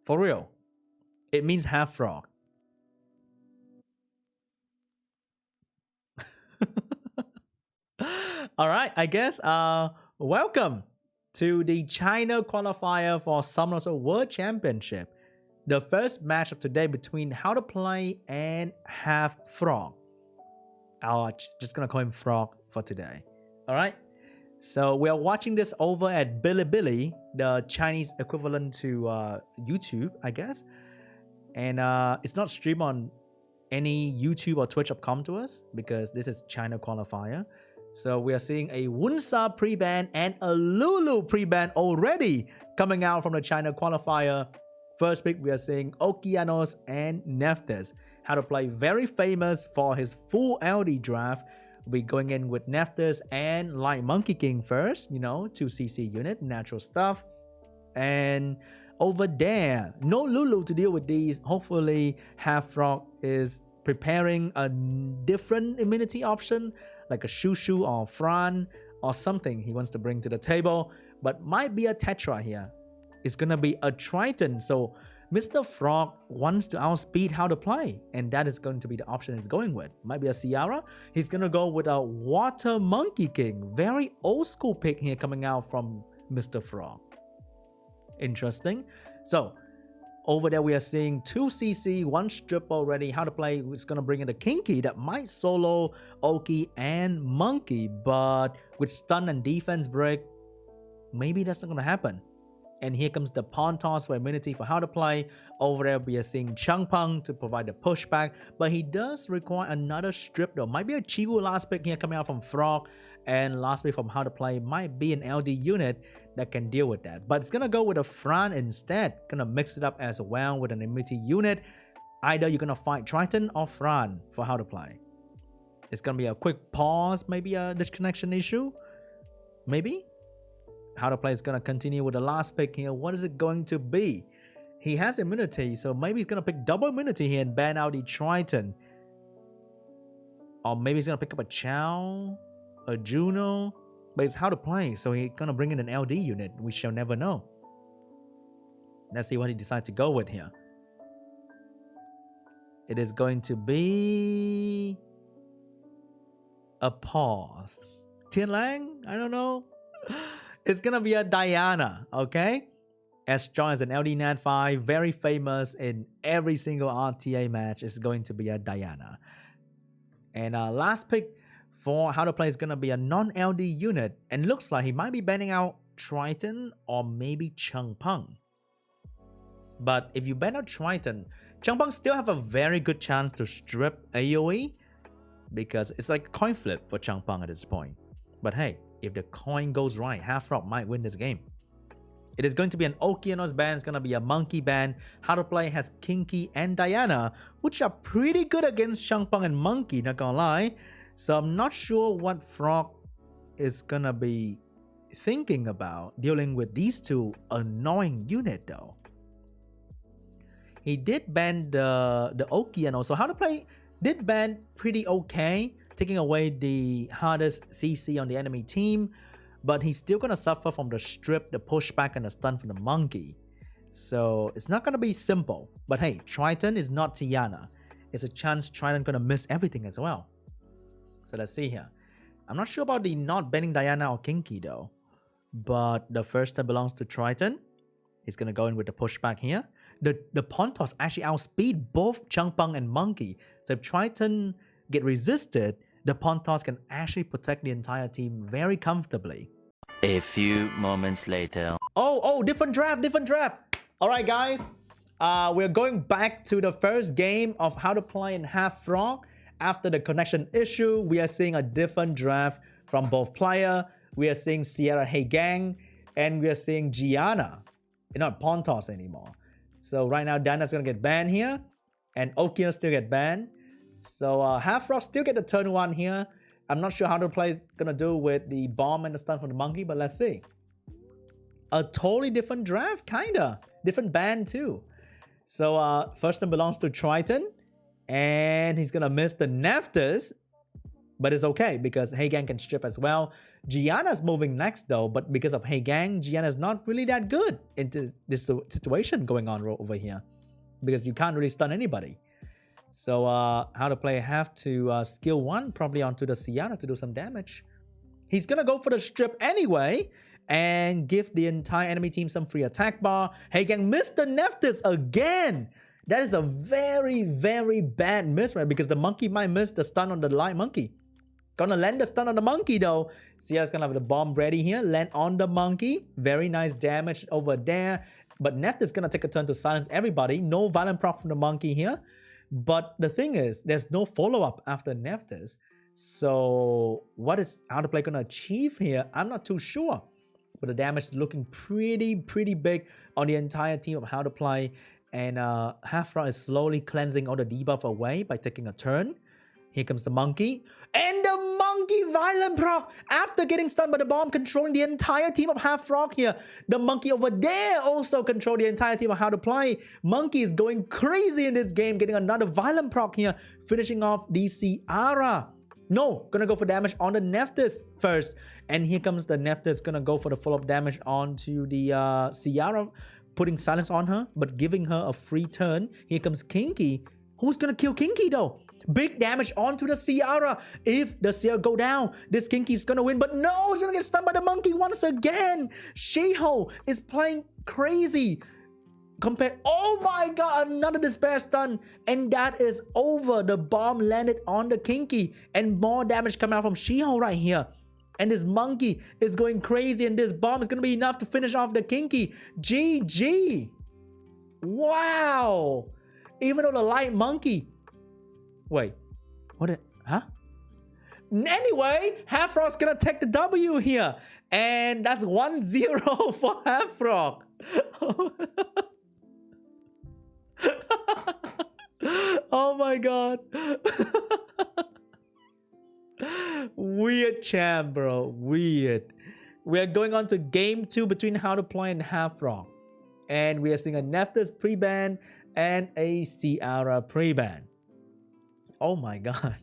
For real. It means half frog. All right, I guess welcome to the China qualifier for Summoners World Championship. The first match of today between Howtoplay and Half Frog. I'm just gonna call him Frog for today. All right. So we are watching this over at Bilibili, the Chinese equivalent to YouTube, I guess. And it's not streamed on any YouTube or Twitch come to us because this is China qualifier. So we are seeing a Wunsa pre-ban and a Lulu pre-ban already coming out from the China qualifier. First pick, we are seeing Okeanos and Nephthys. Howtoplay, very famous for his full LD draft. We'll be going in with Nephthys and Light Monkey King first, 2cc unit, natural stuff. And over there, no Lulu to deal with these. Hopefully, Half Frog is preparing a different immunity option, like a Shushu or Fran or something he wants to bring to the table. But might be a Tetra here. It's gonna be a Triton. So Mr. Frog wants to outspeed Howtoplay, and that is going to be the option he's going with. Might be a Ciara. He's gonna go with a Water Monkey King. Very old school pick here coming out from Mr. Frog. Interesting. So over there we are seeing 2cc, one strip already. Howtoplay is gonna bring in the Kinky that might solo Oki and Monkey, but with stun and defense break, maybe that's not gonna happen. And here comes the Pawn Toss for immunity for Howtoplay. Over there, we are seeing Changpeng to provide the pushback. But he does require another strip though. Might be a Chiwu last pick here coming out from Frog. And last pick from Howtoplay might be an LD unit that can deal with that. But it's going to go with a Fran instead. Gonna mix it up as well with an immunity unit. Either you're going to fight Triton or Fran for Howtoplay. It's going to be a quick pause. Maybe a disconnection issue. Maybe. Howtoplay is going to continue with the last pick here. What is it going to be? He has immunity, so maybe he's going to pick double immunity here and ban out the Triton. Or maybe he's going to pick up a Chow, a Juno. But it's Howtoplay, so he's going to bring in an LD unit. We shall never know. Let's see what he decides to go with here. It is going to be a pause. Tian Lang? I don't know. It's gonna be a Diana, okay? As strong as an LD Nat 5, very famous in every single RTA match, is going to be a Diana. And last pick for Howtoplay is gonna be a non-LD unit, and looks like he might be banning out Triton or maybe Changpeng. But if you ban out Triton, Changpeng still have a very good chance to strip AoE because it's like a coin flip for Changpeng at this point. But hey, if the coin goes right, Half Frog might win this game. It is going to be an Okeanos ban. It's going to be a Monkey ban. Howtoplay has Kinky and Diana, which are pretty good against Changpeng and Monkey, not gonna lie. So I'm not sure what Frog is going to be thinking about dealing with these two annoying units though. He did ban the Okeanos. So Howtoplay did ban pretty okay, taking away the hardest CC on the enemy team, but he's still gonna suffer from the strip, the pushback, and the stun from the Monkey. So it's not gonna be simple. But hey, Triton is not Tiana. It's a chance Triton gonna miss everything as well. So let's see here. I'm not sure about the not banning Diana or Kinky though, but the first step belongs to Triton. He's gonna go in with the pushback here. The Pawn Toss actually outspeed both Changpeng and Monkey. So if Triton get resisted, the Pawn Toss can actually protect the entire team very comfortably. A few moments later. Oh, different draft. All right, guys. We're going back to the first game of Howtoplay and Half Frog. After the connection issue, we are seeing a different draft from both players. We are seeing Sierra Hey Gang, and we are seeing Gianna. They're not Pawn Toss anymore. So right now, Diana's gonna get banned here, and Okeanos still get banned. So Half Frog still get the turn one here. I'm not sure how the play is gonna do with the bomb and the stun from the Monkey, but let's see. A totally different draft, kinda. Different ban too. So first one belongs to Triton, and he's gonna miss the Nephthys, but it's okay because Hey Gang can strip as well. Gianna's moving next though, but because of Hey Gang, Gianna's not really that good in this situation going on over here. Because you can't really stun anybody. So Howtoplay have to skill 1 probably onto the Ciara to do some damage. He's gonna go for the strip anyway and give the entire enemy team some free attack bar. Hey Gang missed the Nephthys again. That is a very, very bad miss, right? Because the monkey might miss the stun on the light monkey. Gonna land the stun on the monkey though. Ciara's gonna have the bomb ready here. Land on the monkey. Very nice damage over there. But Nephthys is gonna take a turn to silence everybody. No violent proc from the monkey here. But the thing is, there's no follow-up after Nephthys. So what is Howtoplay gonna achieve here? I'm not too sure. But the damage is looking pretty big on the entire team of Howtoplay. And Hafra is slowly cleansing all the debuff away by taking a turn. Here comes the monkey. And the monkey violent proc after getting stunned by the bomb, controlling the entire team of Half Frog here. The monkey over there also control the entire team of Howtoplay. Monkey is going crazy in this game, getting another violent proc here, finishing off the Ciara. No, gonna go for damage on the Nephthys first. And here comes the Nephthys, gonna go for the follow-up damage onto the Ciara, putting silence on her, but giving her a free turn. Here comes Kinky. Who's gonna kill Kinky though? Big damage onto the Ciara. If the Ciara go down, this Kinky's gonna win. But no, he's gonna get stunned by the monkey once again. Shiho is playing crazy. Oh my god, another despair stun. And that is over. The bomb landed on the Kinky. And more damage coming out from Shiho right here. And this monkey is going crazy. And this bomb is gonna be enough to finish off the Kinky. GG. Wow. Even though the light monkey... Wait, what? Huh? Anyway, Half Frog's gonna take the W here, and that's 1-0 for Half Frog. Oh my god. Weird champ, bro. Weird. We are going on to game 2 between Howtoplay and Half Frog, and we are seeing a Nephthys pre-ban and a Ciara pre-ban. Oh my god.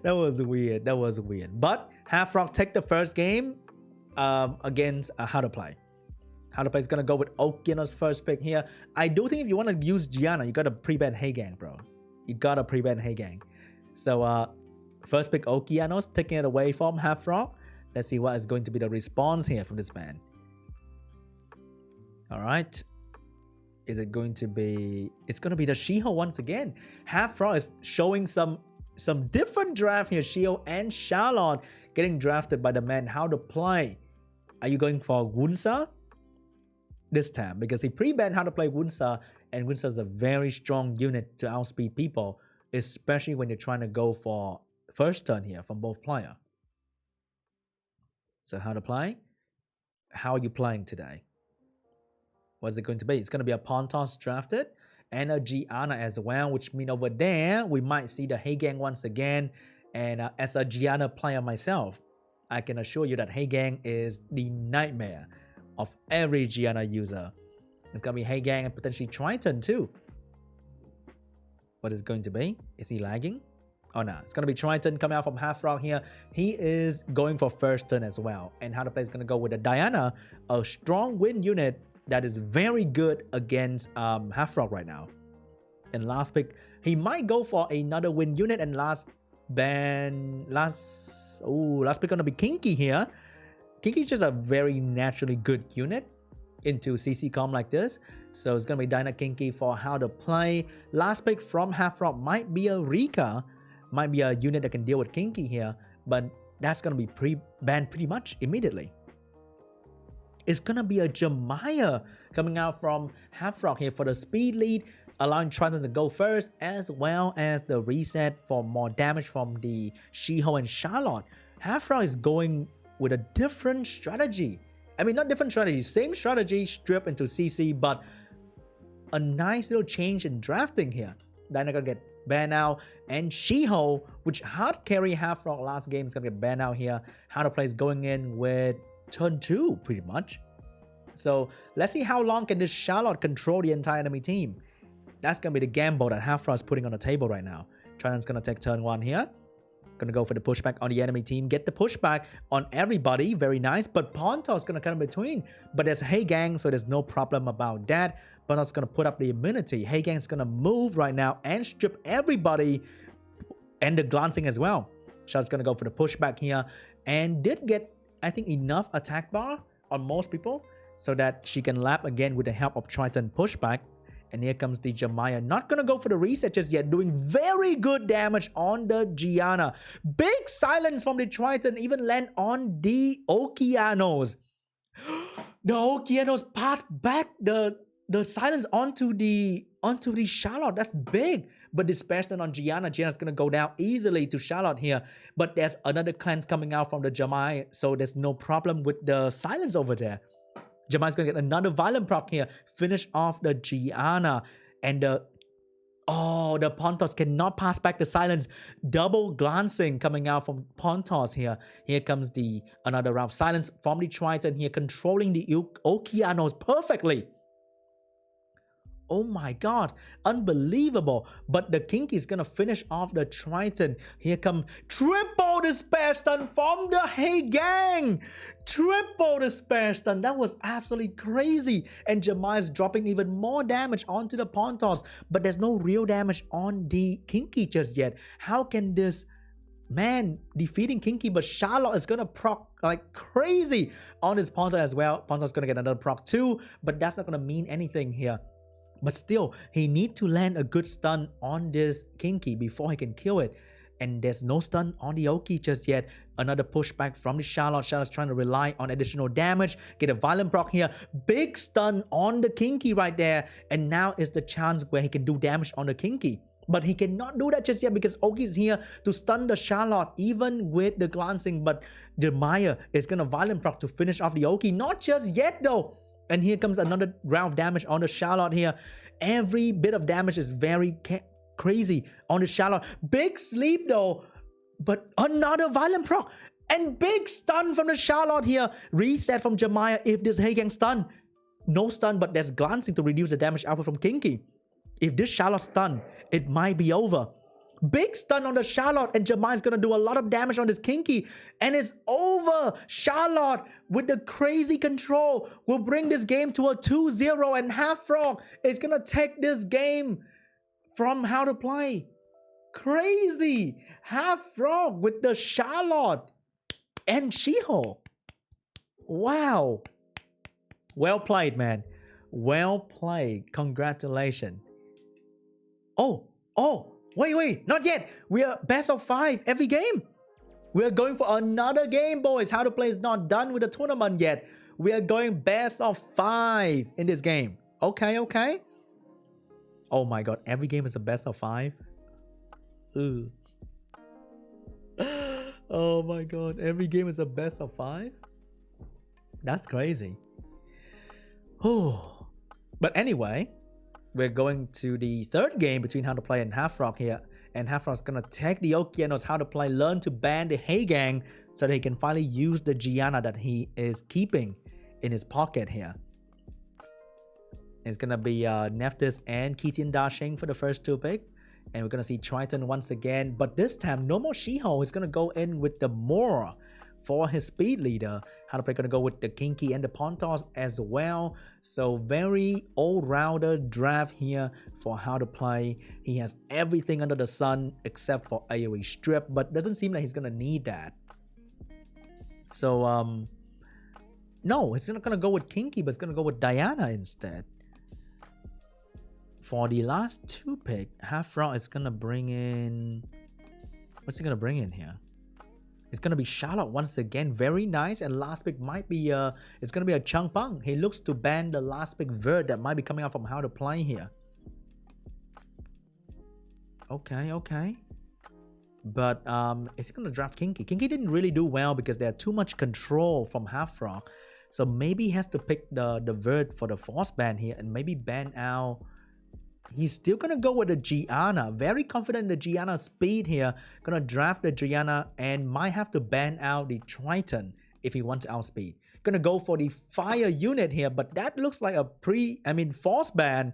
That was weird. That was weird. But Half Frog take the first game against Howtoplay. Howtoplay is gonna go with Okiano's first pick here. I do think if you want to use Gianna, you gotta pre-ban Hey Gang, bro. You gotta pre-ban Hey Gang. So first pick Okiano's, taking it away from Half Frog. Let's see what is going to be the response here from this man. Alright. Is it going to be... It's going to be the Shiho once again. Half Frog is showing some different draft here. Shiho and Charlotte getting drafted by the man Howtoplay. Are you going for Wunsa this time? Because he pre-banned Howtoplay Wunsa, and Wunsa is a very strong unit to outspeed people, especially when you're trying to go for first turn here from both players. So Howtoplay, how are you playing today? What's it going to be? It's going to be a Pontos drafted and a Gianna as well, which means over there we might see the Hey Gang once again. And as a Gianna player myself, I can assure you that Hey Gang is the nightmare of every Gianna user. It's going to be Hey Gang and potentially Triton too. What is it going to be? Is he lagging? Oh no, it's going to be Triton coming out from Half Frog here. He is going for first turn as well. And Howtoplay is going to go with a Diana, a strong win unit that is very good against Half Frog right now. And last pick, he might go for another win unit. And last pick gonna be Kinky here. Kinky is just a very naturally good unit into CC com like this. So it's gonna be Dinah Kinky for Howtoplay. Last pick from Half Frog might be a Rika, might be a unit that can deal with Kinky here, but that's gonna be banned pretty much immediately. It's gonna be a Jemiah coming out from Half Frog here for the speed lead, allowing Triton to go first, as well as the reset for more damage from the Shiho and Charlotte. Half Frog is going with a different strategy. I mean, not different strategy, same strategy, strip into CC, but a nice little change in drafting here. Dinah gonna get banned out, and Shiho, which hard carry Half Frog last game, is gonna get banned out here. Howtoplay is going in with turn 2 pretty much. So let's see how long can this Charlotte control the entire enemy team. That's gonna be the gamble that Half Frog is putting on the table right now. Triton's gonna take turn 1 here. Gonna go for the pushback on the enemy team. Get the pushback on everybody. Very nice. But Pontos gonna come in between. But there's Hey Gang, so there's no problem about that. Pontos gonna put up the immunity. Hey Gang's gonna move right now and strip everybody. And the glancing as well. Shot's gonna go for the pushback here. And did get, I think, enough attack bar on most people. So that she can lap again with the help of Triton pushback. And here comes the Jemiah. Not going to go for the reset just yet. Doing very good damage on the Gianna. Big silence from the Triton. Even land on the Okeanos. The Okeanos pass back the silence onto the Charlotte. That's big. But dispassion on Gianna. Gianna's going to go down easily to Charlotte here. But there's another cleanse coming out from the Jemiah. So there's no problem with the silence over there. Jemiah's going to get another violent proc here. Finish off the Gianna. And the Pontos cannot pass back the silence. Double glancing coming out from Pontos here. Here comes another round. Silence from the Triton here. Controlling the Okeanos perfectly. Oh my god, unbelievable. But the Kinky is going to finish off the Triton. Here come triple despair stun from the Hey Gang. Triple despair stun. That was absolutely crazy. And Jemiah is dropping even more damage onto the Pontos. But there's no real damage on the Kinky just yet. How can this man defeating Kinky? But Charlotte is going to proc like crazy on his Pontos as well. Pontos is going to get another proc too. But that's not going to mean anything here. But still, he needs to land a good stun on this Kinky before he can kill it. And there's no stun on the Oki just yet. Another pushback from the Charlotte. Charlotte's trying to rely on additional damage. Get a violent proc here. Big stun on the Kinky right there. And now is the chance where he can do damage on the Kinky. But he cannot do that just yet because Oki's here to stun the Charlotte even with the glancing. But Jemiah is going to violent proc to finish off the Oki. Not just yet though. And here comes another round of damage on the Charlotte here. Every bit of damage is very crazy on the Charlotte. Big sleep though. But another violent proc. And big stun from the Charlotte here. Reset from Jemiah if this Hey Gang stun. No stun, but there's glancing to reduce the damage output from Kinky. If this Charlotte stun, it might be over. Big stun on the Charlotte, and Jemiah's gonna do a lot of damage on this Kinky, and it's over. Charlotte with the crazy control will bring this game to a 2-0, and Half-Frog is gonna take this game from How to Play. Crazy. Half-Frog with the Charlotte and She-Hulk. Wow. Well played, man. Well played. Congratulations. Oh. Wait, not yet. We are best of 5 every game. We are going for another game, boys. How to Play is not done with the tournament yet. We are going best of 5 in this game. Okay. Oh my god, every game is a best of 5. Ooh. Oh my god, every game is a best of 5. That's crazy. Oh. But anyway, we're going to the third game between How to Play and Half-Frog here. And Half-Frog's gonna take the Okeanos How to Play, learn to ban the Hey Gang so that he can finally use the Gianna that he is keeping in his pocket here. It's gonna be Nephthys and Keaton dashing for the first 2 picks. And we're gonna see Triton once again. But this time, no more She-Hulk. He's gonna go in with the Mora for his speed leader. How to Play gonna go with the Kinky and the Pontos as well. So very all-rounder draft here for How to Play. He has everything under the sun except for AoE strip, but doesn't seem like he's gonna need that. So no, he's not gonna go with Kinky, but he's gonna go with Diana instead. For the last 2 pick, Half-Frog is gonna bring in, what's he gonna bring in here? It's gonna be Charlotte once again. Very nice. And last pick might be it's gonna be a Chung Pang. He looks to ban the last pick Vert that might be coming out from How to Play here. Okay. But is he gonna draft Kinky? Kinky didn't really do well because they had too much control from Half-Frog. So maybe he has to pick the Vert for the force ban here and maybe ban out. He's still gonna go with the Gianna. Very confident in the Gianna speed here. Gonna draft the Gianna and might have to ban out the Triton if he wants outspeed. Gonna go for the fire unit here, but that looks like a force ban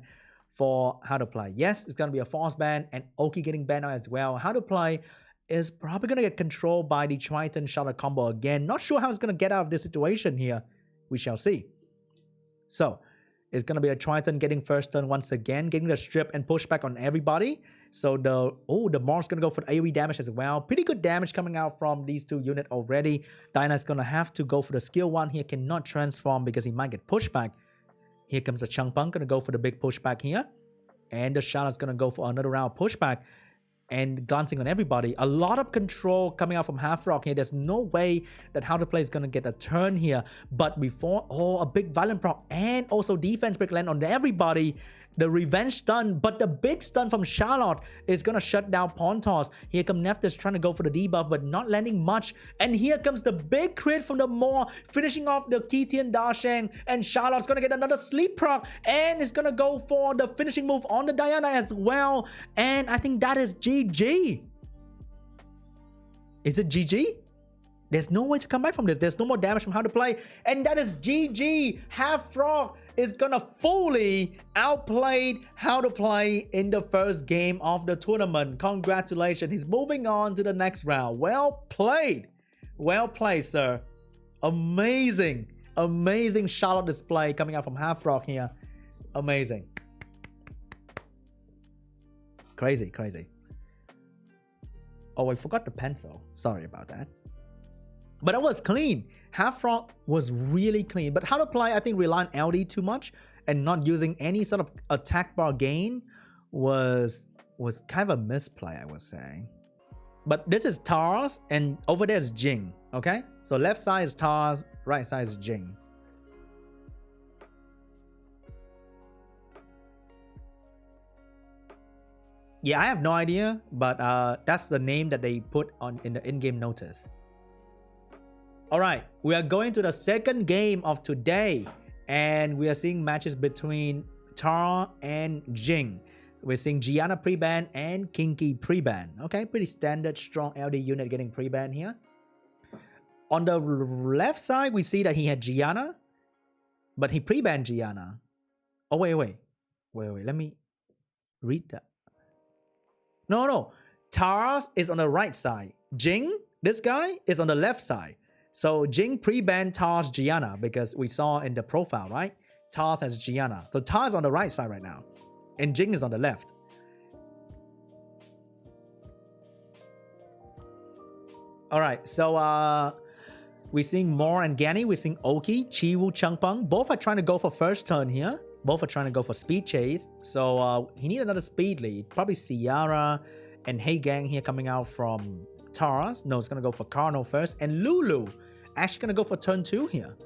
for How to Play. Yes, it's gonna be a force ban, and Oki getting banned out as well. How to Play is probably going to get controlled by the Triton Charlotte combo again. Not sure how it's going to get out of this situation here. We shall see. So, it's going to be a Triton getting first turn once again, getting the strip and push back on everybody. So the Maul's going to go for the AoE damage as well. Pretty good damage coming out from these two units already. Diana's going to have to go for the skill one here. Cannot transform because he might get pushed back. Here comes the Changpeng, going to go for the big pushback here. And the Charlotte's going to go for another round pushback. And glancing on everybody. A lot of control coming out from Half Rock here. There's no way that Howtoplay is going to get a turn here. But before, a big violent proc and also defense break land on everybody. The revenge stun, but the big stun from Charlotte is going to shut down Pawn Toss. Here comes Nephthys trying to go for the debuff, but not landing much. And here comes the big crit from the Maul, finishing off the Kitian Dasheng. And Charlotte's going to get another sleep proc. And is going to go for the finishing move on the Diana as well. And I think that is GG. Is it GG? There's no way to come back from this. There's no more damage from Howtoplay. And that is GG. Half Frog is gonna fully outplay Howtoplay in the first game of the tournament. Congratulations. He's moving on to the next round. Well played. Well played, sir. Amazing. Amazing Charlotte display coming out from Half Frog here. Amazing. Crazy, crazy. Oh, I forgot the pencil. Sorry about that. But it was clean. Half Frog was really clean. But Howtoplay, I think, rely on LD too much and not using any sort of attack bar gain was kind of a misplay, I would say. But this is Tars, and over there is Jing. Okay? So left side is Tars, right side is Jing. Yeah, I have no idea, but that's the name that they put on in the in-game notice. Alright, we are going to the second game of today, and we are seeing matches between Tar and Jing. So we're seeing Gianna pre-ban and Kinky pre-ban. Okay, pretty standard, strong LD unit getting pre-ban here. On the left side, we see that he had Gianna, but he pre-banned Gianna. Oh, wait, let me read that. No. Tars is on the right side. Jing, this guy, is on the left side. So Jing pre-banned Tars Gianna because we saw in the profile, right? Tars has Gianna. So Tars is on the right side right now. And Jing is on the left. Alright, so we're seeing Moore and Ganny. We're seeing Oki, Chiwu, Changpeng. Both are trying to go for first turn here. Both are trying to go for speed chase. So he needs another speed lead. Probably Ciara and Hey Gang here coming out from Tars. No, it's going to go for Carno first. And Lulu actually going to go for turn 2 here.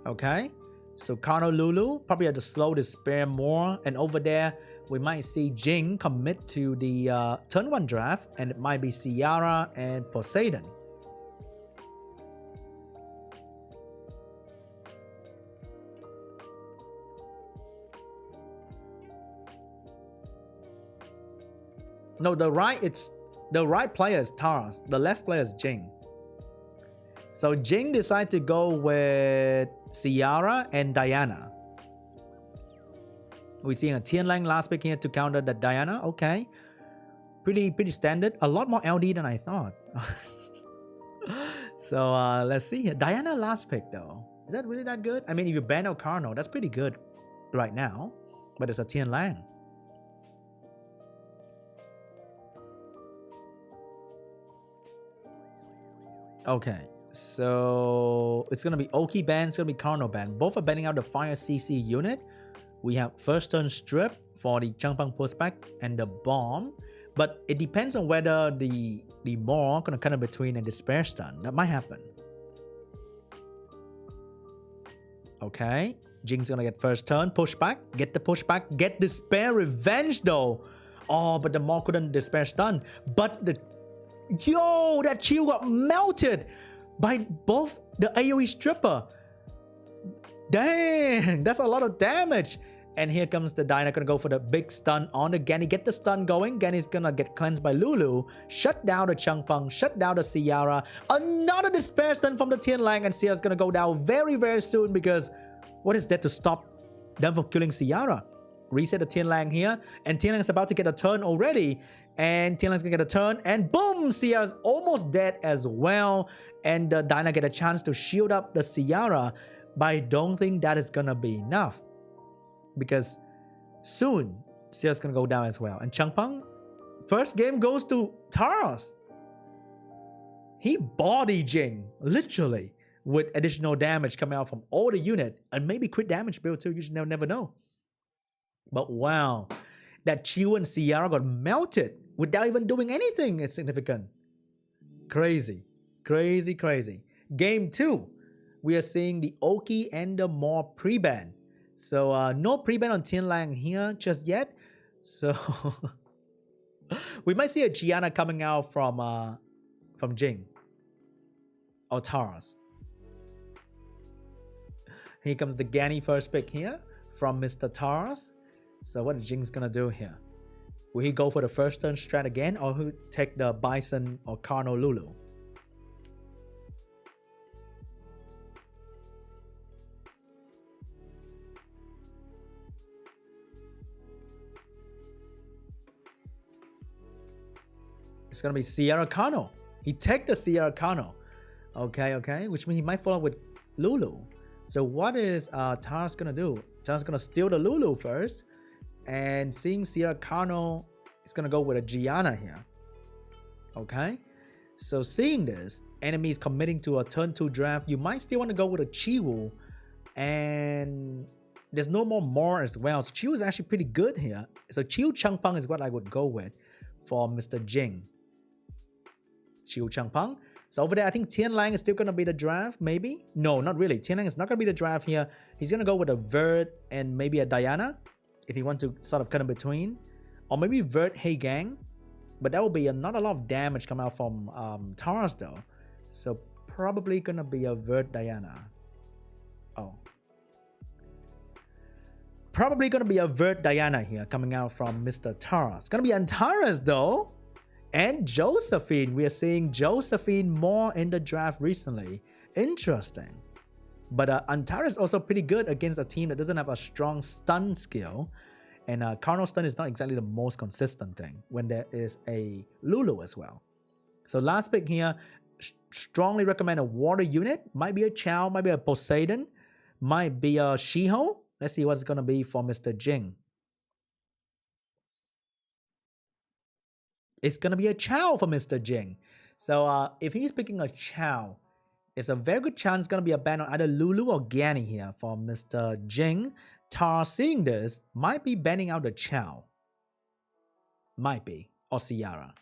Okay. So Carno, Lulu probably had to slow the spare more. And over there, we might see Jing commit to the turn 1 draft. And it might be Ciara and Poseidon. No, the right player is Tars. The left player is Jing. So Jing decided to go with Ciara and Diana. We're seeing a Tian Lang last pick here to counter the Diana. Okay. Pretty standard. A lot more LD than I thought. So let's see here. Diana last pick though. Is that really that good? I mean, if you ban out Carno, that's pretty good right now. But it's a Tian Lang. Okay, so it's going to be Oki ban, it's going to be Carno ban. Both are banning out the Fire CC unit. We have first turn strip for the Changpeng pushback and the bomb. But it depends on whether the Maul going to cut in between and Despair stun. That might happen. Okay, Jing's going to get first turn, pushback, get the pushback, get Despair revenge though. Oh, but the Maul couldn't Despair stun. But the yo, that chill got melted by both the AoE stripper. Dang, that's a lot of damage. And here comes the Diana, gonna go for the big stun on the Ganny. Get the stun going. Ganny's gonna get cleansed by Lulu. Shut down the Changpeng. Shut down the Ciara. Another Despair stun from the Tian Lang. And Ciara's gonna go down very, very soon because what is that to stop them from killing Ciara? reset the Tian Lang here, and Tian Lang is about to get a turn already, and Tian Lang's gonna get a turn, and boom, Sierra's almost dead as well, and Dinah get a chance to shield up the Sierra, but I don't think that is gonna be enough, because soon Sierra's gonna go down as well, and Changpeng, first game goes to Taras. He body Jing, literally, with additional damage coming out from all the unit, and maybe crit damage build too, you should never know. But wow, that Chiu and Sierra got melted without even doing anything significant. Crazy, crazy, crazy. Game 2, we are seeing the Oki and the Maw pre-ban. So no pre-ban on Tian Lang here just yet. So we might see a Gianna coming out from Jing or Taras. Here comes the Ganny first pick here from Mr. Taras. So what is Jing's gonna do here? Will he go for the first turn strat again, or will he take the Bison or Carno Lulu? It's gonna be Sierra Carno. He take the Sierra Carno. Okay, which means he might follow with Lulu. So what is Taras gonna do? Taras gonna steal the Lulu first, and seeing Sierra Carno is gonna go with a Gianna here. Okay, so seeing this, enemy is committing to a turn 2 draft. You might still want to go with a Chiwu, and there's no more as well. So Chiwu is actually pretty good here. So Chiwu Changpeng is what I would go with for Mr. Jing. Chiu Changpeng. So over there, I think Tian Lang is still going to be the draft, maybe? No, not really. Tian Lang is not going to be the draft here. He's going to go with a Vert and maybe a Diana, if he wants to sort of cut in between. Or maybe Vert Hey Gang. But that will be not a lot of damage come out from Taras though. So probably going to be a Vert Diana. Oh. Probably going to be a Vert Diana here coming out from Mr. Taras. Going to be Antares though. And Josephine, we are seeing Josephine more in the draft recently. Interesting. But Antares is also pretty good against a team that doesn't have a strong stun skill. And Carno stun is not exactly the most consistent thing when there is a Lulu as well. So last pick here, strongly recommend a water unit. Might be a Chow, might be a Poseidon, might be a Shiho. Let's see what's going to be for Mr. Jing. It's going to be a Chow for Mr. Jing. So if he's picking a Chow, it's a very good chance it's going to be a ban on either Lulu or Ganny here for Mr. Jing. Tar seeing this might be banning out the Chow. Might be. Or Sierra.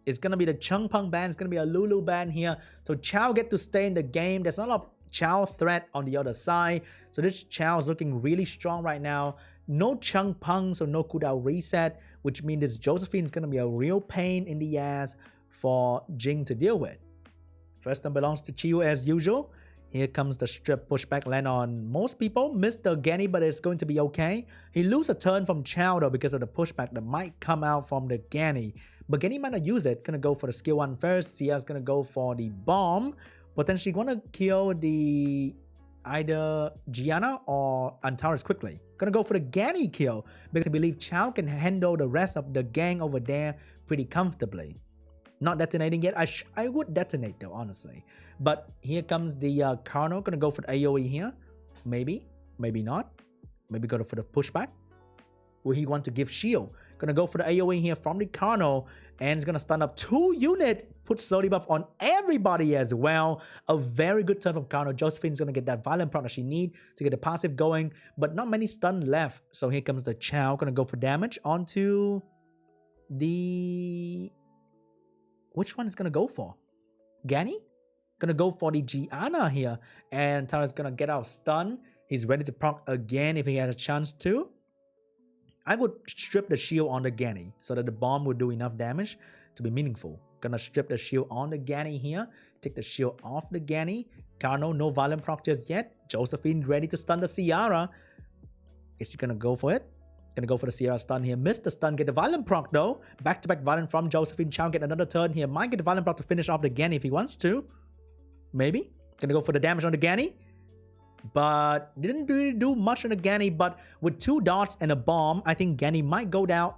It's going to be the Changpeng ban. It's going to be a Lulu ban here. So Chow get to stay in the game. There's not a lot of Chow threat on the other side. So this Chow is looking really strong right now. No Changpeng, so no cooldown reset, which means this Josephine is going to be a real pain in the ass for Jing to deal with. First turn belongs to Chiu as usual. Here comes the strip pushback land on most people. Missed the Ganny, but it's going to be okay. He loses a turn from Chow though because of the pushback that might come out from the Ganny. But Ganny might not use it. Gonna go for the skill 1 first. Sia's gonna go for the bomb. Potentially gonna kill the either Gianna or Antares quickly. Gonna go for the Ganny kill because I believe Chow can handle the rest of the gang over there pretty comfortably. Not detonating yet. I would detonate though, honestly. But here comes the Carno. Gonna go for the AoE here. Maybe. Maybe not. Maybe go for the pushback. Will he want to give shield? Gonna go for the AoE here from the Carno. And it's gonna stun up 2 units. Put slow debuff on everybody as well. A very good turn from Carno. Josephine's gonna get that violent proc that she need to get the passive going. But not many stun left. So here comes the Chow. Gonna go for damage onto the... Which one is gonna go for? Ganny? Gonna go for the Gianna here. And Tara's gonna get out stun. He's ready to proc again if he had a chance to. I would strip the shield on the Ganny so that the bomb would do enough damage to be meaningful. Gonna strip the shield on the Ganny here. Take the shield off the Ganny. Carno, no violent proc just yet. Josephine ready to stun the Sierra. Is he gonna go for it? Gonna go for the Sierra stun here. Missed the stun. Get the violent proc though. Back-to-back violent from Josephine. Chow get another turn here. Might get the violent proc to finish off the Ganny if he wants to. Maybe. Gonna go for the damage on the Ganny. but didn't really do much on the Ganny. But with 2 dots and a bomb, I think Ganny might go down.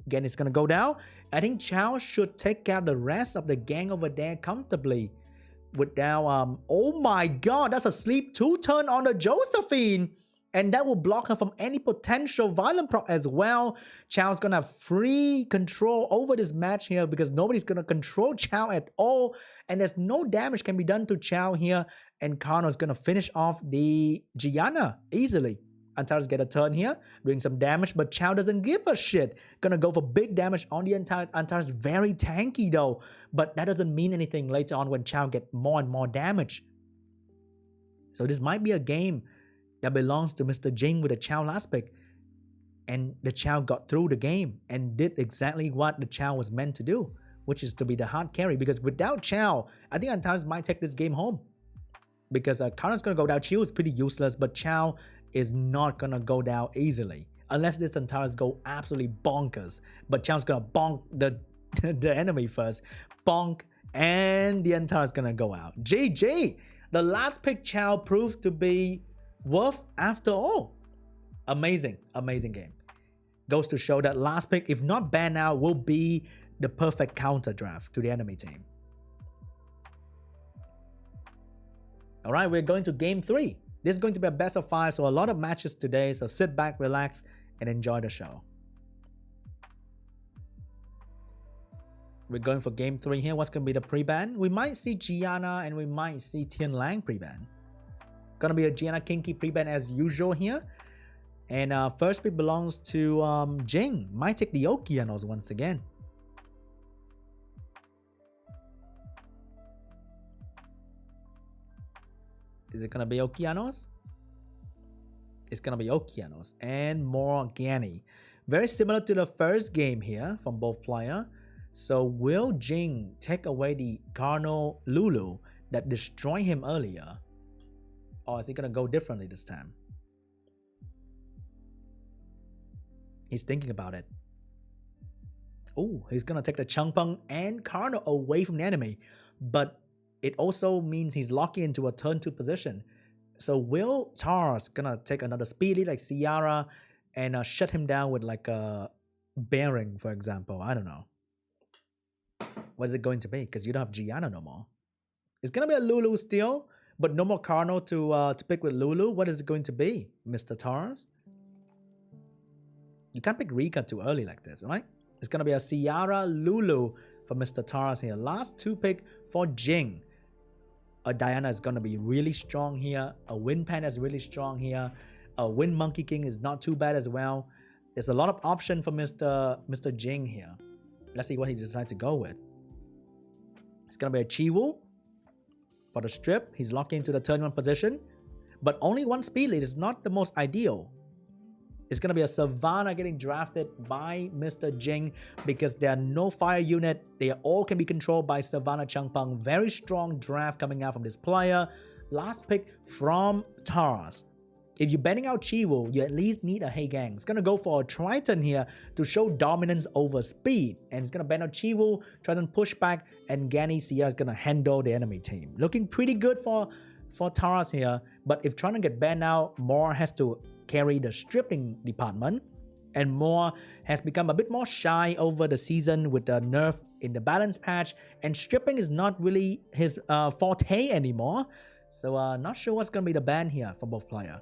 Ganny's gonna go down. I think Chow should take care of the rest of the gang over there comfortably. With now, oh my god, that's a sleep 2 turn on the Josephine. And that will block her from any potential violent proc as well. Chow's gonna have free control over this match here because nobody's gonna control Chow at all. And there's no damage can be done to Chow here. And Kano's gonna finish off the Gianna easily. Antares get a turn here, doing some damage, but Chow doesn't give a shit. Gonna go for big damage on the Antares. Antares very tanky though, but that doesn't mean anything later on when Chow get more and more damage. So this might be a game that belongs to Mr. Jing with the Chow last pick. And the Chow got through the game and did exactly what the Chow was meant to do, which is to be the hard carry. Because without Chow, I think Antares might take this game home. Because Kano's gonna go down. Chiu is pretty useless, but Chow is not gonna go down easily unless this Antares go absolutely bonkers. But Chow's gonna bonk the enemy first, bonk, and the Antares gonna go out. GG. The last pick Chow proved to be worth after all. Amazing game. Goes to show that last pick, if not banned now, will be the perfect counter draft to the enemy team. All right, we're going to game 3. This is going to be a best of 5, so a lot of matches today. So sit back, relax, and enjoy the show. We're going for game 3 here. What's going to be the pre-ban? We might see Gianna and we might see Tian Lang pre-ban. Gonna be a Gianna Kinky pre-ban as usual here. And first pick belongs to Jing. Might take the Okeanos once again. Is it gonna be Okeanos? It's gonna be Okeanos and more Ganny. Very similar to the first game here from both players. So will Jing take away the Cardinal Lulu that destroyed him earlier? Or is he gonna go differently this time? He's thinking about it. Oh, he's gonna take the Changpeng and Cardinal away from the enemy. But it also means he's locking into a turn 2 position. So will Tars gonna take another speedy like Ciara and shut him down with like a bearing, for example? I don't know. What is it going to be? Because you don't have Gianna no more. It's gonna be a Lulu still, but no more Cardinal to pick with Lulu. What is it going to be, Mr. Tars? You can't pick Rika too early like this, right? It's gonna be a Ciara Lulu for Mr. Tars here. Last 2 pick for Jing. A Diana is gonna be really strong here. A Wind Pan is really strong here. A Wind Monkey King is not too bad as well. There's a lot of option for Mr. Jing here. Let's see what he decides to go with. It's gonna be a Chiwu for the strip. He's locked into the turn 1 position, but only 1 speed lead is not the most ideal. It's gonna be a Savannah getting drafted by Mr. Jing because there are no fire unit. They all can be controlled by Savannah Changpeng. Very strong draft coming out from this player. Last pick from Tars. If you're banning out Chiwu, you at least need a Hey Gang. It's gonna go for a Triton here to show dominance over speed. And it's gonna ban out Chiwu, Triton pushback, and Ganny Sierra is gonna handle the enemy team. Looking pretty good for Tars here. But if trying to get banned out, Moore has to carry the stripping department, and Moore has become a bit more shy over the season with the nerf in the balance patch, and stripping is not really his forte anymore. So not sure what's gonna be the ban here for both players.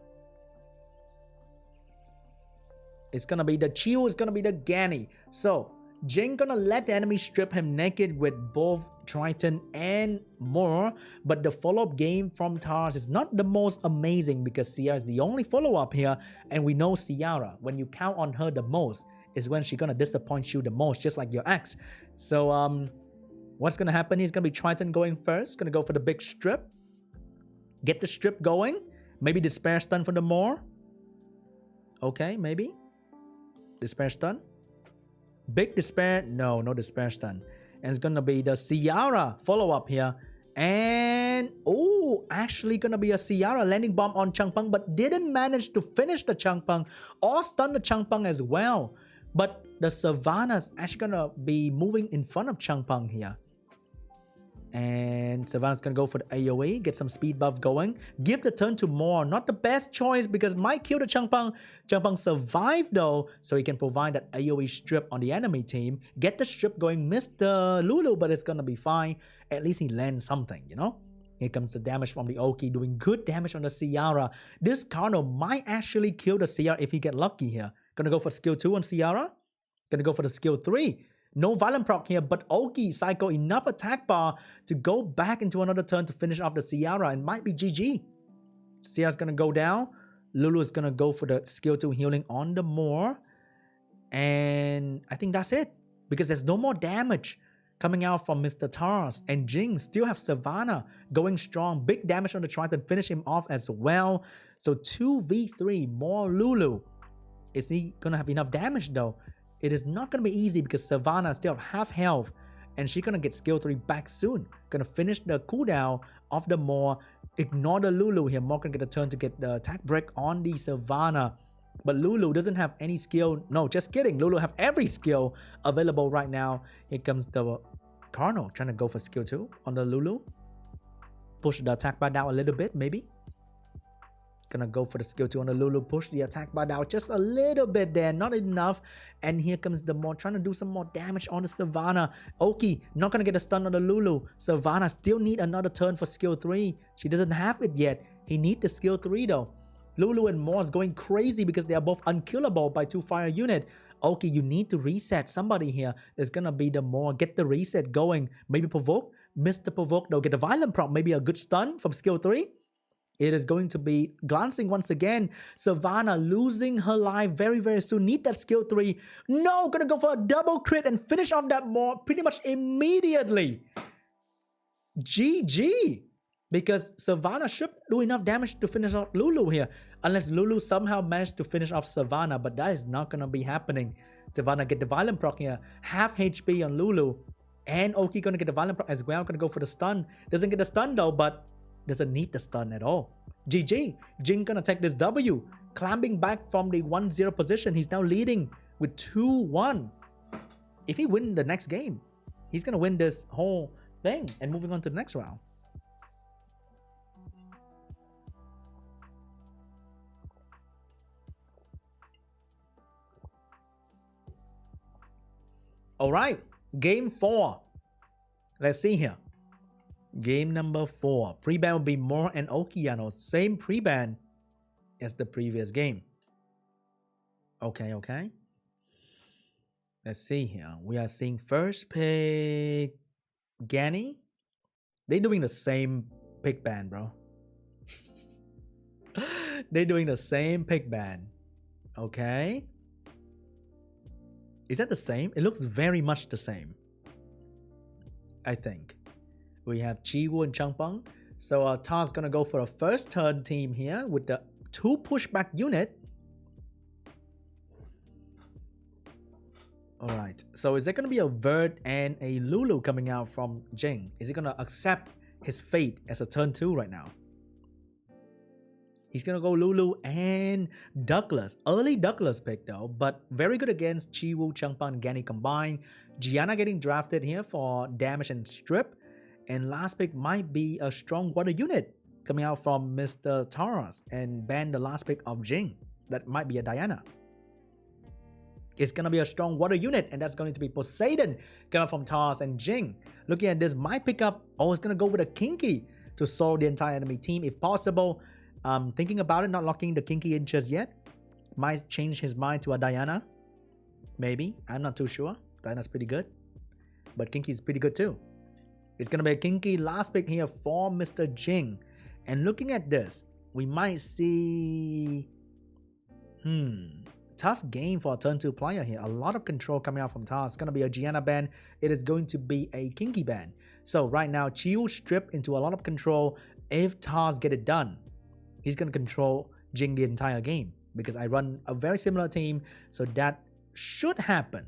It's gonna be the Chiu, it's gonna be the Ganny. So Jing gonna let the enemy strip him naked with both Triton and more, but the follow-up game from Tars is not the most amazing because Ciara is the only follow-up here, and we know Ciara, when you count on her the most, is when she's gonna disappoint you the most, just like your ex. So what's gonna happen? He's gonna be Triton going first, gonna go for the big strip, get the strip going, maybe Despair Stun for the more. Okay, maybe Despair Stun. Big Despair, no Despair Stun. And it's gonna be the Ciara follow-up here. And oh, actually gonna be a Ciara landing bomb on Changpeng, but didn't manage to finish the Changpeng or stun the Changpeng as well. But the Savannah's actually gonna be moving in front of Changpeng here. And Savannah's gonna go for the AoE, get some speed buff going. Give the turn to Moore. Not the best choice because might kill the Changpeng. Changpeng survived though, so he can provide that AoE strip on the enemy team. Get the strip going, missed the Lulu, but it's gonna be fine. At least he lands something, you know? Here comes the damage from the Oki, doing good damage on the Ciara. This Carno might actually kill the Ciara if he get lucky here. Gonna go for skill 2 on Ciara. Gonna go for the skill 3. No violent proc here, but Oki cycle enough attack bar to go back into another turn to finish off the Ciara and might be GG. Ciara's gonna go down. Lulu is gonna go for the skill 2 healing on the Moore. And I think that's it. Because there's no more damage coming out from Mr. Tars. And Jing still have Savannah going strong. Big damage on the Triton, finish him off as well. So 2v3, more Lulu. Is he gonna have enough damage though? It is not going to be easy because Savannah still have half health and she's going to get skill 3 back soon. Going to finish the cooldown of the Moore. Ignore the Lulu here. Moore can get a turn to get the attack break on the Savannah. But Lulu doesn't have any skill. No, just kidding. Lulu have every skill available right now. Here comes the Carno trying to go for skill 2 on the Lulu. Push the attack bar down a little bit maybe. Gonna go for the skill 2 on the Lulu, push the attack bar down just a little bit there, not enough. And here comes the Moore trying to do some more damage on the Savannah. Oki not gonna get a stun on the Lulu. Savannah still need another turn for skill 3. She doesn't have it yet. He need the skill 3 though. Lulu and Moore is going crazy because they are both unkillable by 2 fire unit. Oki, you need to reset. Somebody here is gonna be the Moore. Get the reset going. Maybe provoke. Mr. Provoke though. Get a violent prop. Maybe a good stun from skill 3. It is going to be glancing once again. Savannah losing her life very, very soon. Need that skill 3. No, gonna go for a double crit and finish off that Moore pretty much immediately. GG. Because Savannah should do enough damage to finish off Lulu here. Unless Lulu somehow managed to finish off Savannah. But that is not gonna be happening. Savannah get the violent proc here. Half HP on Lulu. And Oki gonna get the violent proc as well. Gonna go for the stun. Doesn't get the stun though, but doesn't need the stun at all. GG. Jing gonna take this W. Climbing back from the 1-0 position. He's now leading with 2-1. If he wins the next game, he's gonna win this whole thing and moving on to the next round. Alright, game 4. Let's see here. Game number 4. Pre-ban will be Moore and Okiano. Same pre-ban as the previous game. Okay. Let's see here. We are seeing first pick Gani. They're doing the same pick ban, bro. They're doing the same pick ban. Okay. Is that the same? It looks very much the same. I think. We have Chiwu and Changpeng. So Ta's gonna go for a first turn team here with the 2 pushback unit. Alright, so is there gonna be a Vert and a Lulu coming out from Jing? Is he gonna accept his fate as a turn 2 right now? He's gonna go Lulu and Douglas. Early Douglas pick though, but very good against Chiwu, Changpeng, and Gani combined. Gianna getting drafted here for damage and strip. And last pick might be a strong water unit coming out from Mr. Taras and ban the last pick of Jing. That might be a Diana. It's going to be a strong water unit and that's going to be Poseidon coming from Taras and Jing. Looking at this, might pick up, it's going to go with a Kinky to solve the entire enemy team if possible. Thinking about it, not locking the Kinky in just yet. Might change his mind to a Diana. Maybe, I'm not too sure. Diana's pretty good. But Kinky's pretty good too. It's going to be a Kinky last pick here for Mr. Jing. And looking at this, we might see... tough game for a turn 2 player here. A lot of control coming out from Tars. It's going to be a Gianna ban. It is going to be a Kinky ban. So right now, Chiu stripped into a lot of control. If Tars get it done, he's going to control Jing the entire game. Because I run a very similar team. So that should happen.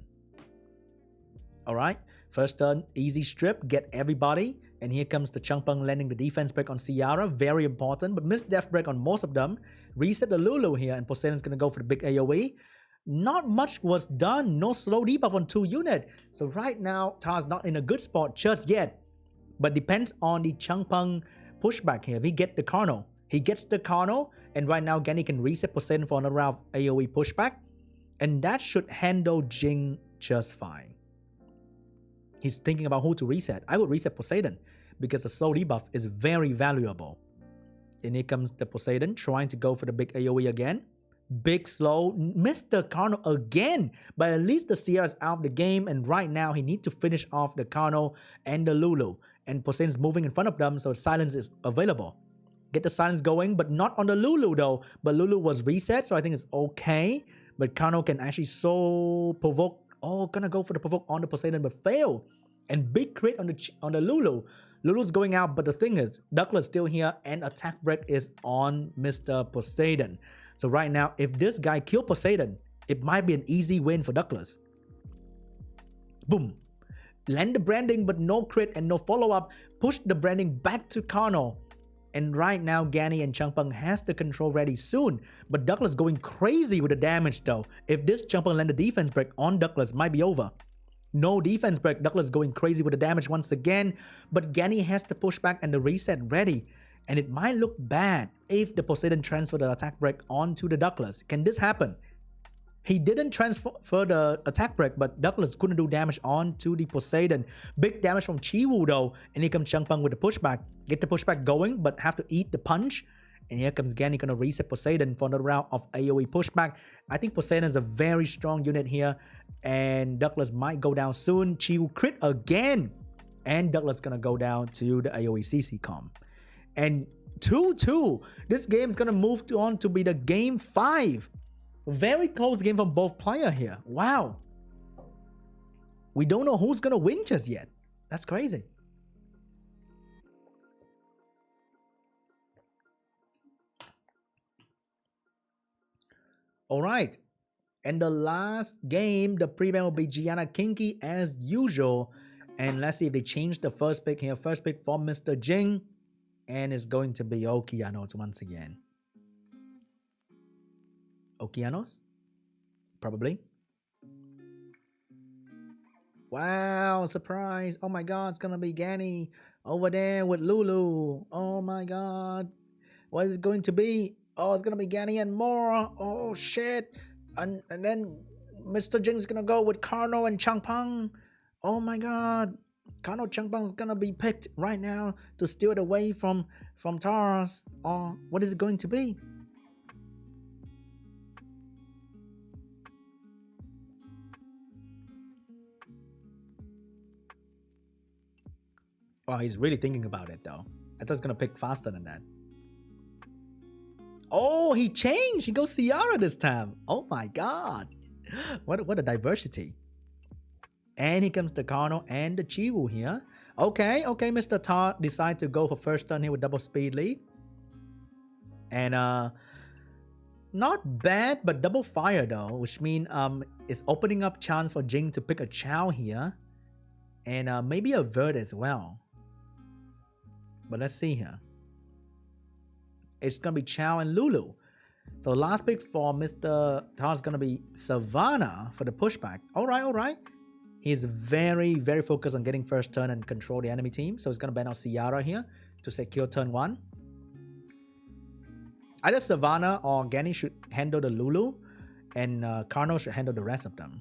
Alright. First turn, easy strip, get everybody. And here comes the Changpeng landing the defense break on Ciara. Very important, but missed death break on most of them. Reset the Lulu here, and Poseidon's going to go for the big AoE. Not much was done. No slow debuff on 2 unit. So right now, Tar's not in a good spot just yet. but depends on the Changpeng pushback here. If he gets the Carnal, and right now Gany can reset Poseidon for another round of AoE pushback, and that should handle Jing just fine. He's thinking about who to reset. I would reset Poseidon because the soul debuff is very valuable. And here comes the Poseidon trying to go for the big AoE again. Big slow, missed the Carnal again, but at least the Sierra is out of the game, and right now he needs to finish off the Carnal and the Lulu, and Poseidon's moving in front of them, so silence is available. Get the silence going, but not on the Lulu though, but Lulu was reset, so I think it's okay, but Carnal can actually so provoke, gonna go for the provoke on the Poseidon, but fail, and big crit on the Lulu. Lulu's going out, but the thing is, Douglas still here, and attack break is on Mr. Poseidon. So right now, if this guy kill Poseidon, it might be an easy win for Douglas. Boom. Land the branding, but no crit and no follow-up. Push the branding back to Carnal. And right now, Gany and Changpeng has the control ready soon. But Douglas going crazy with the damage though. If this Changpeng land the defense break on Douglas, might be over. No defense break. Douglas going crazy with the damage once again. But Gany has the pushback and the reset ready. And it might look bad if the Poseidon transfer the attack break onto the Douglas. Can this happen? He didn't transfer the attack break, but Douglas couldn't do damage onto the Poseidon. Big damage from Chiwu though. And here comes Changpeng with the pushback. Get the pushback going, but have to eat the punch. And here comes Gany gonna reset Poseidon for another round of AoE pushback. I think Poseidon is a very strong unit here. And Douglas might go down soon. Chiwu crit again. And Douglas gonna go down to the AoE CC comp. And 2-2. This game is going to move on to be the game 5. Very close game from both players here. Wow. We don't know who's going to win just yet. That's crazy. All right. And the last game, the pre-ban will be Gianna Kinky as usual. And let's see if they change the first pick here. First pick for Mr. Jing. And it's going to be Okeanos once again. Okeanos? Probably. Wow, surprise. Oh my god, it's gonna be Gany over there with Lulu. Oh my god. What is it going to be? Oh, it's gonna be Gany and more. Oh shit. And then Mr. Jing's gonna go with Carnal and Changpeng. Oh my god. Carnal Changpeng is gonna be picked right now to steal it away from Antares. Or what is it going to be? Oh, he's really thinking about it though. I thought he's gonna pick faster than that. Oh, he changed. He goes Ciara this time. Oh my god. What a diversity. And here comes the Carnal and the Chiwu here. Okay, Mr. Tar decide to go for first turn here with double speed lead. And not bad, but double fire though, which means it's opening up chance for Jing to pick a Chow here. And maybe a Vert as well. But let's see here. It's gonna be Chow and Lulu. So last pick for Mr. Tar is gonna be Savannah for the pushback. Alright. He's very, very focused on getting first turn and control the enemy team. So he's going to ban out Ciara here to secure turn 1. Either Savannah or Gany should handle the Lulu. And Carnal should handle the rest of them.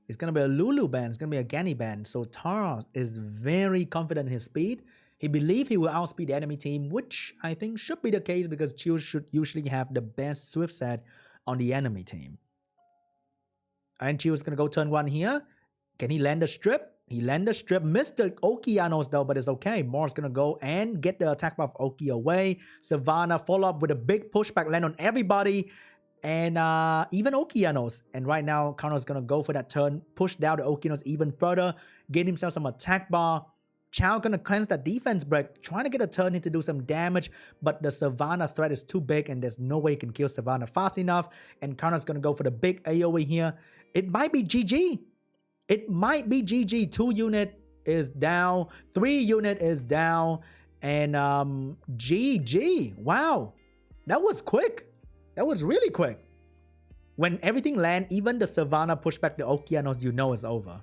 It's going to be a Lulu ban. It's going to be a Gany ban. So Tara is very confident in his speed. He believes he will outspeed the enemy team, which I think should be the case because Chiu should usually have the best Swift set on the enemy team. And Chiu is going to go turn 1 here. Can he land the strip? He landed the strip. Missed the Okeanos though, but it's okay. Moore's going to go and get the attack buff Oki away. Savannah follow up with a big pushback land on everybody. And even Okeanos. And right now, Carno's going to go for that turn. Push down the Okeanos even further. Get himself some attack bar. Chow gonna cleanse that defense break, trying to get a turn in to do some damage, but the Savannah threat is too big and there's no way he can kill Savannah fast enough. And Karna's gonna go for the big AoE here. It might be GG. It might be GG. 2 unit is down, 3 unit is down, and GG. Wow. That was quick. That was really quick. When everything land, even the Savannah push back the Okeanos, you know it's over.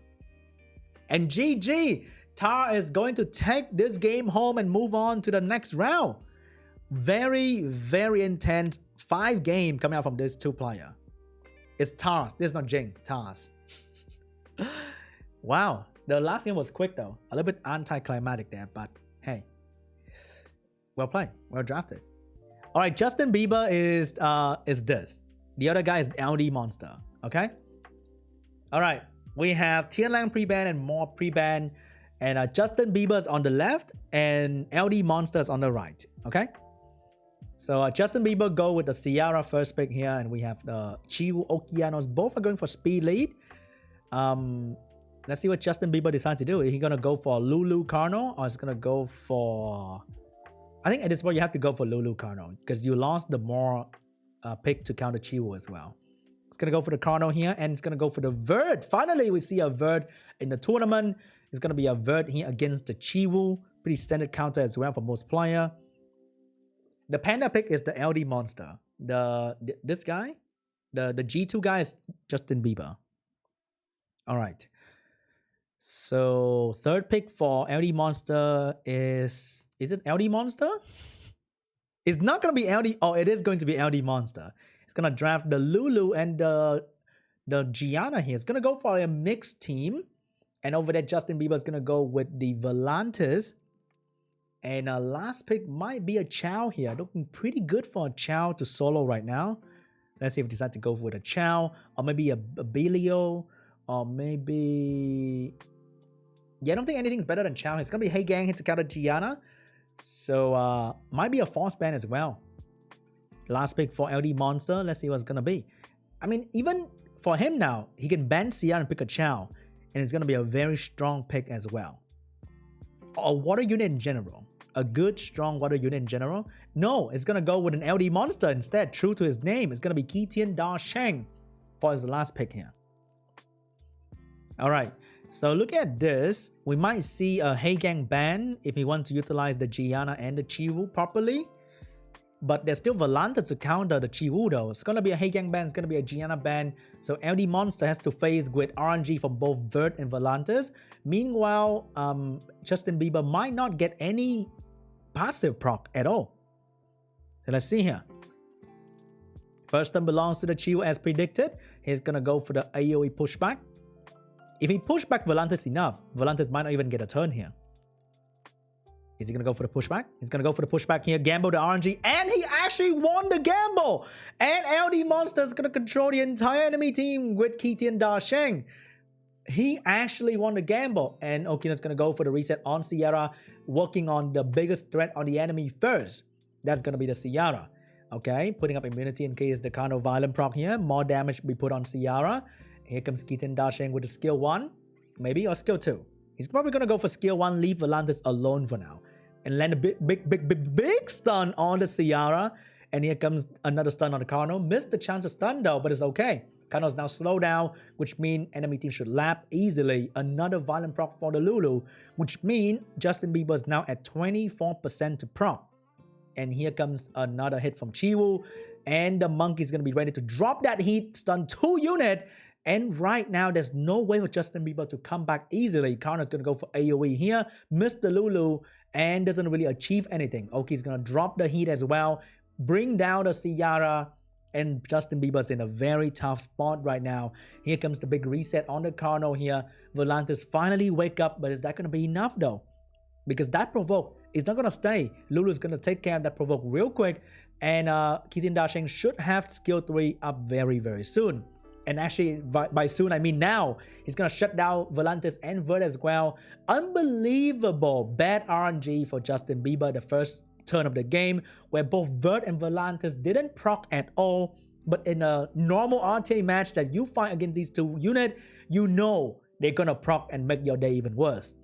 And GG, Tar is going to take this game home and move on to the next round. Very, very intense 5 game coming out from this 2-player. It's Tars. This is not Jing. Tars. Wow. The last game was quick though. A little bit anticlimactic there, but hey. Well played. Well drafted. Alright, Justin Bieber is this. The other guy is LD Monster. Okay? Alright. We have Tian Lang pre-ban and more pre-ban. And Justin Bieber's on the left and LD Monster's on the right. Okay? So Justin Bieber go with the Sierra first pick here, and we have the Chiwu Okeanos. Both are going for speed lead. Let's see what Justin Bieber decides to do. Is he gonna go for Lulu Carno, or is gonna go for? I think at this point you have to go for Lulu Carno because you lost the more pick to counter Chiwu as well. It's gonna go for the Carno here, and it's gonna go for the Vert. Finally, we see a Vert in the tournament. It's gonna be a Vert here against the Chiwu. Pretty standard counter as well for most player. The Panda pick is the LD Monster. This guy, the G2 guy is Justin Bieber. All right. So third pick for LD Monster is it LD Monster? It's not gonna be LD. Oh, it is going to be LD Monster. It's gonna draft the Lulu and the Gianna here. It's gonna go for a mixed team, and over there Justin Bieber is gonna go with the Volantis. And last pick might be a Chow here. Looking pretty good for a Chow to solo right now. Let's see if he decides to go with a Chow. Or maybe a Belio. Or maybe... Yeah, I don't think anything's better than Chow. It's going to be Hey Gang here to counter Gianna. So, might be a force ban as well. Last pick for LD Monster. Let's see what's going to be. I mean, even for him now, he can ban Sierra and pick a Chow. And it's going to be a very strong pick as well. A water unit in general. A good, strong water unit in general. No, it's going to go with an LD Monster instead. True to his name. It's going to be Kitian Da Sheng for his last pick here. Alright. So look at this. We might see a Hey Gang ban if he wants to utilize the Gianna and the Chiwu properly. But there's still Volantis to counter the Chiwu though. It's going to be a Hey Gang ban. It's going to be a Gianna ban. So LD Monster has to face with RNG for both Vert and Volantis. Meanwhile, Justin Bieber might not get any passive proc at all. So let's see here. First turn belongs to the Chiwu as predicted. He's going to go for the AoE pushback. If he push back Volantis enough, Volantis might not even get a turn here. Is he going to go for the pushback? He's going to go for the pushback here. Gamble the RNG. And he actually won the gamble. And LD Monster is going to control the entire enemy team with Kitian Da Sheng. He actually won the gamble. And Okina's going to go for the reset on Sierra. Working on the biggest threat on the enemy first. That's going to be the Sierra. Okay. Putting up immunity in case the kind of violent proc here. More damage be put on Sierra. Here comes Kitian Da Sheng with the skill 1. Maybe. Or skill 2. He's probably going to go for skill 1. Leave Volantis alone for now. And land a big stun on the Sierra. And here comes another stun on the Carno. Missed the chance of stun though, but it's okay. Carno's now slow down, which means enemy team should lap easily. Another violent proc for the Lulu, which means Justin Bieber is now at 24% to proc. And here comes another hit from Chiwu. And the Monkey's going to be ready to drop that heat, stun 2 unit. And right now, there's no way for Justin Bieber to come back easily. Carno's going to go for AoE here. Missed the Lulu. And doesn't really achieve anything. Oki's gonna drop the heat as well, bring down the Sierra, and Justin Bieber's in a very tough spot right now. Here comes the big reset on the Carno here. Volantis finally wake up, but is that gonna be enough though? Because that provoke is not gonna stay. Lulu's gonna take care of that provoke real quick, and Kitian Da Sheng should have skill 3 up very, very soon. And actually, by soon, I mean now. He's going to shut down Volantis and Vert as well. Unbelievable bad RNG for Justin Bieber the first turn of the game, where both Vert and Volantis didn't proc at all. But in a normal RTA match that you fight against these 2 units, you know they're going to proc and make your day even worse.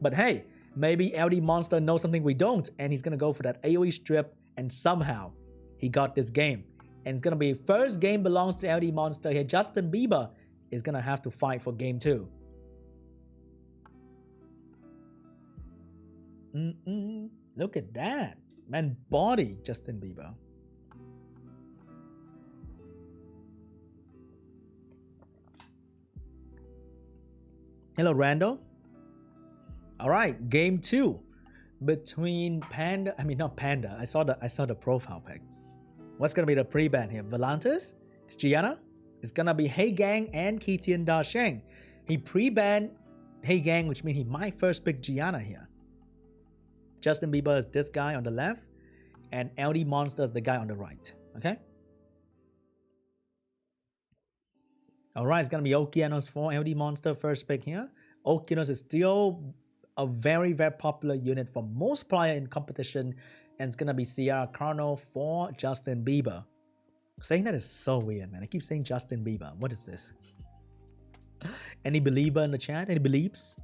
But hey, maybe LD Monster knows something we don't, and he's going to go for that AoE strip, and somehow he got this game. And it's going to be first game belongs to LD Monster here. Justin Bieber is going to have to fight for game 2. Look at that. Man, body Justin Bieber. Hello, Randall. All right, game 2 between Panda. I mean, not Panda. I saw the profile pic. What's gonna be the pre-ban here? Volantis? It's Gianna? It's gonna be Hey Gang and Kitian Da Sheng. He pre-banned Hey Gang, which means he might first pick Gianna here. Justin Bieber is this guy on the left, and LD Monster is the guy on the right. Okay? Alright, it's gonna be Okeanos for LD Monster first pick here. Okeanos is still a very, very popular unit for most players in competition, and it's gonna be Sierra Carno for Justin Bieber. Saying that is so weird, man. I keep saying Justin Bieber. What is this? Any believer in the chat? Any believes?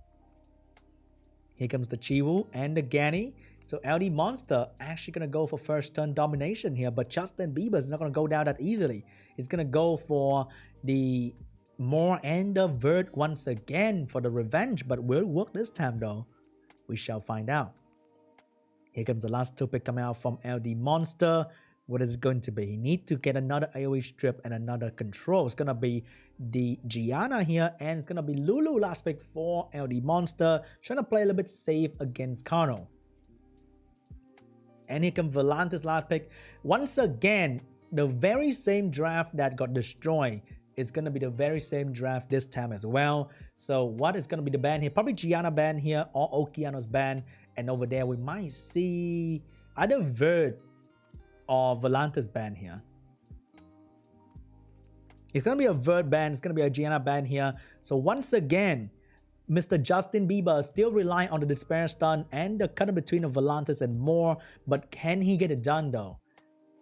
Here comes the Chiwu and the Ganny. So LD Monster actually gonna go for first turn domination here, but Justin Bieber is not gonna go down that easily. He's gonna go for the Moore and the Vert once again for the revenge, but will it work this time though? We shall find out. Here comes the last two pick coming out from LD Monster. What is it going to be? He needs to get another AoE strip and another control. It's gonna be the Gianna here, and it's gonna be Lulu last pick for LD Monster, trying to play a little bit safe against Carno. And here comes Volantis last pick. Once again, the very same draft that got destroyed is going to be the very same draft this time as well. So what is going to be the ban here? Probably Gianna ban here or Okeanos ban. And over there we might see either Vert or Volantis ban here. It's going to be a Vert ban. It's going to be a Gianna ban here. So once again, Mr. Justin Bieber is still relying on the Despair Stun and the cut in between of Volantis and more. But can he get it done though?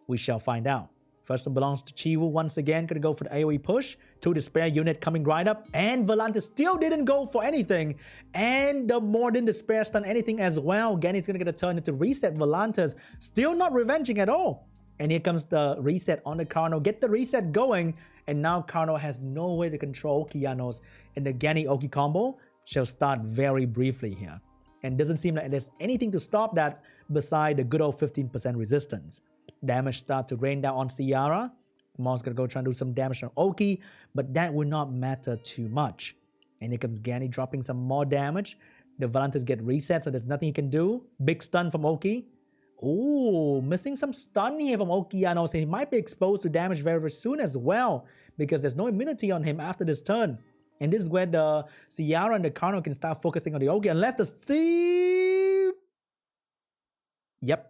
We shall find out. First one belongs to Chiwu once again. Gonna go for the AoE push. 2 Despair unit coming right up. And Volantis still didn't go for anything. And the more than Despair Stun anything as well. Ganny's gonna get a turn into reset Volantis. Still not revenging at all. And here comes the reset on the Carno. Get the reset going. And now Carno has no way to control Okeanos. And the Ganny Oki combo shall start very briefly here. And doesn't seem like there's anything to stop that beside the good old 15% resistance. Damage start to rain down on Sierra. Mon's gonna go try and do some damage on Oki, but that will not matter too much. And here comes Ganny dropping some more damage. The Volantis get reset, so there's nothing he can do. Big stun from Oki. Ooh, missing some stun here from Okeanos. He might be exposed to damage very, very soon as well, because there's no immunity on him after this turn. And this is where the Sierra and the Carno can start focusing on the Oki, unless the sleep. Yep.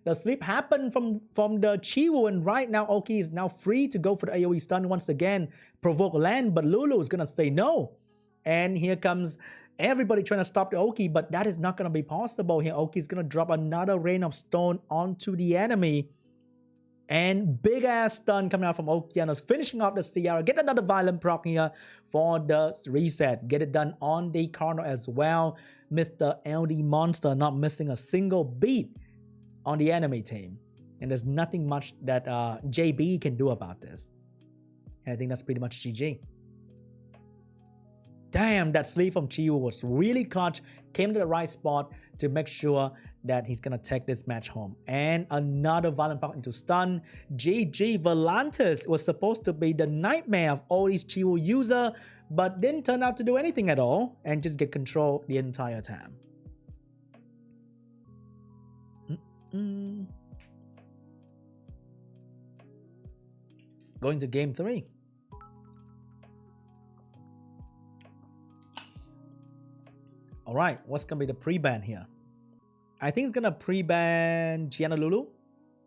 The sleep happened from the Chiwu, and right now Oki is now free to go for the AoE stun once again. Provoke land, but Lulu is gonna say no. And here comes everybody trying to stop the Oki, but that is not gonna be possible here. Oki is gonna drop another rain of stone onto the enemy. And big ass stun coming out from Okeanos, finishing off the Sierra. Get another violent proc here for the reset. Get it done on the Carno as well. Mr. LD Monster not missing a single beat on the enemy team. And there's nothing much that JB can do about this. And I think that's pretty much GG. Damn, that sleep from Chiwu was really clutch. Came to the right spot to make sure that he's gonna take this match home. And another violent power into stun. GG. Volantis was supposed to be the nightmare of all these Chiwu user, but didn't turn out to do anything at all and just get control the entire time. Going to game 3. Alright, what's gonna be the pre-ban here? I think it's gonna pre-ban Gianna Lulu.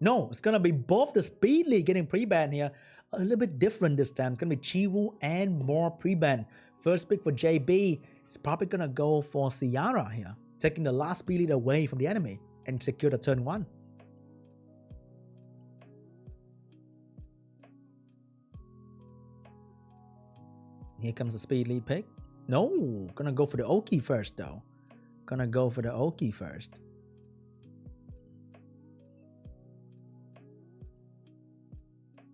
No, it's gonna be both the Speed League getting pre-ban here. A little bit different this time. It's gonna be Chiwu and more pre-ban. First pick for JB is probably gonna go for Sierra here, taking the last Speed League away from the enemy and secure the turn 1. Here comes the Speed Lead pick. No, gonna go for the Oki first though. Gonna go for the Oki first.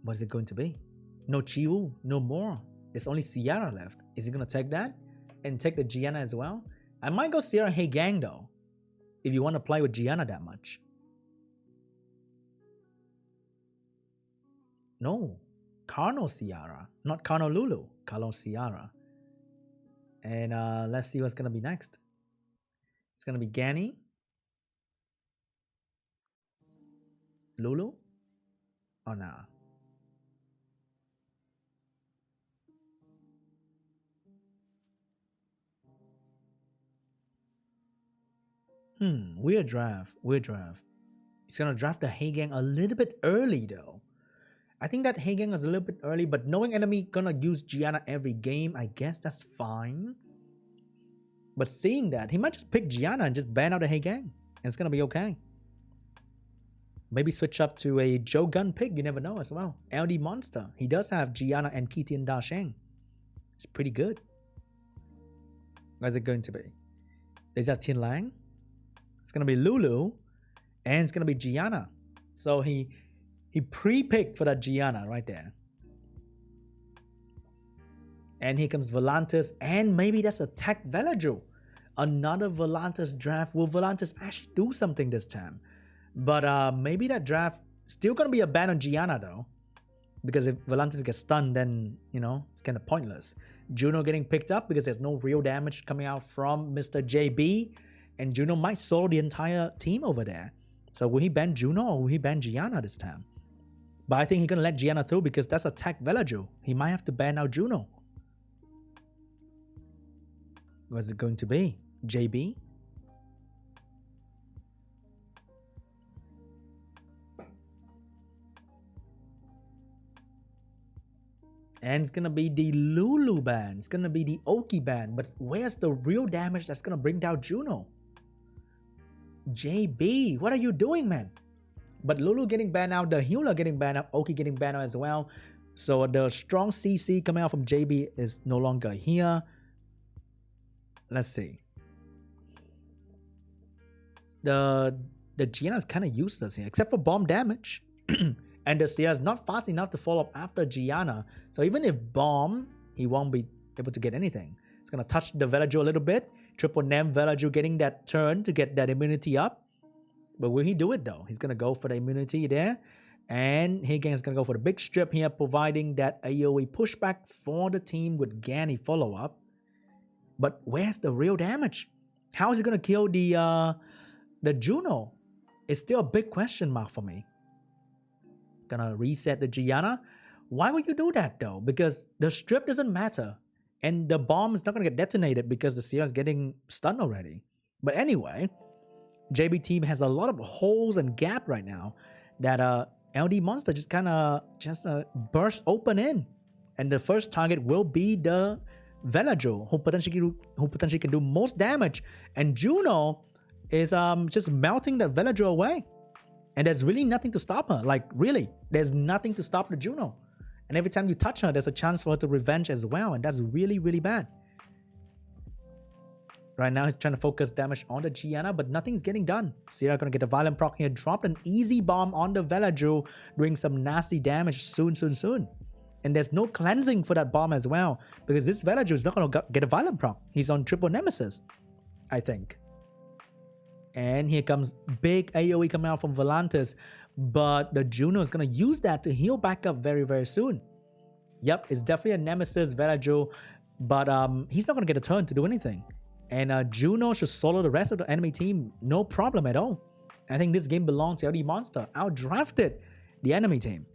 What's it going to be? No Chiwu, no more. There's only Sierra left. Is he gonna take that? And take the Gianna as well? I might go Sierra Hey Gang though, if you want to play with Gianna that much. No, Carno Sierra, not Carno Lulu. Carno Sierra. And let's see what's gonna be next. It's gonna be Ganny, Lulu, or nah. Weird draft. Weird draft. He's gonna draft the Hagang a little bit early though. I think that Hagang is a little bit early, but knowing enemy gonna use Gianna every game, I guess that's fine. But seeing that, he might just pick Gianna and just ban out the Hagang. And it's gonna be okay. Maybe switch up to a Joe Gun pick, you never know as well. LD Monster. He does have Gianna and Kitian Dasheng. It's pretty good. What's it going to be? Is that Tin Lang? It's gonna be Lulu. And it's gonna be Gianna. So he pre-picked for that Gianna right there. And here comes Volantis. And maybe that's a Tech Velagio. Another Volantis draft. Will Volantis actually do something this time? But maybe that draft still gonna be a ban on Gianna though. Because if Volantis gets stunned, then, you know, it's kind of pointless. Juno getting picked up because there's no real damage coming out from Mr. JB. And Juno might solo the entire team over there. So will he ban Juno or will he ban Gianna this time? But I think he's gonna let Gianna through because that's a Tech Velagio. He might have to ban out Juno. What's it going to be? JB? And it's gonna be the Lulu ban. It's gonna be the Oki ban. But where's the real damage that's gonna bring down Juno? JB, what are you doing, man? But Lulu getting banned out, the healer getting banned out, Oki getting banned out as well. So the strong CC coming out from JB is no longer here. Let's see. The Gianna is kind of useless here, except for bomb damage. And the Sierra is not fast enough to follow up after Gianna. So even if bomb, he won't be able to get anything. It's going to touch the Velagio a little bit. Triple Nem Velagio getting that turn to get that immunity up. But will he do it though? He's going to go for the immunity there. And Hagang is going to go for the big strip here, providing that AoE pushback for the team with Ganny follow-up. But where's the real damage? How is he going to kill the Juno? It's still a big question mark for me. Gonna reset the Gianna. Why would you do that though? Because the strip doesn't matter. And the bomb is not gonna get detonated because the Sierra is getting stunned already. But anyway, JB team has a lot of holes and gap right now that LD Monster just kind of burst open in. And the first target will be the Velagio, who potentially can do most damage. And Juno is just melting the Velagio away. And there's really nothing to stop her. Like, really, there's nothing to stop the Juno. And every time you touch her, there's a chance for her to revenge as well. And that's really, really bad. Right now, he's trying to focus damage on the Gianna, but nothing's getting done. Sierra gonna get a violent proc here. Dropped an easy bomb on the Velagio, doing some nasty damage soon. And there's no cleansing for that bomb as well. Because this Velagio is not gonna get a violent proc. He's on triple nemesis, I think. And here comes big AoE coming out from Volantis. But the Juno is going to use that to heal back up very, very soon. Yep, it's definitely a Nemesis Velagio. But he's not going to get a turn to do anything. And Juno should solo the rest of the enemy team. No problem at all. I think this game belongs to LD Monster. Outdrafted the enemy team,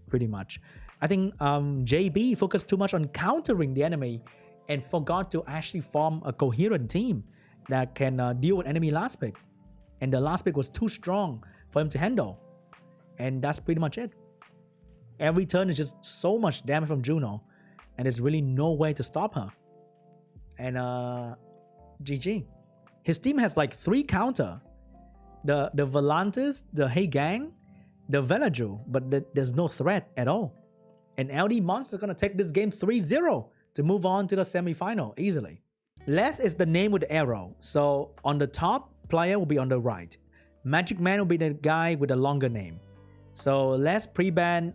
pretty much. I think JB focused too much on countering the enemy and forgot to actually form a coherent team that can deal with enemy last pick. And the last pick was too strong for him to handle. And that's pretty much it. Every turn is just so much damage from Juno. And there's really no way to stop her. And GG. His team has like 3 counter. The Volantis, the Hagang, the Velagio. But there's no threat at all. And LD Monster is going to take this game 3-0 to move on to the semi-final easily. Les is the name with the arrow. So on the top, player will be on the right. Magic Man will be the guy with the longer name. So let's pre-ban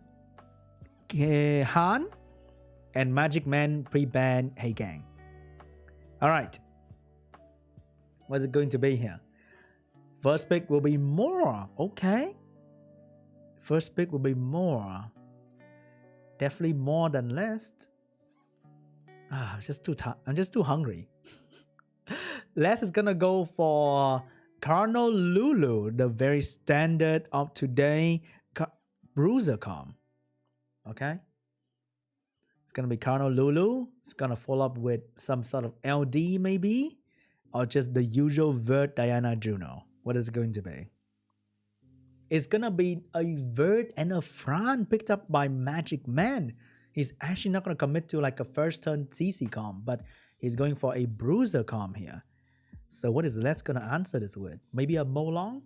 Han and Magic Man pre-ban Hagang. Alright. What's it going to be here? First pick will be Mora. Okay. First pick will be Mora. Definitely more than less. I'm just too hungry. Les is gonna go for Cardinal Lulu, the very standard of today bruiser com. Okay. It's gonna be Cardinal Lulu. It's gonna follow up with some sort of LD maybe, or just the usual Vert Diana Juno. What is it going to be? It's gonna be a Vert and a Fran picked up by Magic Man. He's actually not gonna commit to like a first turn CC com, but he's going for a bruiser com here. So what is Les gonna answer this with? Maybe a Molong?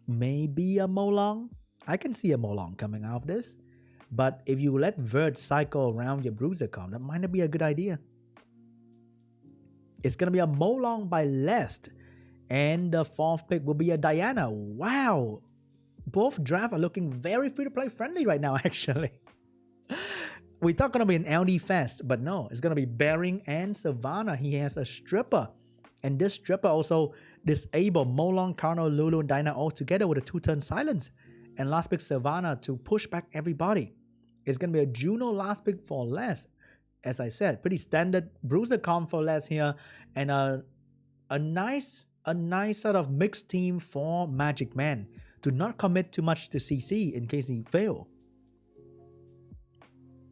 Maybe a Molong? I can see a Molong coming out of this. But if you let Vert cycle around your bruiser com, that might not be a good idea. It's gonna be a Molong by Lest. And the fourth pick will be a Diana. Wow! Both drafts are looking very free-to-play friendly right now, actually. We thought gonna be an LD fest, but no, it's gonna be Bering and Savannah. He has a stripper. And this stripper also disable Molong, Cardinal, Lulu, and Diana all together with a 2-turn silence. And last pick Savannah to push back everybody. It's going to be a Juno last pick for Les. As I said, pretty standard bruiser comp for Les here. And a nice sort of mixed team for Magic Man. Do not commit too much to CC in case he fail.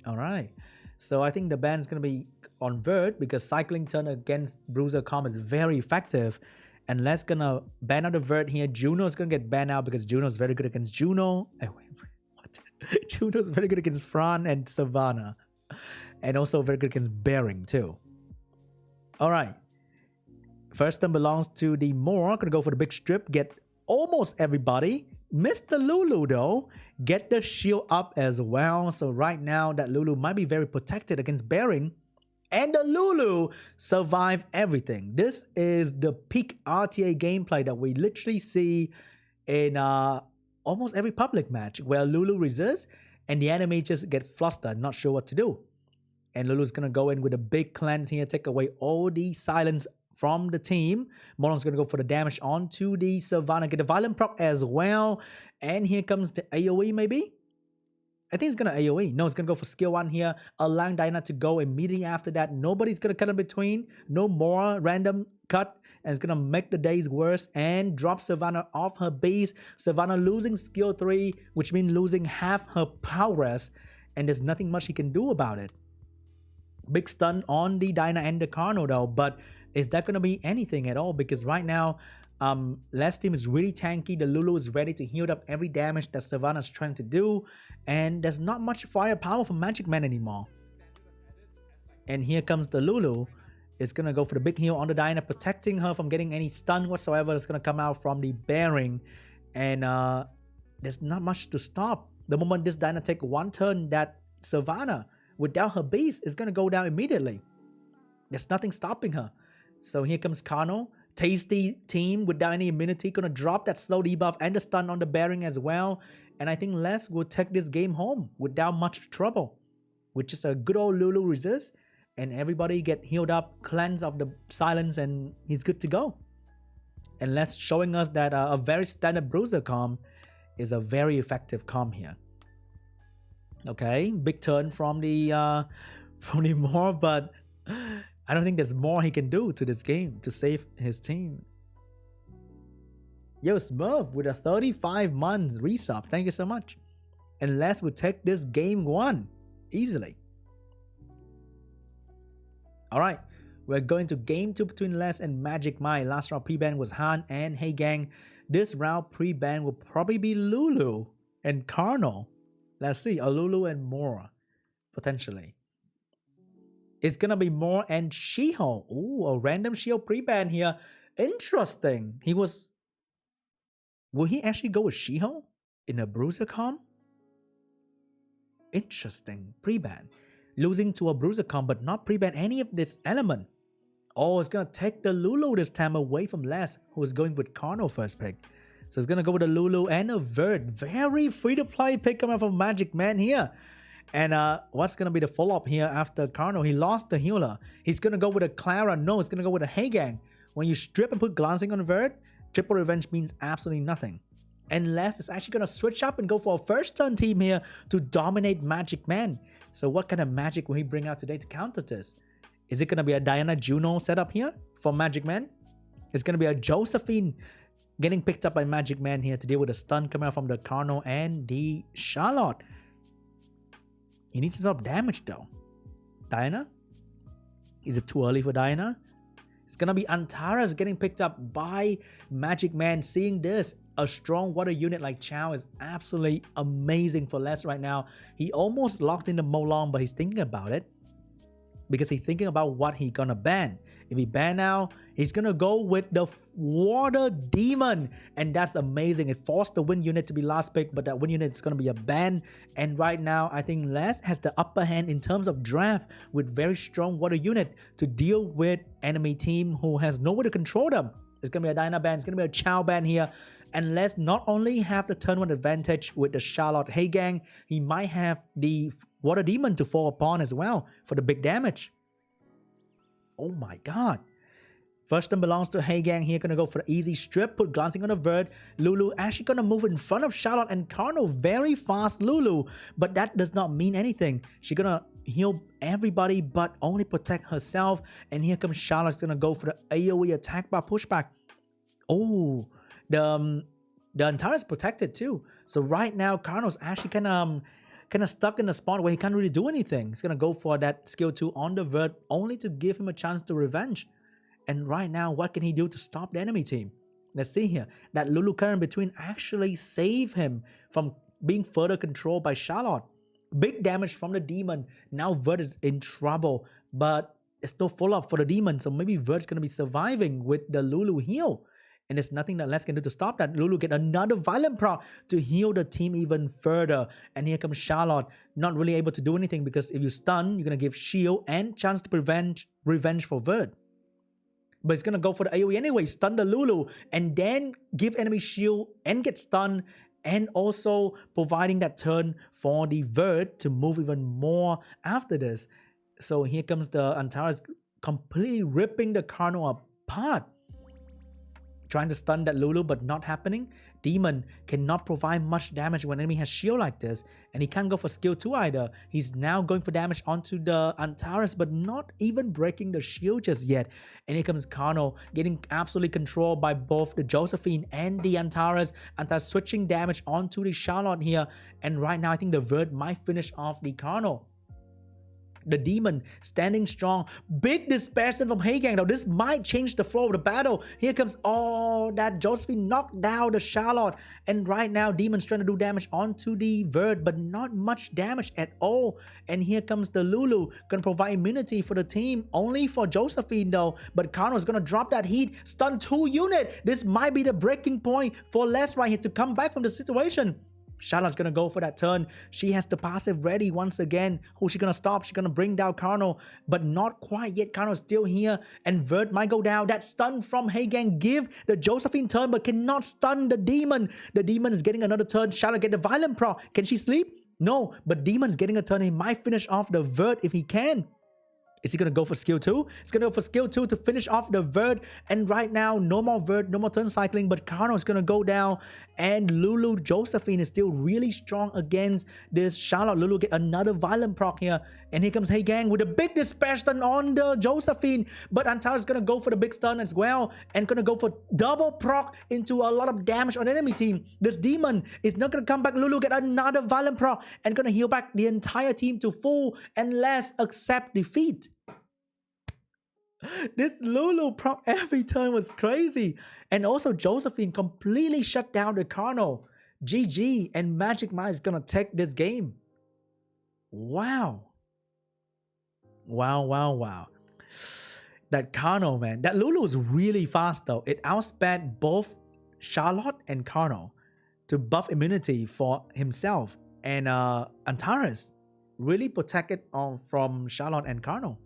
Alright. So I think the ban is going to be on Vert because cycling turn against bruiser comp is very effective. And Les gonna ban out the Vert here. Juno's gonna get banned out because Juno's very good against Juno. What? Juno's very good against Fran and Savannah. And also very good against Bering too. Alright. First turn belongs to the Moor. Gonna go for the big strip. Get almost everybody. Mr. Lulu though. Get the shield up as well. So right now that Lulu might be very protected against Bering. And the Lulu survive everything. This is the peak RTA gameplay that we literally see in almost every public match where Lulu resists and the enemy just get flustered, not sure what to do. And Lulu's going to go in with a big cleanse here, take away all the silence from the team. Molong's going to go for the damage onto the Savannah, get the violent proc as well. And here comes the AoE maybe? I think it's going to AoE. No, it's going to go for skill 1 here, allowing Diana to go immediately after that. Nobody's going to cut in between. No more random cut. And it's going to make the days worse and drop Savannah off her base. Savannah losing skill 3, which means losing half her prowess. And there's nothing much he can do about it. Big stun on the Diana and the Carno though. But is that going to be anything at all? Because right now, Les team is really tanky. The Lulu is ready to heal up every damage that Savannah's trying to do. And there's not much firepower for Magic Man anymore. And here comes the Lulu. It's going to go for the big heal on the Diana, protecting her from getting any stun whatsoever. It's going to come out from the Bering. And there's not much to stop. The moment this Diana take one turn, that Savannah, without her base, is going to go down immediately. There's nothing stopping her. So here comes Kano. Tasty team without any immunity. Gonna drop that slow debuff and the stun on the Bering as well. And I think Les will take this game home without much trouble. Which is a good old Lulu resist. And everybody get healed up, cleanse of the silence, and he's good to go. And Les showing us that a very standard bruiser comp is a very effective comp here. Okay, big turn from the Moor, but I don't think there's more he can do to this game to save his team. Yo, Smurf with a 35 months resub. Thank you so much. And Les will take this game 1 easily. Alright, we're going to game 2 between Les and Magic Mai. Last round pre-ban was Han and Hey Gang. This round pre-ban will probably be Lulu and Carnal. Let's see, a Lulu and Mora, potentially. It's gonna be Moore and Shiho. Ooh, a random Shiho pre-ban here. Interesting. Will he actually go with Shiho in a bruiser comp? Interesting. Pre-ban. Losing to a bruiser comp, but not pre-ban any of this element. Oh, it's gonna take the Lulu this time away from Les, who is going with Carno first pick. So it's gonna go with a Lulu and a Vert. Very free-to-play pick coming from Magic Man here. And what's going to be the follow-up here after Carno? He lost the healer. He's going to go with a Clara. No, he's going to go with a Hey Gang. When you strip and put glancing on Vert, triple revenge means absolutely nothing. And Les is actually going to switch up and go for a first turn team here to dominate Magic Man. So what kind of magic will he bring out today to counter this? Is it going to be a Diana Juno setup here for Magic Man? It's going to be a Josephine getting picked up by Magic Man here to deal with the stun coming out from the Carno and the Charlotte. He needs some sort of damage though. Diana? Is it too early for Diana? It's going to be Antares getting picked up by Magic Man. Seeing this, a strong water unit like Chow is absolutely amazing for Les right now. He almost locked in the Molong, but he's thinking about it. Because he's thinking about what he's gonna ban. If he ban now, he's gonna go with the Water Demon. And that's amazing. It forced the Wind unit to be last pick, but that Wind unit is gonna be a ban. And right now, I think Les has the upper hand in terms of draft with very strong Water unit to deal with enemy team who has nowhere to control them. It's gonna be a Diana ban, it's gonna be a Chow ban here. And Les not only have the turn 1 advantage with the Charlotte Heigang, he might have the Water Demon to fall upon as well for the big damage. Oh my god. First turn belongs to Heigang here, gonna go for the easy strip, put glancing on the vert. Lulu actually gonna move in front of Charlotte and Carno, very fast Lulu. But that does not mean anything. She's gonna heal everybody but only protect herself. And here comes Charlotte's gonna go for the AoE attack by pushback. Oh, the Antares protected too. So right now, Carno's actually kind of stuck in the spot where he can't really do anything. He's gonna go for that skill 2 on the vert, only to give him a chance to revenge. And right now, what can he do to stop the enemy team? Let's see here. That Lulu current between actually save him from being further controlled by Charlotte. Big damage from the demon. Now Vert is in trouble, but it's no follow-up for the demon. So maybe Vert's gonna be surviving with the Lulu heal. And there's nothing that Les can do to stop that. Lulu get another violent proc to heal the team even further. And here comes Charlotte, not really able to do anything because if you stun, you're going to give shield and chance to prevent revenge for Vert. But it's going to go for the AoE anyway, stun the Lulu, and then give enemy shield and get stunned, and also providing that turn for the Vert to move even more after this. So here comes the Antares completely ripping the Carno apart. Trying to stun that Lulu, but not happening. Demon cannot provide much damage when enemy has shield like this, and he can't go for skill 2 either. He's now going for damage onto the Antares, but not even breaking the shield just yet. And here comes Carno getting absolutely controlled by both the Josephine and the Antares. Antares switching damage onto the Charlotte here, and right now I think the Vert might finish off the Carno. The demon standing strong. Big dispersion from Heigang though. This might change the flow of the battle. Here comes that Josephine knocked down the Charlotte. And right now, demon's trying to do damage onto the Vert, but not much damage at all. And here comes the Lulu. Gonna provide immunity for the team. Only for Josephine though. But Carno's gonna drop that heat. Stun 2 unit. This might be the breaking point for Les right here to come back from the situation. Charlotte's gonna go for that turn. She has the passive ready once again. Who's she gonna stop? She's gonna bring down Carno, but not quite yet. Carno's still here, and Vert might go down. That stun from Heigang give the Josephine turn, but cannot stun the demon. The demon is getting another turn. Charlotte get the violent proc. Can she sleep? No, but demon's getting a turn. He might finish off the Vert if he can. Is he going to go for skill 2? He's going to go for skill 2 to finish off the Vert. And right now, no more Vert, no more turn cycling. But Carno is going to go down. And Lulu Josephine is still really strong against this Charlotte. Lulu get another violent proc here. And here comes Heigang with a big dispersion on the Josephine. But Antares is going to go for the big stun as well. And going to go for double proc into a lot of damage on the enemy team. This demon is not going to come back. Lulu get another violent proc. And going to heal back the entire team to full. And Les accept defeat. This Lulu proc every turn was crazy. And also Josephine completely shut down the Carno. GG, and Magic Mike is gonna take this game. Wow. Wow. That Carno, man. That Lulu is really fast though. It outsped both Charlotte and Carno to buff immunity for himself. And Antares really protected from Charlotte and Carno.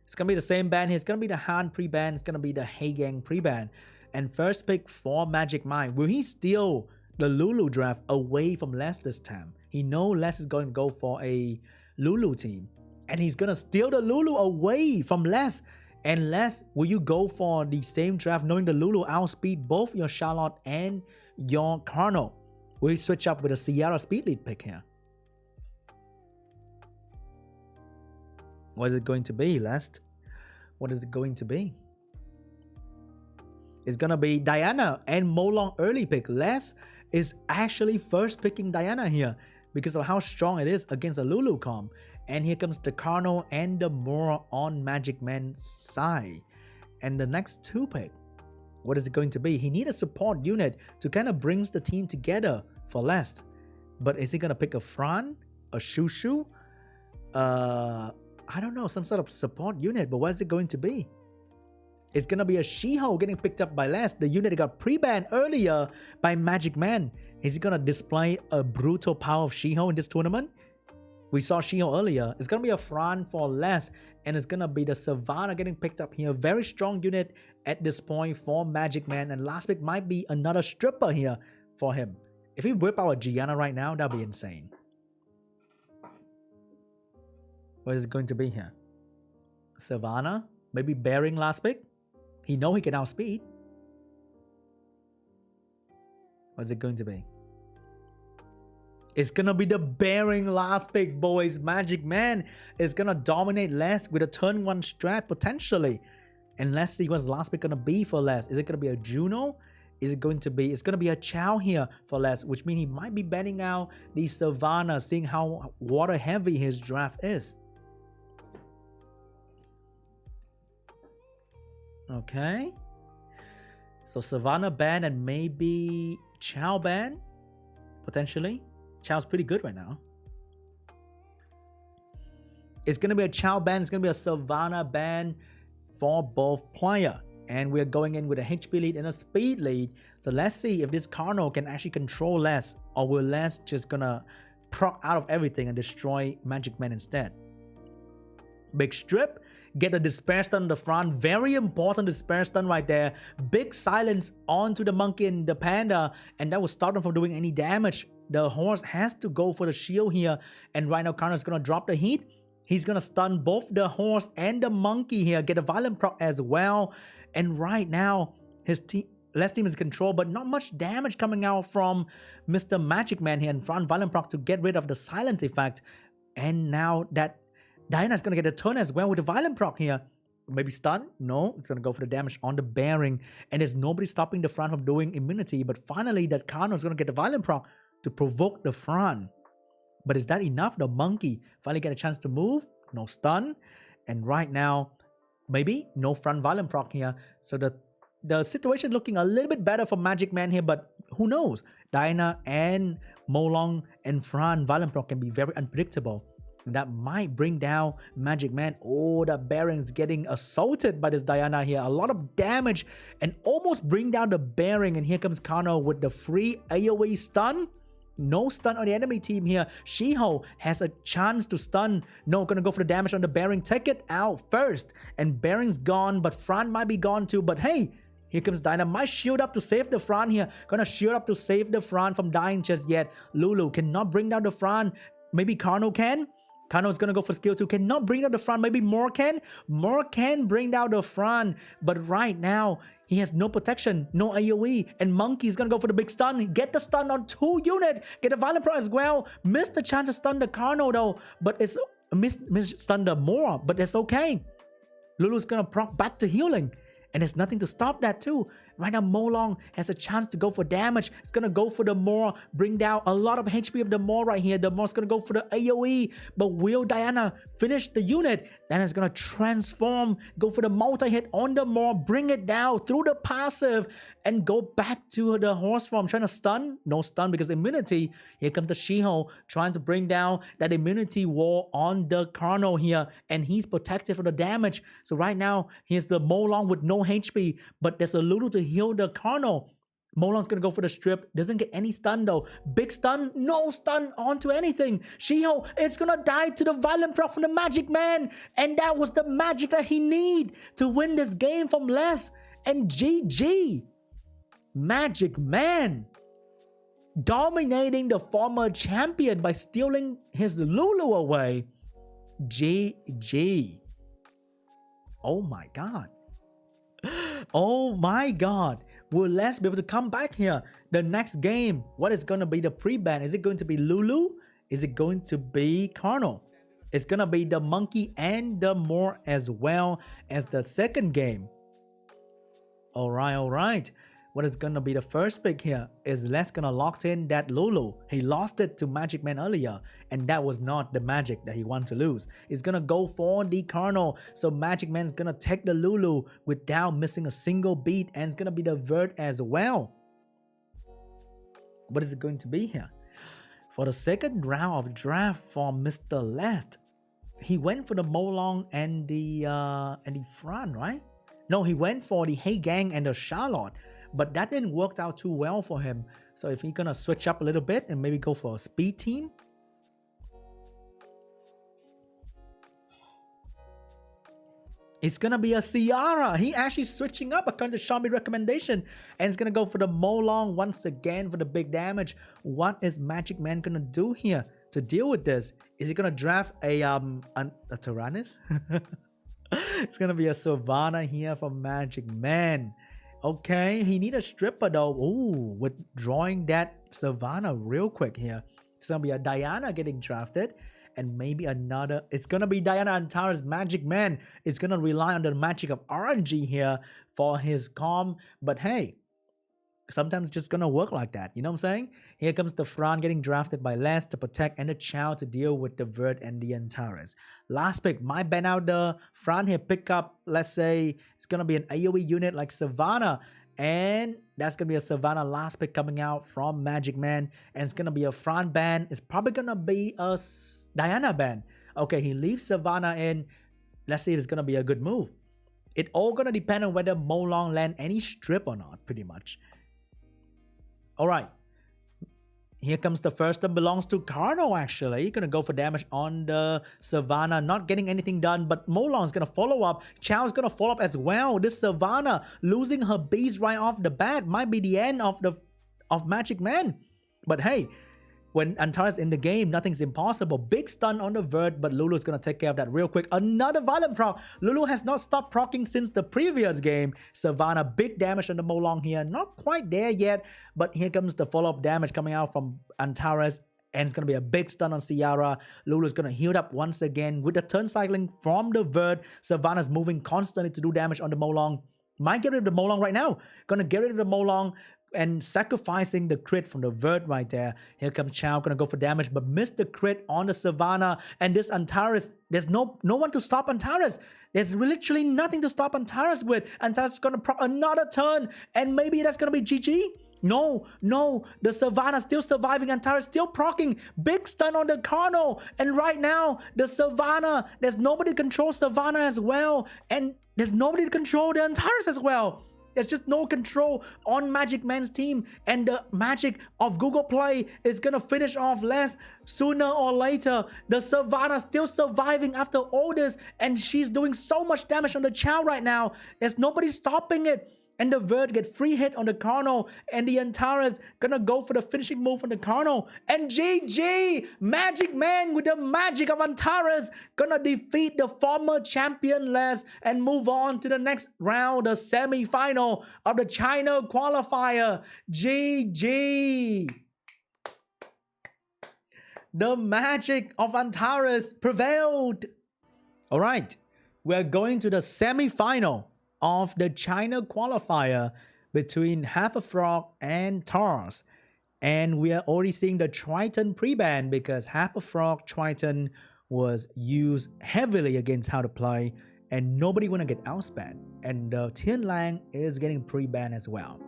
It's going to be the same ban here. It's going to be the Han pre-ban. It's going to be the Heigang pre-ban. And first pick for Magic Mike. Will he steal the Lulu draft away from Les this time? He knows Les is going to go for a Lulu team. And he's going to steal the Lulu away from Les. And Les, will you go for the same draft knowing the Lulu outspeed both your Charlotte and your Carno? Will you switch up with a Sierra speed lead pick here? What is it going to be, Lest? What is it going to be? It's gonna be Diana and Molong early pick. Les is actually first picking Diana here because of how strong it is against a Lulu comp. And here comes the Carno and the Mora on Magic Man's side. And the next 2 pick, what is it going to be? He needs a support unit to kind of brings the team together for Les. But is he gonna pick a Fran, a Shushu? I don't know, some sort of support unit, but what is it going to be? It's gonna be a Shiho getting picked up by Les, the unit that got pre-banned earlier by Magic Man. Is he gonna display a brutal power of Shiho in this tournament? We saw Shiho earlier. It's gonna be a Fran for Les, and it's gonna be the Savannah getting picked up here. Very strong unit at this point for Magic Man, and last pick might be another stripper here for him. If he whip out a Gianna right now, that'd be insane. What is it going to be here? Savannah? Maybe Bearing last pick? He know he can outspeed. What's it going to be? It's gonna be the Bearing last pick, boys. Magic Man is gonna dominate Les with a turn 1 strat potentially. And let's see what's last pick gonna be for Les. Is it gonna be a Juno? Is it going to be? It's gonna be a Chow here for Les, which means he might be betting out the Savannah, seeing how water heavy his draft is. Okay. So Savannah ban and maybe Chow ban, potentially. Chow's pretty good right now. It's going to be a Chow ban. It's going to be a Savannah ban for both player. And we're going in with a HP lead and a speed lead. So let's see if this Carno can actually control Les, or will Les just going to proc out of everything and destroy Magic Man instead. Big strip. Get a Despair Stun on the front. Very important Despair Stun right there. Big silence onto the monkey and the panda. And that will stop them from doing any damage. The horse has to go for the shield here. And right now, Carno is going to drop the heat. He's going to stun both the horse and the monkey here. Get a violent proc as well. And right now, his Les team is controlled, but not much damage coming out from Mr. Magic Man here in front. Violent proc to get rid of the silence effect. And now that Diana's going to get a turn as well with the violent proc here. Maybe stun? No, it's going to go for the damage on the Bearing. And there's nobody stopping the front from doing immunity. But finally, that Carno is going to get the violent proc to provoke the front. But is that enough? The monkey finally get a chance to move. No stun. And right now, maybe no front violent proc here. So the situation looking a little bit better for Magic Man here. But who knows? Diana and Molong and Fran violent proc can be very unpredictable. That might bring down Magic Man. Oh, the Bearing's getting assaulted by this Diana here. A lot of damage and almost bring down the Bearing. And here comes Carno with the free AoE stun. No stun on the enemy team here. Shiho has a chance to stun. No, gonna go for the damage on the Bearing. Take it out first. And Bearing's gone, but Fran might be gone too. But hey, here comes Diana. Might shield up to save the Fran here. Gonna shield up to save the Fran from dying just yet. Lulu cannot bring down the Fran. Maybe Carno can. Carno is going to go for skill 2. Cannot bring down the front. Maybe More can. More can bring down the front. But right now, he has no protection. No AoE. And Monkey is going to go for the big stun. Get the stun on 2 unit. Get a Violent Pro as well. Missed the chance to stun the Carno though. But it's... Missed stun the Mora. But it's okay. Lulu's going to proc back to healing. And there's nothing to stop that too. Right now, Molong has a chance to go for damage. It's going to go for the Mora. Bring down a lot of HP of the Mora right here. The Mora's going to go for the AoE. But will Diana finish the unit? Diana's going to transform. Go for the multi-hit on the Mora. Bring it down through the passive. And go back to the horse form. Trying to stun. No stun because immunity. Here comes the Shiho. Trying to bring down that immunity wall on the Carno here. And he's protected from the damage. So right now, here's the Molong with no HP. But there's a Lulu to heal the Carno. Molong's gonna go for the strip. Doesn't get any stun though. Big stun. No stun onto anything. Shiho is gonna die to the Violent Proc from the Magic Man. And that was the magic that he need to win this game from Les. And GG. Magic Man dominating the former champion by stealing his Lulu away. GG. Oh my god. Oh my god. Will Les be able to come back here? The next game, what is going to be the pre-ban? Is it going to be Lulu? Is it going to be Carno? It's gonna be the monkey and the more as well as the second game. All right. What is gonna be the first pick here is Les gonna lock in that Lulu. He lost it to Magic Man earlier, and that was not the magic that he wanted to lose. He's gonna go for the Colonel, so Magic Man's gonna take the Lulu without missing a single beat, and it's gonna be the Vert as well. What is it going to be here? For the second round of draft for Mr. Lest, he went for the Molong and the Fran, right? No, he went for the Hey Gang and the Charlotte, but that didn't work out too well for him. So if he's gonna switch up a little bit and maybe go for a speed team, it's gonna be a Ciara. He actually switching up according to SeanB recommendation, and it's gonna go for the Molong once again for the big damage. What is Magic Man gonna do here to deal with this? Is he gonna draft a Tyrannus? It's gonna be a Savannah here for Magic Man. Okay, he need a stripper though. Ooh, withdrawing that Savannah real quick here. It's gonna be a Diana getting drafted. And maybe another, it's gonna be Diana Antares Magic Man. It's gonna rely on the magic of RNG here for his calm. But hey, sometimes it's just gonna work like that. You know what I'm saying? Here comes the Fran getting drafted by Les to protect, and the Chow to deal with the Vert and the Antares. Last pick, my ban out the Fran here. Pick up, let's say it's gonna be an AoE unit like Savannah. And that's going to be a Savannah last pick coming out from Magic Man. And it's going to be a Fran ban. It's probably going to be a Diana ban. Okay, he leaves Savannah in. Let's see if it's going to be a good move. It all going to depend on whether Molong land any strip or not, pretty much. All right. Here comes the first that belongs to Carno, actually. He's going to go for damage on the Savannah. Not getting anything done, but Molong's going to follow up. Chow's going to follow up as well. This Savannah losing her beast right off the bat might be the end of Magic Man. But hey, when Antares in the game, nothing's impossible. Big stun on the Vert, but Lulu's going to take care of that real quick. Another violent proc. Lulu has not stopped procking since the previous game. Savannah, big damage on the Molong here. Not quite there yet, but here comes the follow-up damage coming out from Antares. And it's going to be a big stun on Ciara. Lulu's going to heal up once again with the turn cycling from the Vert. Savannah's moving constantly to do damage on the Molong. Might get rid of the Molong right now. Gonna get rid of the Molong and sacrificing the crit from the Vert right there. Here comes Chow, gonna go for damage, but missed the crit on the Savannah. And this Antares, there's no one to stop Antares. There's literally nothing to stop Antares with. Antares is gonna proc another turn, and maybe that's gonna be GG. No, the Savannah still surviving. Antares still proccing. Big stun on the Carno. And right now, the Savannah, there's nobody to control Savannah as well. And there's nobody to control the Antares as well. There's just no control on Magic Man's team. And the magic of Google Play is going to finish off less sooner or later. The Savannah still surviving after all this. And she's doing so much damage on the Chow right now. There's nobody stopping it. And the Vert get free hit on the Carno. And the Antares gonna go for the finishing move on the Carno. And GG! Magic Man with the magic of Antares gonna defeat the former champion Les and move on to the next round, the semi-final of the China Qualifier. GG! The magic of Antares prevailed. Alright, we're going to the semi-final of the China Qualifier between Half a Frog and Tars. And we are already seeing the Triton pre-ban because Half a Frog Triton was used heavily against Howtoplay and nobody wanna get outspanned. And Tian Lang is getting pre-ban as well.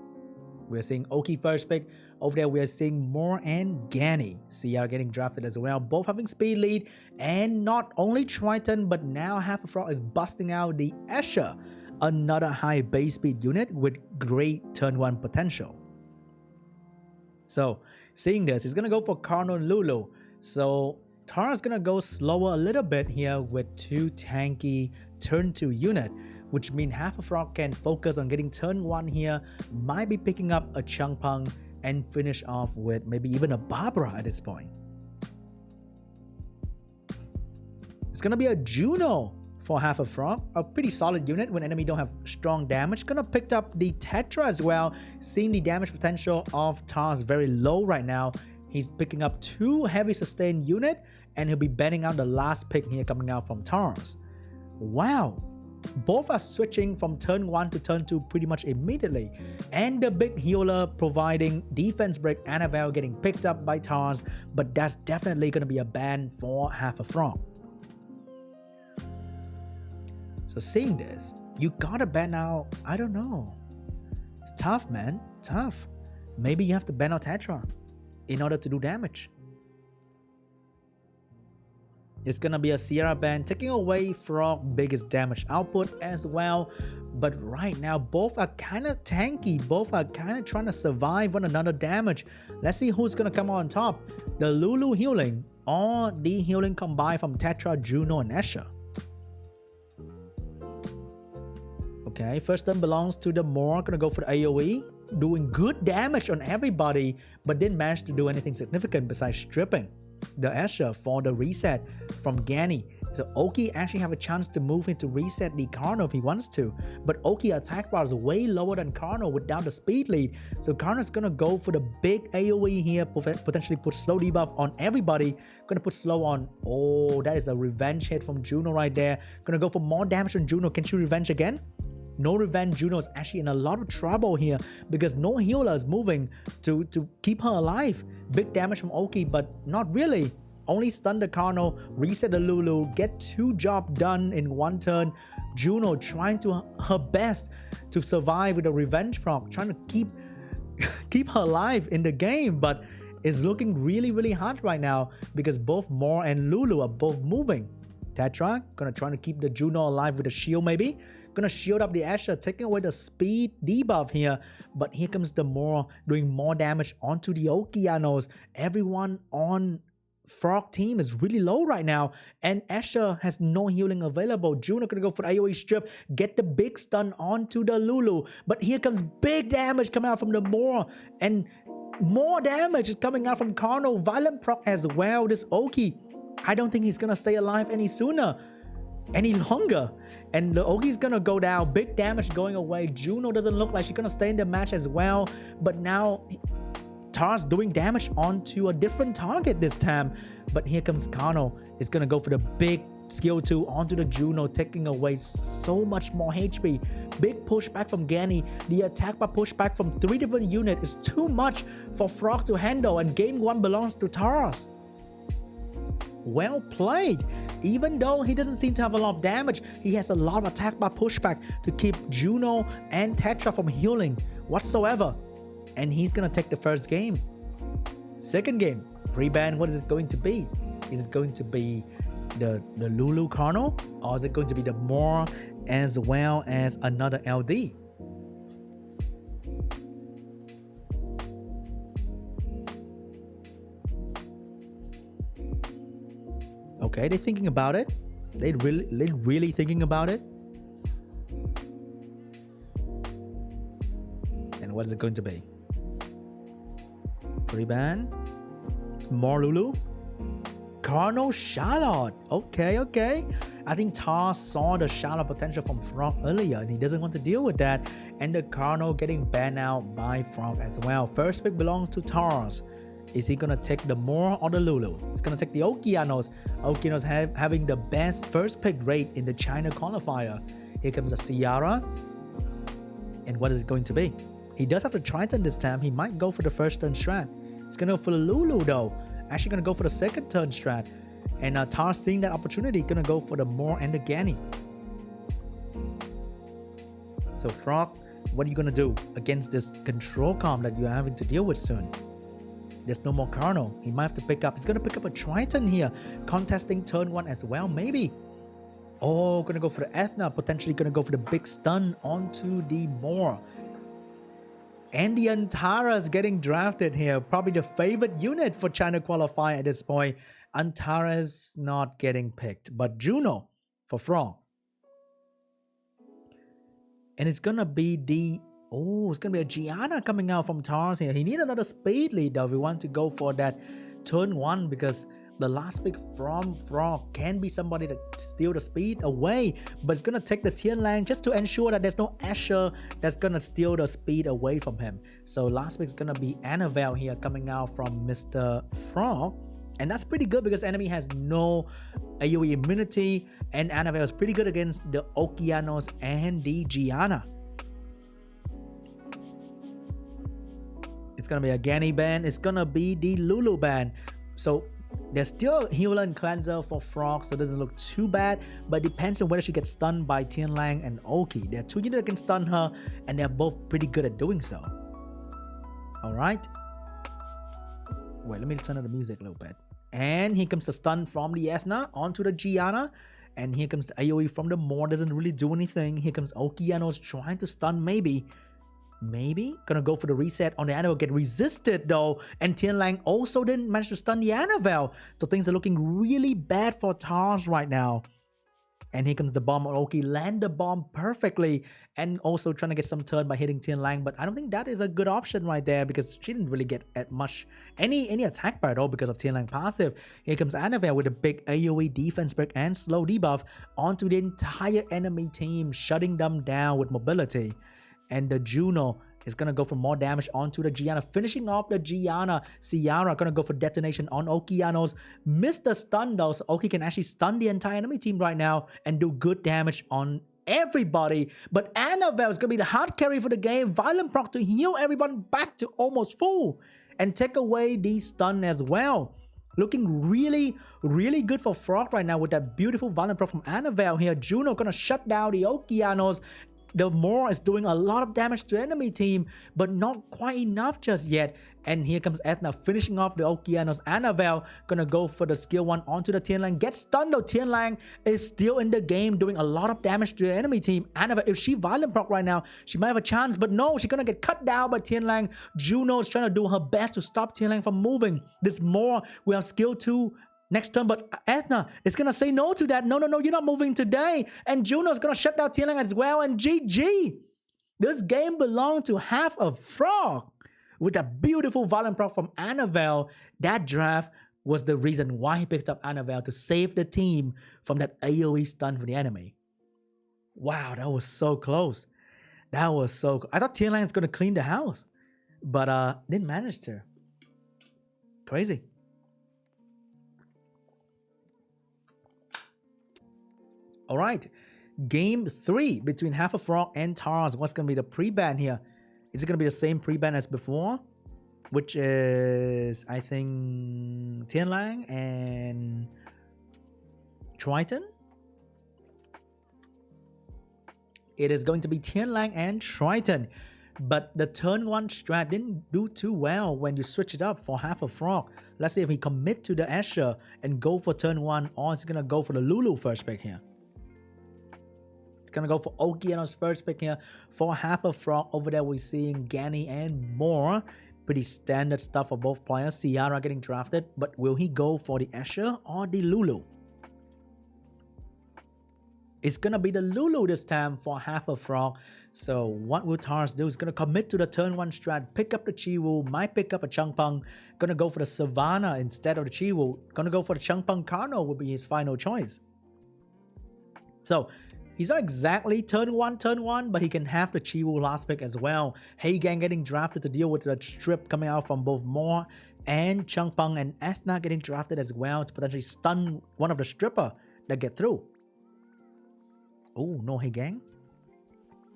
We're seeing Oki first pick. Over there, we are seeing Moore and Ganny. CR getting drafted as well. Both having speed lead. And not only Triton, but now Half a Frog is busting out the Escher. Another high base speed unit with great turn 1 potential. So, seeing this, he's going to go for Carno and Lulu. So, Tara's going to go slower a little bit here with 2 tanky turn 2 unit, which means Half a Frog can focus on getting turn 1 here, might be picking up a Changpeng and finish off with maybe even a Barbara at this point. It's going to be a Juno for Half a Frog, a pretty solid unit when enemy don't have strong damage. Gonna pick up the Tetra as well, seeing the damage potential of Tars very low right now. He's picking up 2 heavy sustain unit and he'll be banning out the last pick here coming out from Antares. Wow. Both are switching from turn 1 to turn 2 pretty much immediately. And the big healer providing defense break Annabelle getting picked up by Antares, but that's definitely going to be a ban for Half a Frog. So seeing this, you gotta ban out, I don't know. It's tough, man, tough. Maybe you have to ban out Tetra in order to do damage. It's gonna be a Sierra ban, taking away Frog biggest damage output as well. But right now, both are kind of tanky. Both are kind of trying to survive one another damage. Let's see who's gonna come on top. The Lulu healing or the healing combined from Tetra, Juno, and Escher. Okay, first turn belongs to the Moor. Gonna go for the AoE. Doing good damage on everybody, but didn't manage to do anything significant besides stripping the Escher for the reset from Gani. So Oki actually have a chance to move into reset the Carno if he wants to, but Oki attack bar is way lower than Carno without the speed lead. So Carno's gonna go for the big AoE here, potentially put slow debuff on everybody. Gonna put slow on, oh, that is a revenge hit from Juno right there. Gonna go for more damage on Juno. Can she revenge again? No revenge. Juno is actually in a lot of trouble here because no healer is moving to keep her alive. Big damage from Oki, but not really. Only stun the Carno, reset the Lulu, get 2 jobs done in 1 turn. Juno trying to her best to survive with a revenge proc, trying to keep her alive in the game, but it's looking really hard right now because both Moor and Lulu are both moving. Tetra gonna try to keep the Juno alive with a shield maybe. Gonna shield up the Escher, taking away the speed debuff here. But here comes the Moor doing more damage onto the Okeanos. Everyone on Frog team is really low right now. And Escher has no healing available. Juno gonna go for the AoE strip, get the big stun onto the Lulu. But here comes big damage coming out from the Moor. And more damage is coming out from Carno. Violent proc as well. This Oki, I don't think he's gonna stay alive any longer, and the Oki's gonna go down. Big damage going away. Juno doesn't look like she's gonna stay in the match as well, but now Tars doing damage onto a different target this time. But here comes Carno. Is gonna go for the big skill 2 onto the Juno, taking away so much more HP. Big pushback from Gani. The attack by pushback from 3 different units is too much for Frog to handle, and game 1 belongs to Tars. Well played. Even though he doesn't seem to have a lot of damage, he has a lot of attack by pushback to keep Juno and Tetra from healing whatsoever. And he's gonna take the first game. Second game, pre-ban, what is it going to be? Is it going to be the Lulu Carno, or is it going to be the Moor as well as another LD? Okay, they're thinking about it. They're really thinking about it. And what is it going to be? Pre-ban? More Lulu? Carno Charlotte. Okay. I think Tar saw the Charlotte potential from Frog earlier and he doesn't want to deal with that. And the Carno getting banned out by Frog as well. First pick belongs to Tars. Is he gonna take the Moor or the Lulu? He's gonna take the Okeanos. Okeanos having the best first pick rate in the China qualifier. Here comes the Ciara. And what is it going to be? He does have the Triton this time. He might go for the first turn strat. He's gonna go for the Lulu though. Actually gonna go for the second turn strat. And Tar seeing that opportunity, gonna go for the Moor and the Gani. So Frog, what are you gonna do against this control comp that you're having to deal with soon? There's no more Carno. He might have to pick up. He's gonna pick up a Triton here, contesting turn 1 as well, maybe. Oh, gonna go for the Ethna, potentially gonna go for the big stun onto the Moor. And the Antares getting drafted here, probably the favorite unit for China qualifier at this point. Antares not getting picked, but Juno for Frog. And it's gonna be the it's gonna be a Gianna coming out from Tars here. He needs another speed lead though if we want to go for that turn 1, because the last pick from Frog can be somebody that steal the speed away, but it's gonna take the Tianlang just to ensure that there's no Escher that's gonna steal the speed away from him. So last pick is gonna be Annabelle here coming out from Mr. Frog. And that's pretty good because enemy has no AoE immunity, and Antares is pretty good against the Okeanos and the Gianna. It's gonna be a Gani ban. It's gonna be the Lulu ban. So there's still healer and cleanser for Frog, so it doesn't look too bad, but it depends on whether she gets stunned by Tianlang and Oki. There are two units that can stun her, and they're both pretty good at doing so. Alright. Wait, let me turn on the music a little bit. And here comes the stun from the Ethna onto the Gianna. And here comes the AoE from the Moor. Doesn't really do anything. Here comes Okeanos trying to stun maybe. Gonna go for the reset on the Annabelle. Get resisted though. And Tianlang also didn't manage to stun the Annabelle. So things are looking really bad for Tars right now. And here comes the bomb on Oki. Land the bomb perfectly. And also trying to get some turn by hitting Tianlang. But I don't think that is a good option right there, because she didn't really get any attack bar at all because of Tianlang passive. Here comes Annabelle with a big AoE defense break and slow debuff onto the entire enemy team, shutting them down with mobility. And the Juno is going to go for more damage onto the Gianna, finishing off the Gianna. Ciara going to go for detonation on Okeanos. Missed the stun though, so Oki can actually stun the entire enemy team right now and do good damage on everybody. But Annabelle is going to be the hard carry for the game. Violent proc to heal everyone back to almost full and take away the stun as well. Looking really, really good for Frog right now with that beautiful violent proc from Annabelle here. Juno going to shut down the Okeanos. The Moor is doing a lot of damage to enemy team, but not quite enough just yet. And here comes Ethna finishing off the Okeanos. Annabelle gonna go for the skill one onto the Tianlang. Gets stunned though. Tianlang is still in the game doing a lot of damage to the enemy team. Annabelle, if she violent proc right now, she might have a chance, but no, she's gonna get cut down by Tianlang. Juno is trying to do her best to stop Tianlang from moving. This Moor will have skill 2 next turn, but Ethna is gonna say no to that. No, you're not moving today. And Juno's gonna shut down Tianlang as well. And GG. This game belonged to half a Frog with a beautiful violent proc from Annabelle. That draft was the reason why he picked up Annabelle, to save the team from that AoE stun for the enemy. Wow, that was so close. That was so I thought Tianlang is gonna clean the house, but didn't manage to. Crazy. All right, game 3 between Half a Frog and Tars. What's going to be the pre-ban here? Is it going to be the same pre-ban as before? Which is, I think, Tianlang and Triton? It is going to be Tianlang and Triton. But the turn 1 strat didn't do too well when you switch it up for Half a Frog. Let's see if he commit to the Asher and go for turn 1, or is he going to go for the Lulu first pick here. Gonna go for Okeanos first pick here for Half a Frog. Over there we're seeing Gani and more. Pretty standard stuff for both players. Ciara getting drafted, but will he go for the Asher or the Lulu? It's gonna be the Lulu this time for Half a Frog. So what will Tars do? He's gonna commit to the turn 1 strat, pick up the Chiwu, might pick up a Changpeng. Gonna go for the Savannah instead of the Chiwu. Gonna go for the Changpeng Carno will be his final choice. So he's not exactly turn 1, but he can have the Chiwu last pick as well. Heigang getting drafted to deal with the strip coming out from both Moor and Changpeng, and Ethna getting drafted as well to potentially stun one of the stripper that get through. Oh, no Heigang.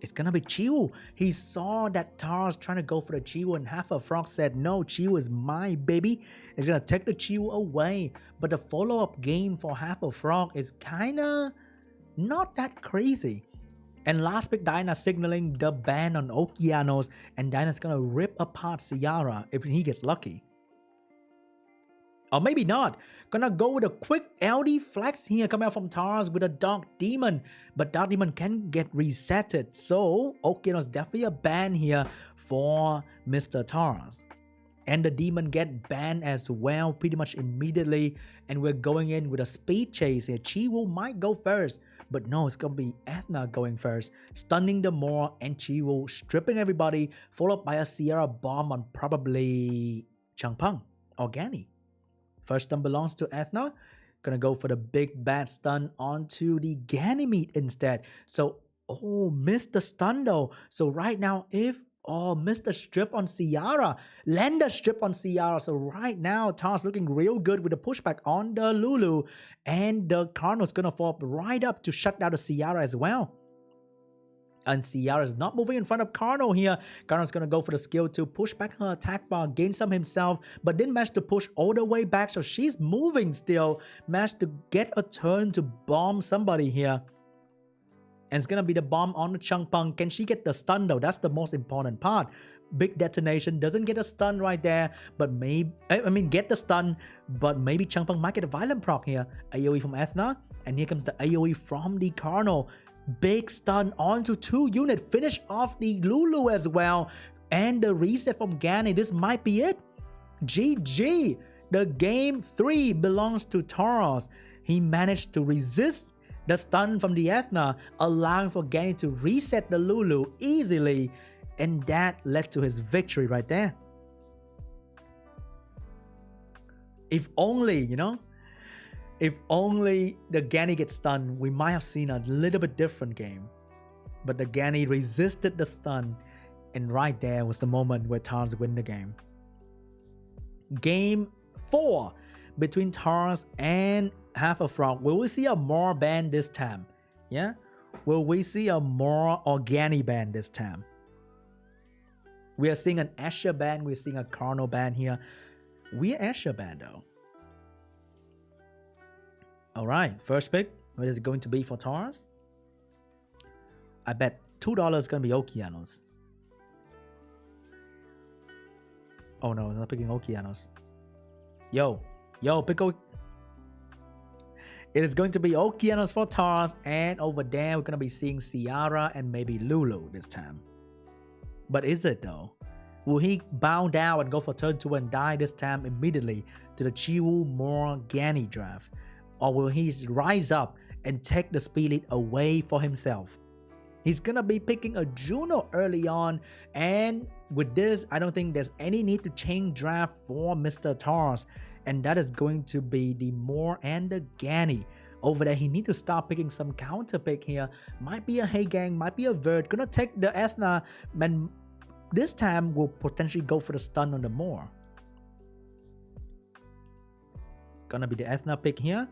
It's gonna be Chiwu. He saw that Tars trying to go for the Chiwu, and Half a Frog said, no, Chiwu is my baby. He's gonna take the Chiwu away. But the follow-up game for Half a Frog is kinda not that crazy. And last pick, Dinah signaling the ban on Okeanos, and Dinah's gonna rip apart Ciara if he gets lucky. Or maybe not. Gonna go with a quick LD flex here coming out from Tars with a Dark Demon. But Dark Demon can get resetted. So Okeanos definitely a ban here for Mr. Tars. And the Demon get banned as well pretty much immediately. And we're going in with a speed chase here. Chiwu might go first. But no, it's gonna be Ethna going first, stunning the Moor and Chiwu, stripping everybody, followed by a Sierra bomb on probably Changpeng or Gani. First stun belongs to Ethna. Gonna go for the big bad stun onto the Ganymede instead. So, oh, missed the stun though. So right now, if Oh, missed the strip on Ciara. Land the strip on Ciara. So right now, Tars looking real good with the pushback on the Lulu. And the Cardinal's gonna fall right up to shut down the Ciara as well. And Ciara is not moving in front of Cardinal here. Cardinal's gonna go for the skill to push back her attack bar, gain some himself, but didn't manage to push all the way back. So she's moving still. Managed to get a turn to bomb somebody here. And it's gonna be the bomb on the Changpeng. Can she get the stun though? That's the most important part. Big detonation, doesn't get a stun right there, but maybe, get the stun, but maybe Changpeng might get a violent proc here. AoE from Ethna, and here comes the AoE from the Cardinal. Big stun onto 2 units, finish off the Lulu as well, and the reset from Gani. This might be it. GG. The game 3 belongs to Taurus. He managed to resist the stun from the Ethna, allowing for Gani to reset the Lulu easily, and that led to his victory right there. If only, if only the Gani gets stunned, we might have seen a little bit different game. But the Gani resisted the stun, and right there was the moment where Taurus win the game. Game 4 between Taurus and Half a Frog. Will we see a more ban this time? Yeah? Will we see a more organic ban this time? We are seeing an Asher ban. We're seeing a Cardinal ban here. We're Asher ban though. Alright, first pick. What is it going to be for Taurus? I bet $2 is going to be Okeanos. Oh no, I'm not picking Okeanos. Yo, pick It is going to be Okeanos for Taurus, and over there we're going to be seeing Ciara and maybe Lulu this time. But is it though? Will he bow down and go for turn 2 and die this time immediately to the Chiwu Morgani draft? Or will he rise up and take the speed lead away for himself? He's going to be picking a Juno early on, and with this, I don't think there's any need to change draft for Mr. Taurus. And that is going to be the Moore and the Gani. Over there, he needs to start picking some counter pick here. Might be a Hey Gang, might be a Vert. Gonna take the Ethna, and this time will potentially go for the stun on the Moore. Gonna be the Ethna pick here.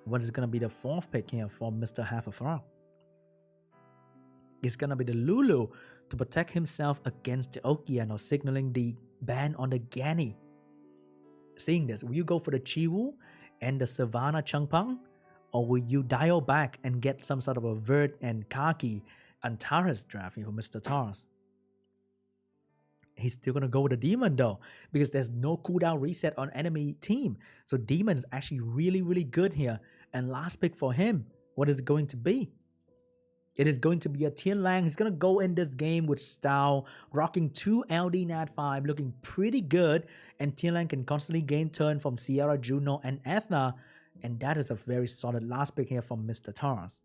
What is gonna be the 4th pick here for Mr. Half a Frog? It's gonna be the Lulu to protect himself against the Okeano, signaling the ban on the Gani. Seeing this, will you go for the Chiwu and the Savannah Changpeng, or will you dial back and get some sort of a Vert and Kaki Antares draft here for Mr. Taurus? He's still gonna go with the Demon though, because there's no cooldown reset on enemy team. So Demon is actually really, really good here. And last pick for him, what is it going to be? It is going to be a Tian Lang. He's going to go in this game with style, rocking 2 LD Nat 5, looking pretty good. And Tian Lang can constantly gain turn from Ciara, Juno, and Ethna. And that is a very solid last pick here from Mr. Taurus.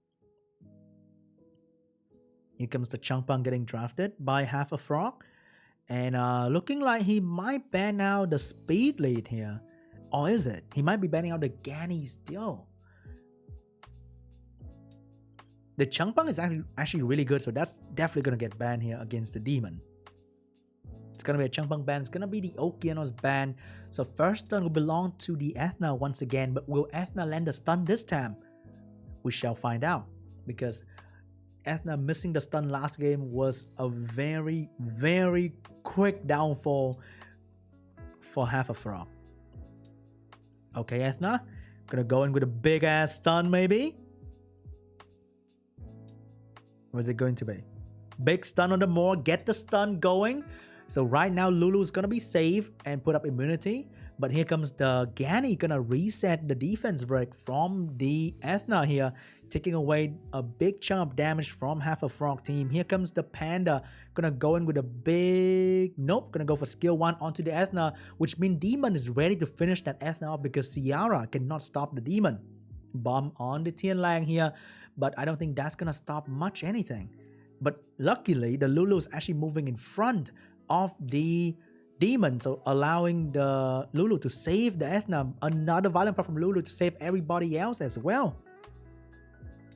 Here comes the Changpeng getting drafted by Half a Frog. And looking like he might ban out the speed lead here. Or is it? He might be banning out the Gani still. The Changpeng is actually really good, so that's definitely going to get banned here against the Demon. It's going to be a Changpeng ban. It's going to be the Okeanos ban. So first turn will belong to the Ethna once again, but will Ethna land the stun this time? We shall find out, because Ethna missing the stun last game was a very, very quick downfall for Half a Frog. Okay, Ethna, gonna go in with a big ass stun maybe. What's it going to be? Big stun on the Moore, get the stun going. So right now Lulu is gonna be safe and put up immunity. But here comes the Gani, gonna reset the defense break from the Ethna here, taking away a big chunk of damage from Half a Frog team. Here comes the Panda, gonna go in with a big, nope, gonna go for skill 1 onto the Ethna, which means Demon is ready to finish that Ethna off because Ciara cannot stop the Demon. Bomb on the Tian Lang here, but I don't think that's gonna stop much anything. But luckily, the Lulu is actually moving in front of the Demon, so allowing the Lulu to save the Ethna. Another violent part from Lulu to save everybody else as well.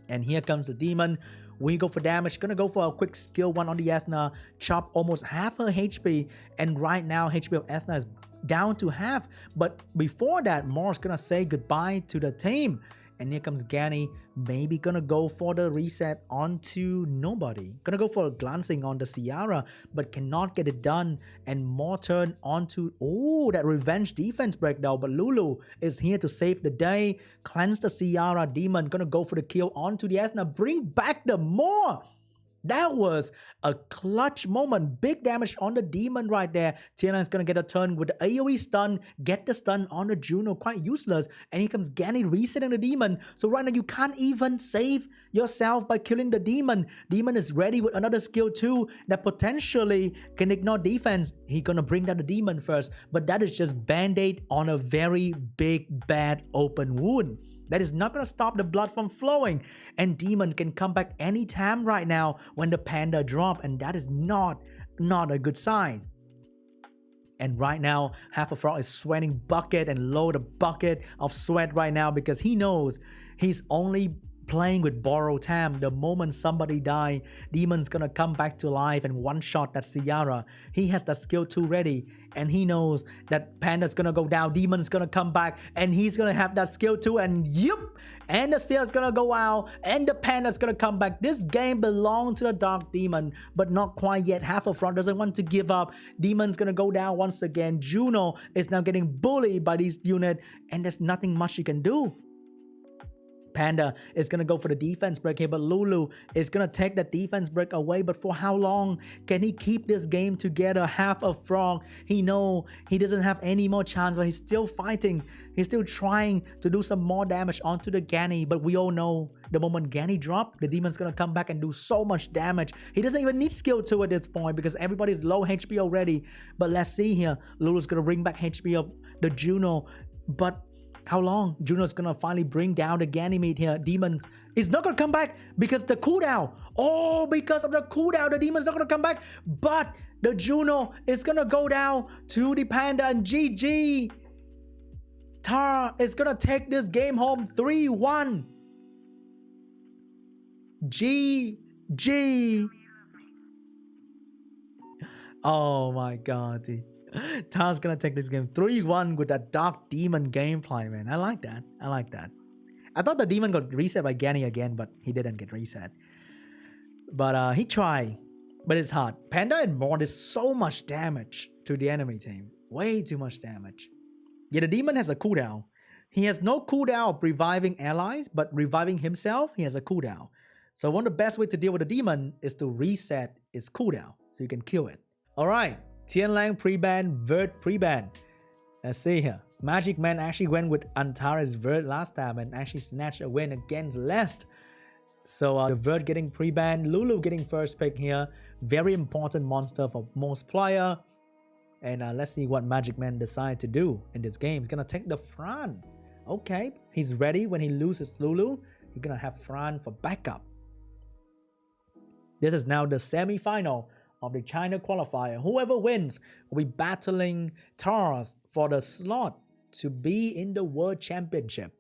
And here comes the Demon We go for damage. Gonna go for a quick skill 1 on the Ethna. Chop almost half her HP. And right now, HP of Ethna is down to half. But before that, Mor's gonna say goodbye to the team. And here comes Ganny, maybe gonna go for the reset onto nobody. Gonna go for a glancing on the Ciara, but cannot get it done. And more turn onto, oh, that revenge defense breakdown. But Lulu is here to save the day. Cleanse the Ciara demon, gonna go for the kill onto the Ethna. Bring back the more. That was a clutch moment. Big damage on the demon right there. Tiana is going to get a turn with the AoE stun. Get the stun on the Juno. Quite useless. And here comes Ganny resetting the demon. So right now you can't even save yourself by killing the demon. Demon is ready with another skill too that potentially can ignore defense. He's going to bring down the demon first. But that is just band-aid on a very big bad open wound. That is not going to stop the blood from flowing. And Demon can come back anytime right now when the Panda drop. And that is not a good sign. And right now, Half a Frog is sweating bucket and load a bucket of sweat right now because he knows he's only playing with borrowed time. The moment somebody die, Demon's gonna come back to life and one-shot that Ciara. He has that skill 2 ready and he knows that Panda's gonna go down, Demon's gonna come back and he's gonna have that skill 2 and yup! And the Ciara's gonna go out and the Panda's gonna come back. This game belongs to the Dark Demon, but not quite yet. Half a Front doesn't want to give up. Demon's gonna go down once again. Juno is now getting bullied by this unit and there's nothing much he can do. Panda is going to go for the defense break here, but Lulu is going to take that defense break away. But for how long can he keep this game together? Half a Frog, he know he doesn't have any more chance, but he's still fighting. He's still trying to do some more damage onto the Ganny. But we all know the moment Ganny drop, the demon's going to come back and do so much damage. He doesn't even need skill 2 at this point because everybody's low HP already. But let's see here. Lulu's going to bring back HP of the Juno. But how long? Juno's gonna finally bring down the Ganymede here. Demons is not gonna come back because the cooldown. Oh, because of the cooldown, the demon's not gonna come back. But the Juno is gonna go down to the Panda and GG. Tara is gonna take this game home 3-1. GG. Oh my god, dude. Tara's gonna take this game 3-1 with that Dark Demon gameplay, man. I like that. I like that. I thought the demon got reset by Ganny again, but he didn't get reset. But he tried, but it's hard. Panda and Mord is so much damage to the enemy team. Way too much damage. Yeah, the demon has a cooldown. He has no cooldown of reviving allies, but reviving himself, he has a cooldown. So one of the best way to deal with a demon is to reset its cooldown so you can kill it. Alright. Tianlang pre-ban, Vert pre-ban. Let's see here. Magic Man actually went with Antares Vert last time and actually snatched a win against Lest. So the Vert getting pre-ban, Lulu getting first pick here. Very important monster for most player. And let's see what Magic Man decides to do in this game. He's gonna take the Fran. Okay, he's ready when he loses Lulu. He's gonna have Fran for backup. This is now the semi-final of the China qualifier. Whoever wins will be battling Tars for the slot to be in the World Championship.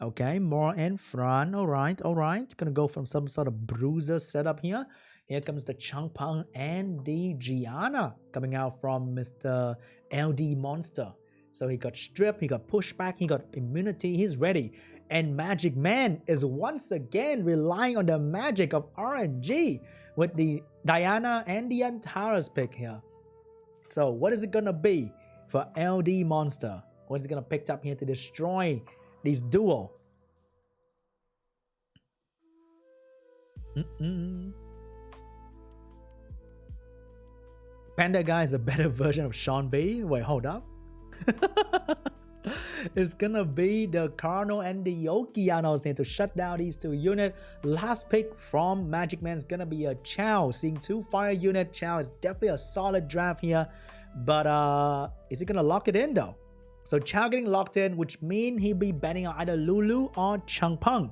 Okay, Mor and Fran. Alright. Gonna go from some sort of bruiser setup here. Here comes the Changpeng and the Gianna coming out from Mr. LD Monster. So he got stripped, he got pushback, he got immunity, he's ready. And Magic Man is once again relying on the magic of RNG with the Diana and the Antares pick here. So what is it gonna be for LD Monster? What is it gonna pick up here to destroy this duo? Panda Guy is a better version of SeanB. Wait, hold up. It's gonna be the Cardinal and the Yokianos here to shut down these two units. Last pick from Magic Man is gonna be a Chow. Seeing 2 fire unit. Chow is definitely a solid draft here. But is he gonna lock it in though? So Chow getting locked in, which means he'll be banning out either Lulu or Changpeng.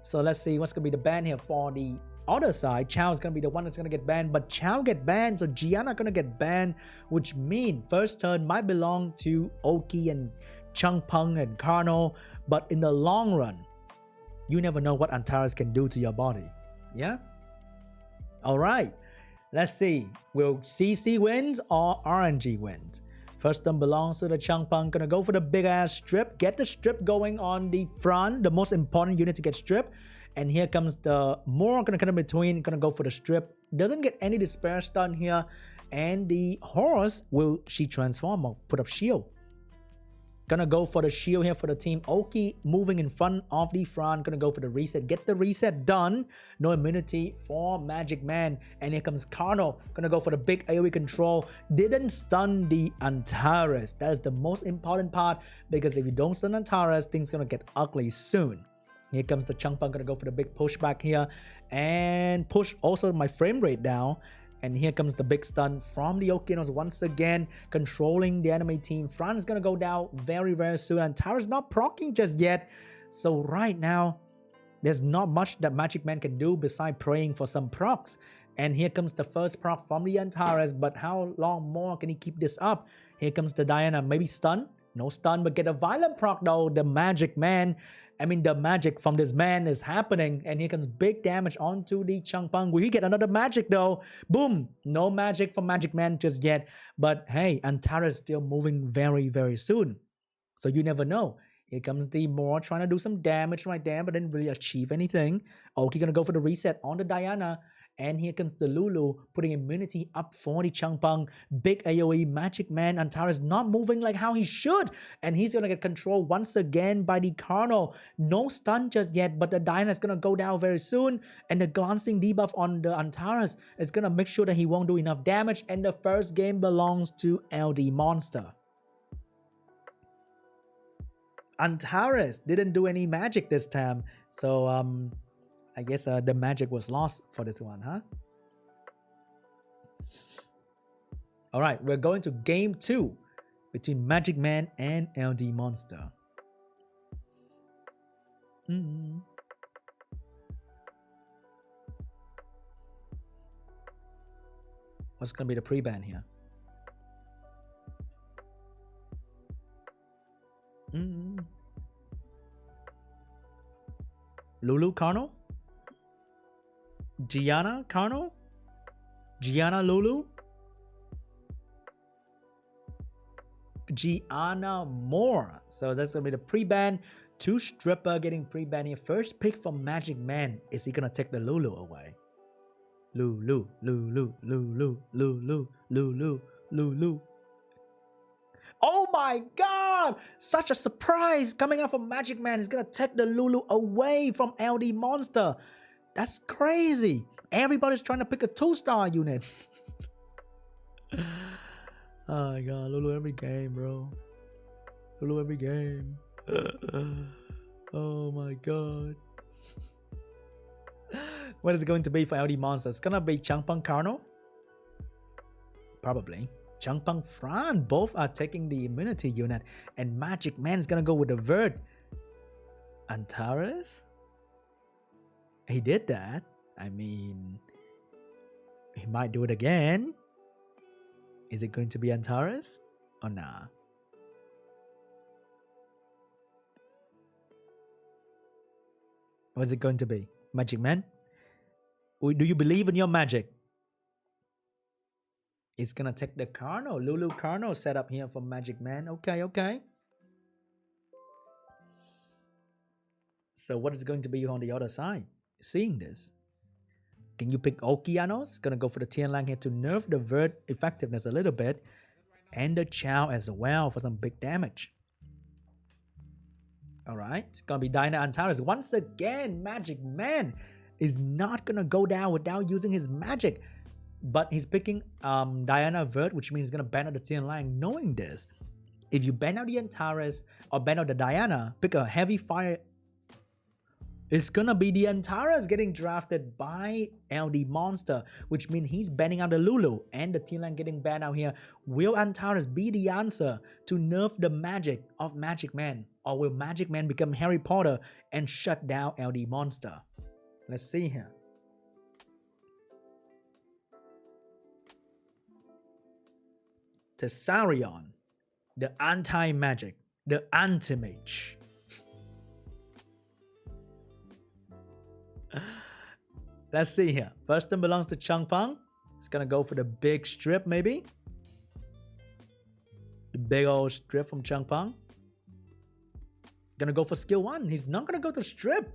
So let's see what's gonna be the ban here for the other side. Chow is gonna be the one that's gonna get banned, but Chow get banned, so Gianna gonna get banned, which means first turn might belong to Oki and Changpeng and Carno. But in the long run, You never know what Antares can do to your body. Yeah? Alright. Let's see. Will CC wins or RNG wins? First turn belongs to the Changpeng. Gonna go for the big ass strip. Get the strip going on the front. The most important unit to get strip. And here comes the more gonna come in between. Gonna go for the strip. Doesn't get any despair stun here. And the horse, will she transform or put up shield? Gonna go for the shield here for the team. Oki moving in front of the front. Gonna go for the reset. Get the reset done. No immunity for Magic Man. And here comes Carno. Gonna go for the big AoE control. Didn't stun the Antares. That is the most important part. Because if you don't stun Antares, things gonna get ugly soon. Here comes the Changpeng. Gonna go for the big pushback here. And push also my frame rate down. And here comes the big stun from the Okinos once again, controlling the enemy team. Fran is going to go down very, very soon. And Tara's not proccing just yet. So right now, there's not much that Magic Man can do besides praying for some procs. And here comes the first proc from the Antares. But how long more can he keep this up? Here comes the Diana. Maybe stun? No stun, but get a violent proc though. The Magic Man. The magic from this man is happening. And here comes big damage onto the Changpeng. Will he get another magic though? Boom! No magic from Magic Man just yet. But hey, Antares is still moving very, very soon. So you never know. Here comes the Moore trying to do some damage right there, but didn't really achieve anything. Oki gonna go for the reset on the Diana. And here comes the Lulu, putting immunity up for the Changpeng. Big AoE, Magic Man. Antares not moving like how he should. And he's going to get controlled once again by the Carno. No stun just yet, but the Diana is going to go down very soon. And the glancing debuff on the Antares is going to make sure that he won't do enough damage. And the first game belongs to LD Monster. Antares didn't do any magic this time. So, I guess the magic was lost for this one, huh? Alright, we're going to game 2 between Magic Man and LD Monster. What's going to be the pre-ban here? Lulu Carno? Gianna Carno? Gianna Lulu? Gianna Moore. So that's gonna be the pre-ban. 2 stripper getting pre-ban here. First pick from Magic Man. Is he gonna take the Lulu away? Lulu, Lulu, Lulu, Lulu, Lulu, Lulu. Oh my god! Such a surprise coming out from Magic Man. He's gonna take the Lulu away from LD Monster. That's crazy. Everybody's trying to pick a 2-star unit. Oh my god, Lulu every game, bro. Lulu every game. Oh my god. What is it going to be for LD Monster? It's gonna be Changpeng Carno? Probably. Changpeng Fran, both are taking the immunity unit. And Magic Man is gonna go with the Vert. Antares? He did that. He might do it again. Is it going to be Antares? Or nah? What's it going to be? Magic Man? Do you believe in your magic? It's gonna take the Carno. Lulu Carno set up here for Magic Man. Okay, okay. So what is going to be on the other side? Seeing this. Can you pick Okeanos? Gonna go for the Tianlang here to nerf the Vert effectiveness a little bit. And the Chow as well for some big damage. Alright, it's gonna be Dinah Antares. Once again, Magic Man is not gonna go down without using his magic. But he's picking Diana Vert, which means he's gonna ban out the Tianlang. Knowing this, if you ban out the Antares or ban out the Diana, pick a heavy fire. It's gonna be the Antares getting drafted by LD Monster, which means he's banning out the Lulu and the Tianlang getting banned out here. Will Antares be the answer to nerf the magic of Magic Man? Or will Magic Man become Harry Potter and shut down LD Monster? Let's see here. Tessarion, the anti-magic, the anti-mage. Let's see here. First turn belongs to Changpeng. It's gonna go for the big strip, maybe. The big old strip from Changpeng. Gonna go for skill 1. He's not gonna go to strip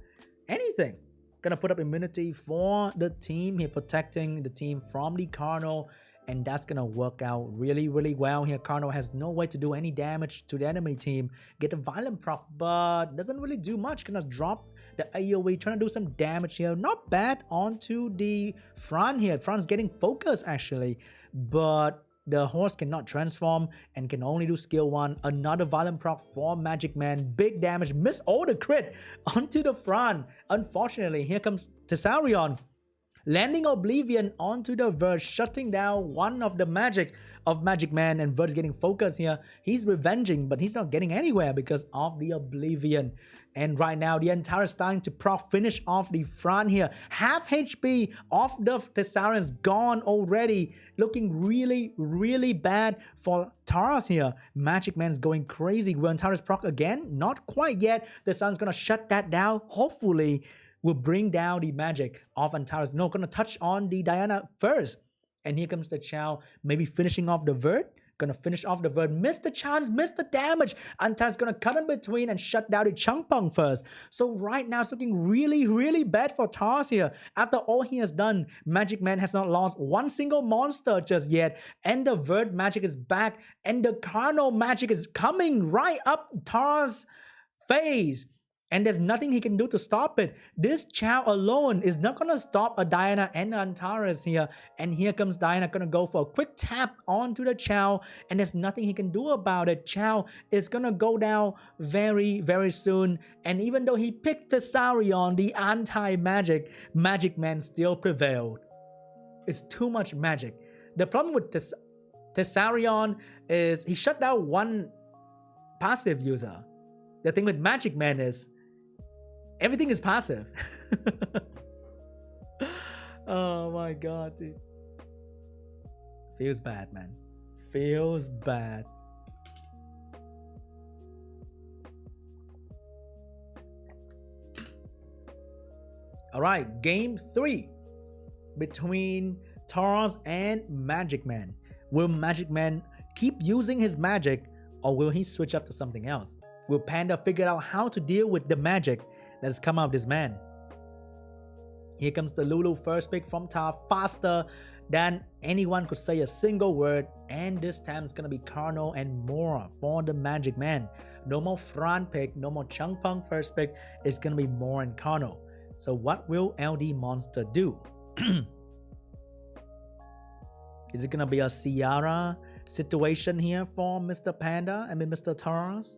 anything. Gonna put up immunity for the team here, protecting the team from the Cardinal. And that's gonna work out really, really well here. Cardinal has no way to do any damage to the enemy team. Get a violent proc, but doesn't really do much. Gonna drop the AoE, trying to do some damage here. Not bad onto the front here. Front's getting focused actually, but the horse cannot transform and can only do skill 1. Another violent proc for Magic Man. Big damage. Miss all the crit onto the front. Unfortunately, here comes Tessarion. Landing Oblivion onto the Verge, shutting down one of the magic of Magic Man, and Verge getting focused here. He's revenging, but he's not getting anywhere because of the Oblivion. And right now, the Antares starting to proc finish off the front here. Half HP of the Tessarion's gone already. Looking really, really bad for Taras here. Magic Man's going crazy. Will Antares proc again? Not quite yet. The Sun's gonna shut that down. Hopefully, will bring down the magic of Antares. No, gonna touch on the Diana first. And here comes the Chow, maybe finishing off the Vert. Gonna finish off the Vert. Missed the chance, missed the damage. Antares gonna cut in between and shut down the Changpeng first. So right now, it's looking really, really bad for Taras here. After all he has done, Magic Man has not lost one single monster just yet. And the Vert magic is back. And the Carnal magic is coming right up Taras' face. And there's nothing he can do to stop it. This Chow alone is not gonna stop a Diana and Antares here. And here comes Diana, gonna go for a quick tap onto the Chow. And there's nothing he can do about it. Chow is gonna go down very, very soon. And even though he picked Tessarion, the anti-magic, Magic Man still prevailed. It's too much magic. The problem with Tessarion is he shut down one passive user. The thing with Magic Man is everything is passive. Oh my god, dude. Feels bad, man. Feels bad. Alright, game 3 between Taras and Magic Man. Will Magic Man keep using his magic, or will he switch up to something else? Will Panda figure out how to deal with the magic that's come out of this man? Here comes the Lulu first pick from Tar, faster than anyone could say a single word. And this time it's gonna be Carno and Mora for the Magic Man. No more Fran pick, no more Changpeng first pick. It's gonna be Mora and Carno. So what will LD Monster do? Is it gonna be a Ciara situation here for Mr. Panda? I mean Mr. Taras?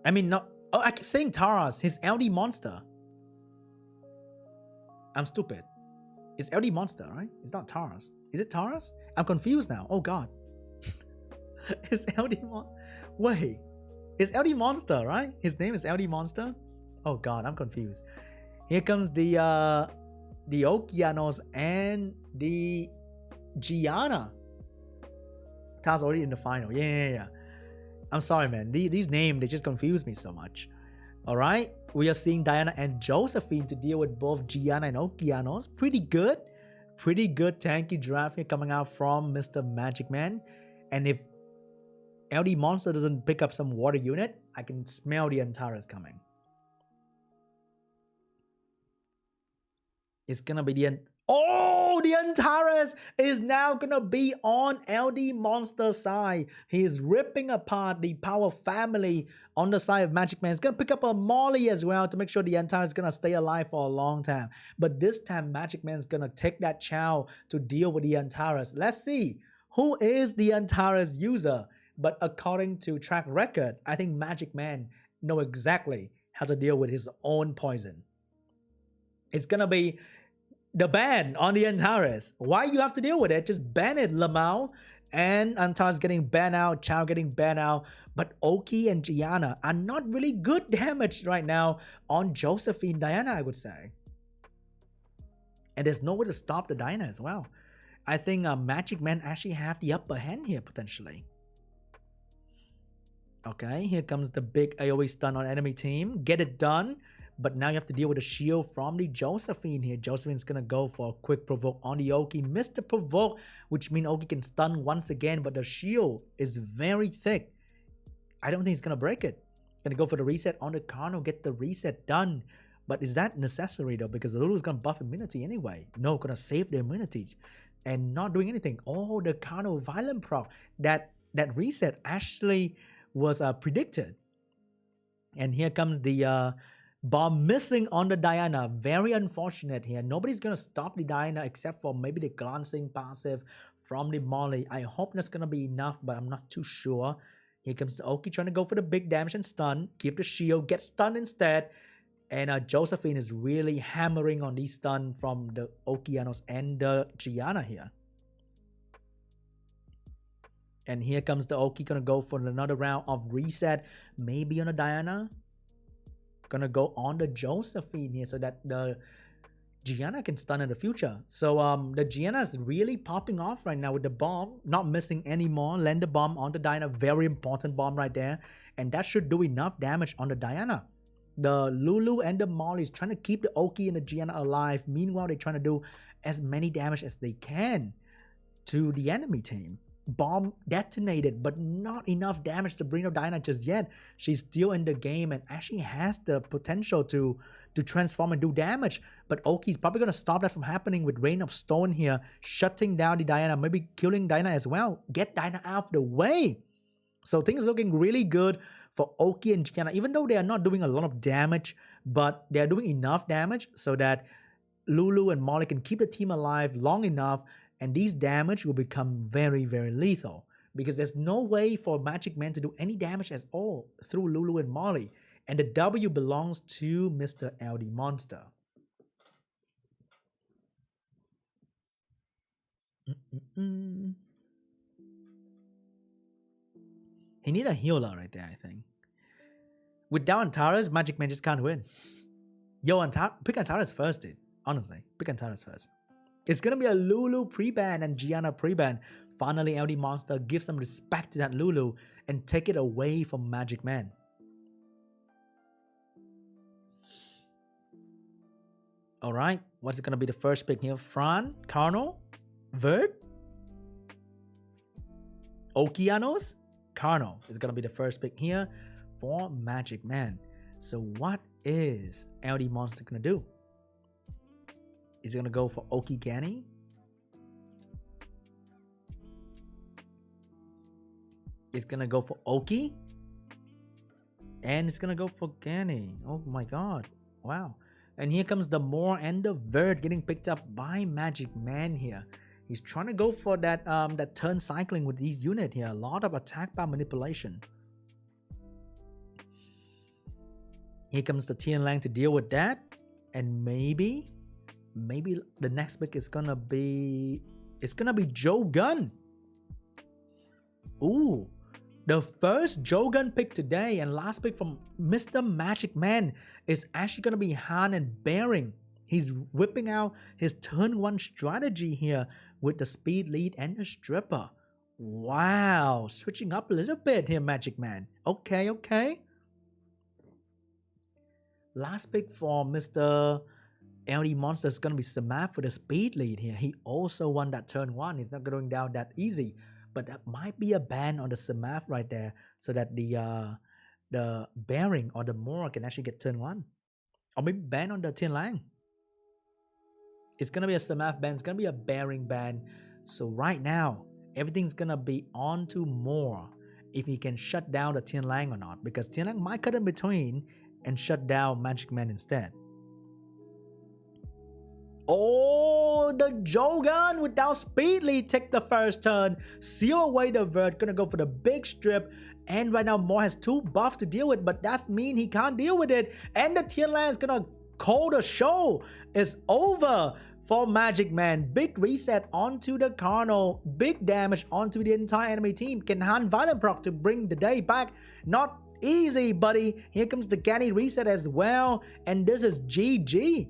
I mean, no. Oh, I keep saying Taras. He's LD Monster. I'm stupid. It's LD Monster, right? It's not Taras. Is it Taras? I'm confused now. Oh god. It's LD Monster. Wait. It's LD Monster, right? His name is LD Monster? Oh god, I'm confused. Here comes the Okeanos and the Gianna. Taras already in the final. Yeah. I'm sorry, man. These names, they just confuse me so much. Alright, we are seeing Diana and Josephine to deal with both Gianna and Okeanos. Pretty good tanky draft here coming out from Mr. Magic Man. And if LD Monster doesn't pick up some water unit, I can smell the Antares coming. It's gonna be the the Antares is now gonna be on LD Monster side. He is ripping apart the Power family on the side of Magic Man. He's gonna pick up a Molly as well to make sure the Antares is gonna stay alive for a long time. But this time Magic Man is gonna take that Chow to deal with the Antares. Let's see who is the Antares user. But according to track record, I think Magic Man know exactly how to deal with his own poison. It's gonna be the ban on the Antares. Why you have to deal with it? Just ban it, Lamau. And Antares getting banned out, Chow getting banned out. But Oki and Gianna are not really good damage right now on Josephine Diana, I would say. And there's no way to stop the Diana as well. I think Magic Man actually have the upper hand here potentially. Okay, here comes the big AoE stun on enemy team. Get it done But now you have to deal with the shield from the Josephine here. Josephine's gonna go for a quick provoke on the Oki. Missed the provoke, which means Oki can stun once again, but the shield is very thick. I don't think he's gonna break it. Gonna go for the reset on the Carno, get the reset done. But is that necessary though? Because Lulu's gonna buff immunity anyway. No, gonna save the immunity and not doing anything. Oh, the Carno violent proc. That reset actually was predicted. And here comes the bomb missing on the Diana. Very unfortunate here. Nobody's gonna stop the Diana except for maybe the glancing passive from the Molly. I hope that's gonna be enough, but I'm not too sure. Here comes the Oki trying to go for the big damage and stun. Give the shield, get stunned instead. And Josephine is really hammering on these stun from the Okeanos and the Gianna here. And here comes the Oki, gonna go for another round of reset. Maybe on the Diana. Gonna go on the Josephine here so that the Gianna can stun in the future. So the Gianna is really popping off right now with the bomb. Not missing anymore. Land the bomb on the Diana. Very important bomb right there. And that should do enough damage on the Diana. The Lulu and the Molly is trying to keep the Oki and the Gianna alive. Meanwhile, they're trying to do as many damage as they can to the enemy team. Bomb detonated, but not enough damage to bring up Diana just yet. She's still in the game and actually has the potential to transform and do damage. But Oki's probably going to stop that from happening with Rain of Stone here, shutting down the Diana, maybe killing Diana as well. Get Diana out of the way. So things are looking really good for Oki and Gianna, even though they are not doing a lot of damage, but they are doing enough damage so that Lulu and Molly can keep the team alive long enough, and these damage will become very, very lethal. Because there's no way for Magic Man to do any damage at all through Lulu and Molly. And the W belongs to Mr. LD Monster. He need a healer right there, I think. Without Antares, Magic Man just can't win. Yo, pick Antares first, dude. Honestly, pick Antares first. It's gonna be a Lulu pre-ban and Gianna pre-ban. Finally, LD Monster gives some respect to that Lulu and take it away from Magic Man. Alright, what's it gonna be the first pick here? Fran, Carno, Vert, Okeanos, Carno is gonna be the first pick here for Magic Man. So what is LD Monster gonna do? Is he gonna go for Oki Gani? He's gonna go for Oki. And he's gonna go for Gani. Oh my god. Wow. And here comes the Moore and the Vert getting picked up by Magic Man here. He's trying to go for that that turn cycling with these units here. A lot of attack by manipulation. Here comes the Tian Lang to deal with that. And maybe the next pick is gonna be Joe Gunn. Ooh, the first Joe Gunn pick today and last pick from Mr. Magic Man is actually gonna be Han and Bearing. He's whipping out his turn 1 strategy here with the speed lead and the stripper. Wow, switching up a little bit here, Magic Man. Okay. Last pick for Mr. LD Monster is going to be Samaf for the speed lead here. He also won that turn 1. He's not going down that easy. But that might be a ban on the Samaf right there so that the Bearing or the Moore can actually get turn 1. Or maybe ban on the Tian Lang. It's going to be a Samaf ban. It's going to be a Bearing ban. So right now, everything's going to be on to Moore if he can shut down the Tian Lang or not. Because Tian Lang might cut in between and shut down Magic Man instead. Oh, the Jogan without speed lead take the first turn. Seal away the Vert. Gonna go for the big strip. And right now, Moore has 2 buffs to deal with. But that means he can't deal with it. And the Tian Lang is gonna call the show. It's over for Magic Man. Big reset onto the Carno. Big damage onto the entire enemy team. Can Han Violent proc to bring the day back? Not easy, buddy. Here comes the Gani reset as well. And this is GG.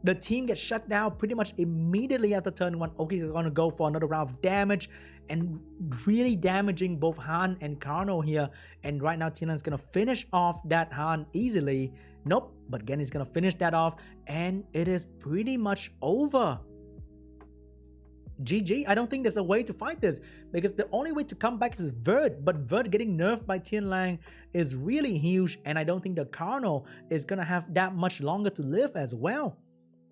The team gets shut down pretty much immediately after turn 1. Oki's going to go for another round of damage and really damaging both Han and Carno here. And right now, Tian Lang is going to finish off that Han easily. Nope, but again, he's gonna finish that off, and it is pretty much over. GG. I don't think there's a way to fight this, because the only way to come back is Vert, but Vert getting nerfed by Tian Lang is really huge, and I don't think the Cardinal is gonna have that much longer to live as well.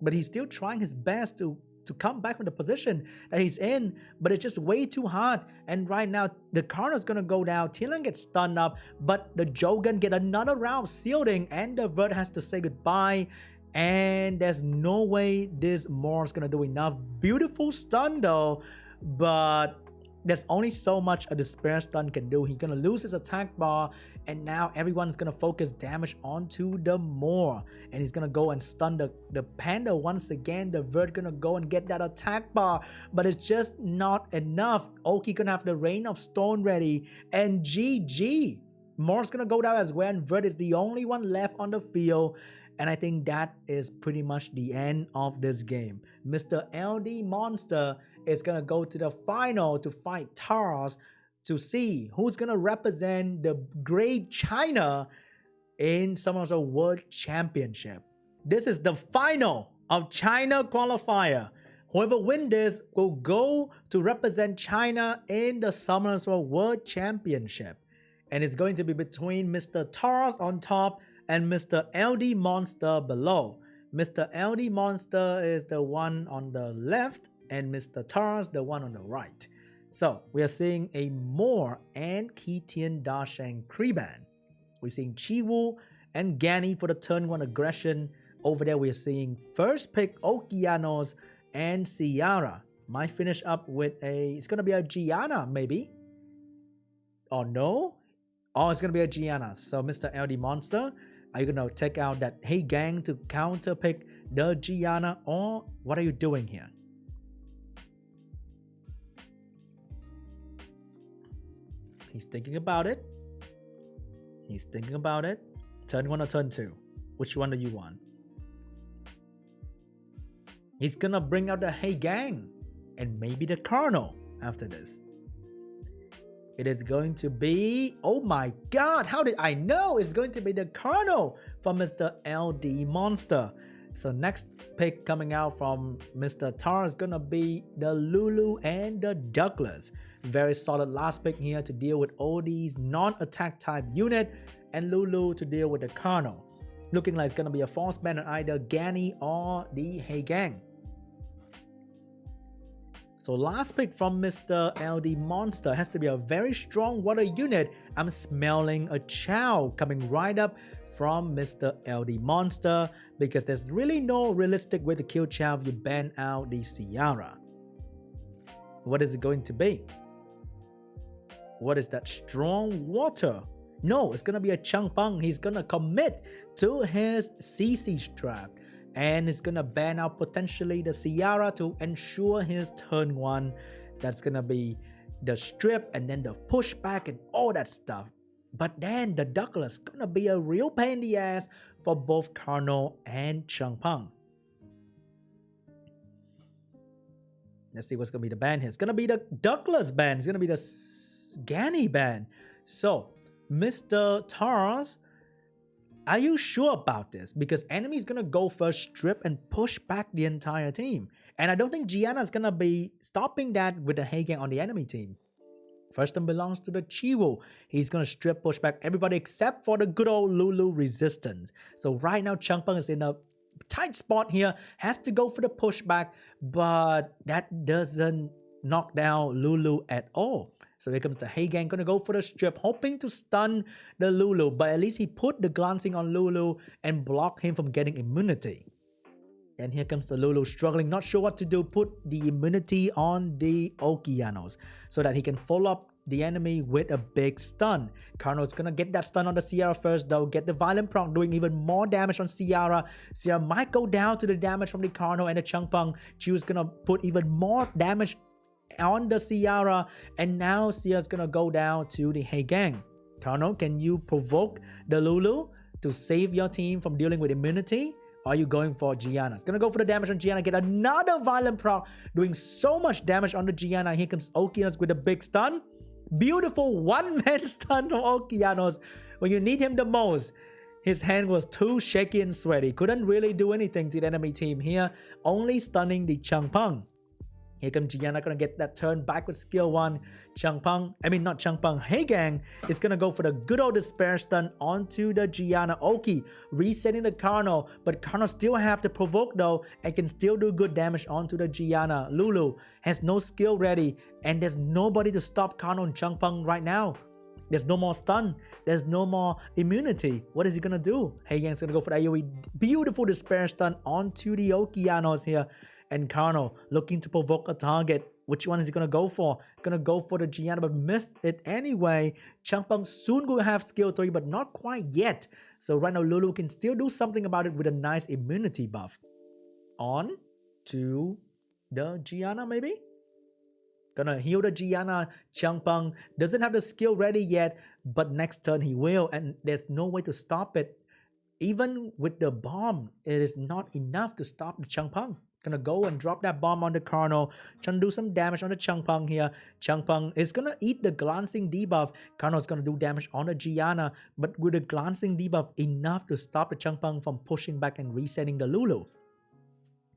But he's still trying his best to come back from the position that he's in, but it's just way too hard. And right now, the Cardinal's gonna go down. Tian Lang gets stunned up, but the Jogan get another round shielding, and the Vert has to say goodbye. And there's no way this Mor's gonna do enough. Beautiful stun though, but there's only so much a despair stun can do. He's gonna lose his attack bar, and now everyone's gonna focus damage onto the Mor, and he's gonna go and stun the Panda once again. The Vert gonna go and get that attack bar, but it's just not enough. Oki gonna have the Rain of Stone ready, and GG. Mor's gonna go down as well, and Vert is the only one left on the field. And I think that is pretty much the end of this game. Mr. LD Monster is going to go to the final to fight Taras to see who's going to represent the great China in Summoners World Championship. This is the final of China Qualifier. Whoever wins this will go to represent China in the Summoners World Championship. And it's going to be between Mr. Taras on top and Mr. LD Monster below. Mr. LD Monster is the one on the left, and Mr. Taras the one on the right. So we are seeing a Mor and Kitian Dasheng Kriban. We're seeing Chiwu and Gani for the turn 1 aggression. Over there we're seeing first pick Okeanos and Ciara. Might finish up with it's gonna be a Gianna maybe. Or no? Oh, it's gonna be a Gianna. So Mr. LD Monster, are you gonna take out that Hey Gang to counter pick the Gianna, or what are you doing here? He's thinking about it. He's thinking about it. Turn 1 or turn 2? Which one do you want? He's gonna bring out the Hey Gang and maybe the Colonel after this. It is going to be, oh my god, how did I know? It's going to be the Colonel from Mr. LD Monster. So next pick coming out from Mr. Tar is gonna be the Lulu and the Douglas. Very solid last pick here to deal with all these non-attack type unit, and Lulu to deal with the Colonel. Looking like it's gonna be a false ban on either Gani or the Hey Gang. So last pick from Mr. LD Monster has to be a very strong water unit. I'm smelling a Chow coming right up from Mr. LD Monster, because there's really no realistic way to kill Chow if you ban out the Ciara. What is it going to be? What is that? Strong water? No, it's gonna be a Changpeng. He's gonna commit to his CC strap, and it's gonna ban out potentially the Ciara to ensure his turn 1. That's gonna be the strip and then the pushback and all that stuff. But then the Douglas gonna be a real pain in the ass for both Carno and Changpeng. Let's see what's gonna be the ban here. It's gonna be the Douglas ban. It's gonna be the Gani ban. So Mr. Tars, are you sure about this? Because enemy is gonna go first strip and push back the entire team, and I don't think Gianna is gonna be stopping that with the Hagen on the enemy team. First one belongs to the Chiwo. He's gonna strip push back everybody except for the good old Lulu resistance. So right now Changpeng is in a tight spot here, has to go for the pushback, but that doesn't knock down Lulu at all. So here comes the Hey Gang, gonna go for the strip, hoping to stun the Lulu, but at least he put the glancing on Lulu and block him from getting immunity. And here comes the Lulu struggling, not sure what to do, put the immunity on the Okeanos so that he can follow up the enemy with a big stun. Carno's gonna get that stun on the Ciara first though, get the violent proc doing even more damage on Ciara. Ciara might go down to the damage from the Carno and the Changpeng. Chiu's gonna put even more damage on the Ciara, and now Ciara's gonna go down to the Hey Gang. Carno, can you provoke the Lulu to save your team from dealing with immunity? Or are you going for Gianna? It's gonna go for the damage on Gianna, get another violent proc, doing so much damage on the Gianna. Here comes Okeanos with a big stun. Beautiful one-man stun from Okeanos when you need him the most. His hand was too shaky and sweaty. Couldn't really do anything to the enemy team here. Only stunning the Changpeng. Here comes Gianna, gonna get that turn back with skill 1. Not Changpeng, Heigang is gonna go for the good old despair stun onto the Gianna. Oki resetting the Carno, but Carno still have to provoke though and can still do good damage onto the Gianna. Lulu has no skill ready and there's nobody to stop Carno and Changpeng right now. There's no more stun. There's no more immunity. What is he gonna do? Heigang's gonna go for the AoE. Beautiful despair stun onto the Okeanos here. And Carno looking to provoke a target. Which one is he gonna go for? Gonna go for the Gianna, but missed it anyway. Changpeng soon will have skill 3, but not quite yet. So right now Lulu can still do something about it with a nice immunity buff. On to the Gianna maybe? Gonna heal the Gianna. Changpeng doesn't have the skill ready yet, but next turn he will, and there's no way to stop it. Even with the bomb, it is not enough to stop the Changpeng. Gonna go and drop that bomb on the Carno, trying to do some damage on the Changpeng here. Changpeng is gonna eat the glancing debuff. Carno is gonna do damage on the Gianna, but with the glancing debuff enough to stop the Changpeng from pushing back and resetting the Lulu.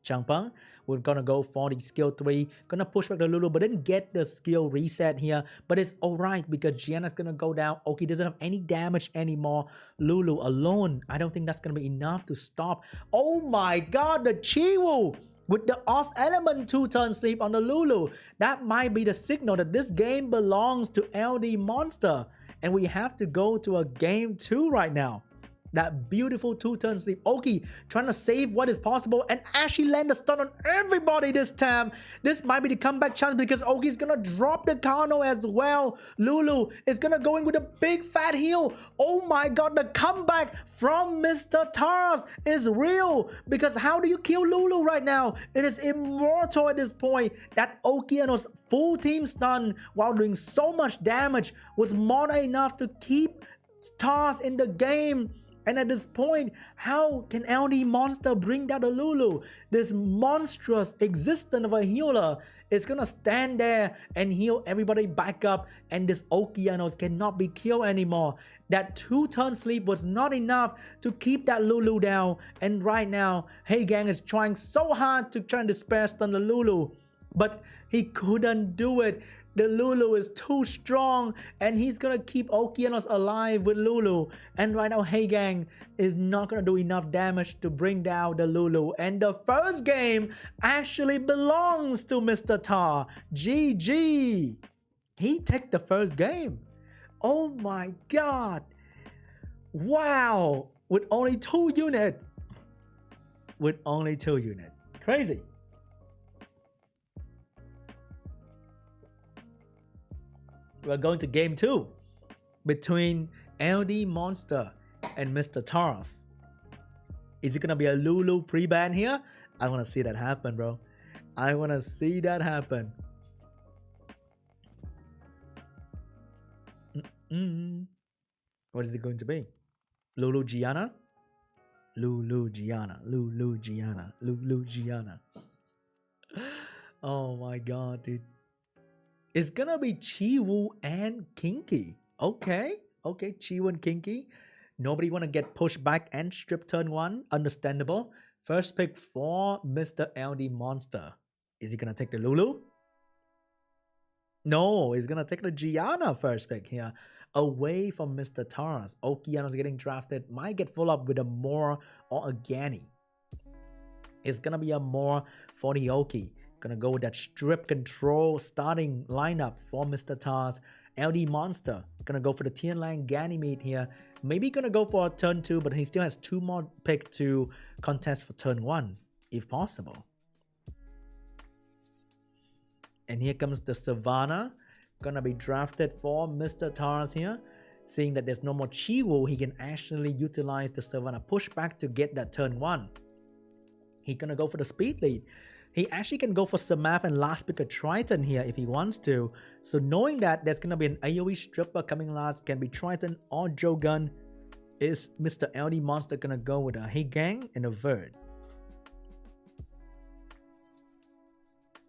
Changpeng, we're gonna go for the skill 3, gonna push back the Lulu, but didn't get the skill reset here. But it's alright because Gianna's gonna go down. Oki doesn't have any damage anymore. Lulu alone, I don't think that's gonna be enough to stop. Oh my god, the Chiwu with the off element 2-turn sleep on the Lulu. That might be the signal that this game belongs to LD Monster. And we have to go to a game 2 right now. That beautiful 2-turn sleep. Oki trying to save what is possible and actually land a stun on everybody this time. This might be the comeback chance because Oki's gonna drop the Carno as well. Lulu is gonna go in with a big fat heal. Oh my god, the comeback from Mr. Tars is real. Because how do you kill Lulu right now? It is immortal at this point. That Okeanos full team stun while doing so much damage was more than enough to keep Tars in the game. And at this point, how can LD Monster bring down the Lulu? This monstrous existence of a healer is gonna stand there and heal everybody back up, and this Okeanos cannot be killed anymore. That 2-turn sleep was not enough to keep that Lulu down, and right now, Heigang is trying so hard to try and despair stun the Lulu, but he couldn't do it. The Lulu is too strong and he's gonna keep Okeanos alive with Lulu. And right now Heigang is not gonna do enough damage to bring down the Lulu. And the first game actually belongs to Mr. Tar. GG. He took the first game. Oh my god. Wow. With only 2 units. With only 2 units. Crazy. We're going to game 2 between LD Monster and Mr. Tars. Is it gonna be a Lulu pre-ban here? I wanna see that happen, bro. I wanna see that happen. What is it going to be? Lulu Gianna? Lulu Gianna. Lulu Gianna. Lulu Gianna. Oh my god, dude. It's gonna be Chiwu and Kinky. Okay, Chiwu and Kinky. Nobody wanna get pushed back and strip turn 1. Understandable. First pick for Mr. LD Monster. Is he gonna take the Lulu? No, he's gonna take the Gianna first pick here. Away from Mr. Tars. Okeanos getting drafted. Might get full up with a Moore or a Gani. It's gonna be a Moore for the Oki. Gonna go with that strip control starting lineup for Mr. Tars. LD Monster gonna go for the Tianlang Ganymede here. Maybe gonna go for a turn 2, but he still has 2 more picks to contest for turn 1 if possible. And here comes the Savannah, gonna be drafted for Mr. Tars here. Seeing that there's no more Chiwu, he can actually utilize the Savannah pushback to get that turn 1. He's gonna go for the speed lead. He actually can go for Samath and last pick a Triton here if he wants to. So knowing that there's going to be an AoE stripper coming last, can be Triton or Jogun, is Mr. LD Monster going to go with a Heigang and a Verd.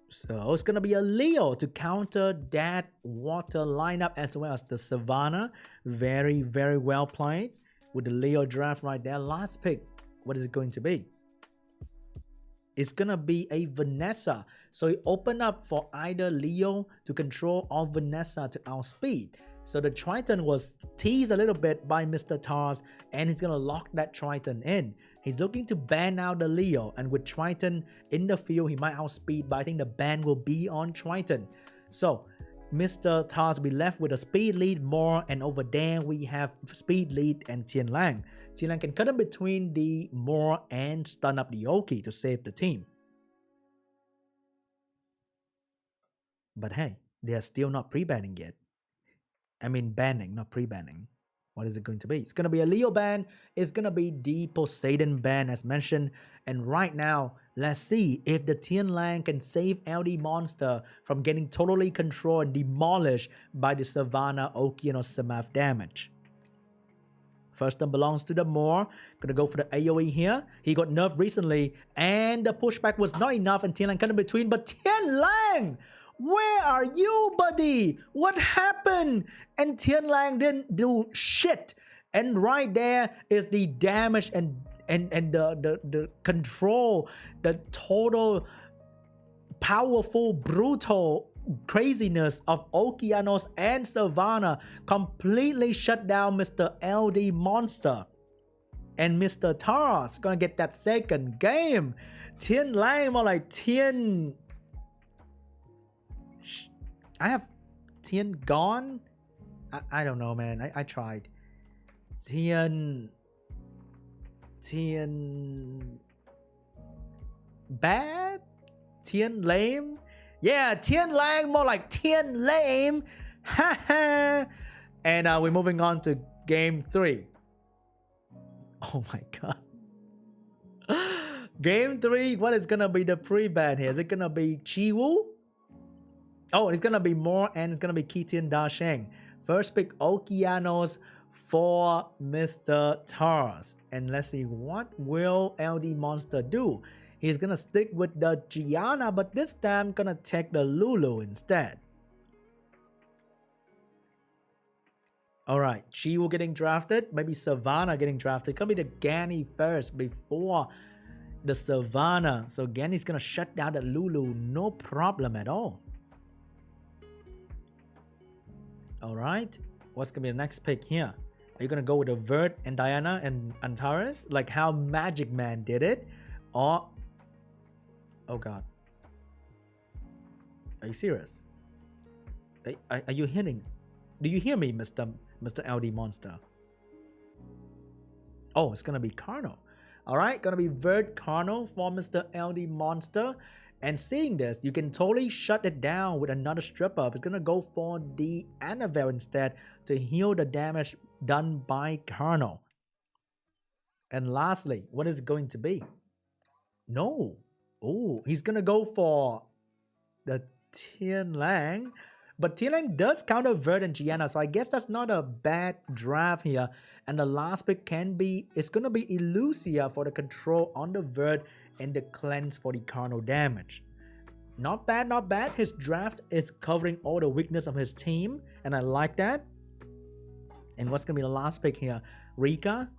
So it's going to be a Leo to counter that water lineup as well as the Savannah. Very, very well played. with the Leo draft right there. Last pick, what is it going to be? It's gonna be a Vanessa. So it opened up for either Leo to control or Vanessa to outspeed. So the Triton was teased a little bit by Mr. Tars, and he's gonna lock that Triton in. He's looking to ban out the Leo, and with Triton in the field, he might outspeed, but I think the ban will be on Triton. So Mr. Tars will be left with a speed lead more, and over there we have speed lead and Tian Lang. Tian Lang can cut in between the more and stun up the Oki to save the team. But hey, they are still not pre-banning yet. I mean banning, not pre-banning. What is it going to be? It's going to be a Leo ban. It's going to be the Poseidon ban as mentioned. And right now, let's see if the Tian Lang can save LD Monster from getting totally controlled and demolished by the Savannah, Oki, or Samath damage. First one belongs to the Moor. Gonna go for the AoE here. He got nerfed recently, and the pushback was not enough, and Tian Lang cut in between. But Tian Lang, where are you, buddy? What happened? And Tian Lang didn't do shit. And right there is the damage and the control, the total powerful, brutal craziness of Okeanos and Savannah completely shut down Mr. LD Monster. And Mr. Taras gonna get that second game. Tian Lang, more like Tian... I have Tian gone? I don't know, man. I tried. Tian bad? Tian lame? Yeah, Tian Lang, more like Tian lame. Haha. And we're moving on to game 3. Oh my god. Game 3, what is gonna be the pre-ban here? Is it gonna be Chiwu? Oh, it's gonna be more, and it's gonna be Kitian Dasheng. First pick Okeanos for Mr. Tars. And let's see, what will LD Monster do? He's gonna stick with the Gianna, but this time gonna take the Lulu instead. Alright, Chiwu getting drafted. Maybe Savannah getting drafted. Gonna be the Ganny first before the Savannah. So Ganny's gonna shut down the Lulu, no problem at all. Alright, what's gonna be the next pick here? Are you gonna go with the Vert and Diana and Antares? Like how Magic Man did it? Or... oh god. Are you serious? Are you hearing? Do you hear me, Mr. LD Monster? Oh, it's gonna be Carno. Alright, gonna be Vert Carno for Mr. LD Monster. And seeing this, you can totally shut it down with another strip up. It's gonna go for the Annabelle instead to heal the damage done by Carno. And lastly, what is it going to be? No. Oh, he's gonna go for the Tian Lang. But Tian Lang does counter Vert and Gianna, so I guess that's not a bad draft here. And the last pick can be, it's gonna be Elusia for the control on the Vert and the cleanse for the Carno damage. Not bad, not bad. His draft is covering all the weakness of his team, and I like that. And what's gonna be the last pick here? Rika,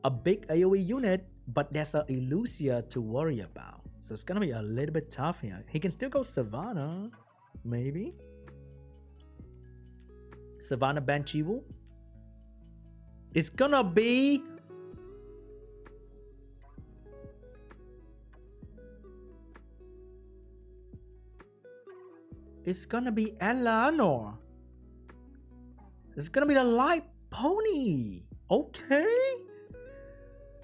a big AoE unit, but there's a Elusia to worry about. So it's gonna be a little bit tough here. He can still go Savannah, maybe. Savannah ban Chiwu. It's gonna be... it's gonna be Eleanor. It's gonna be the light pony. Okay.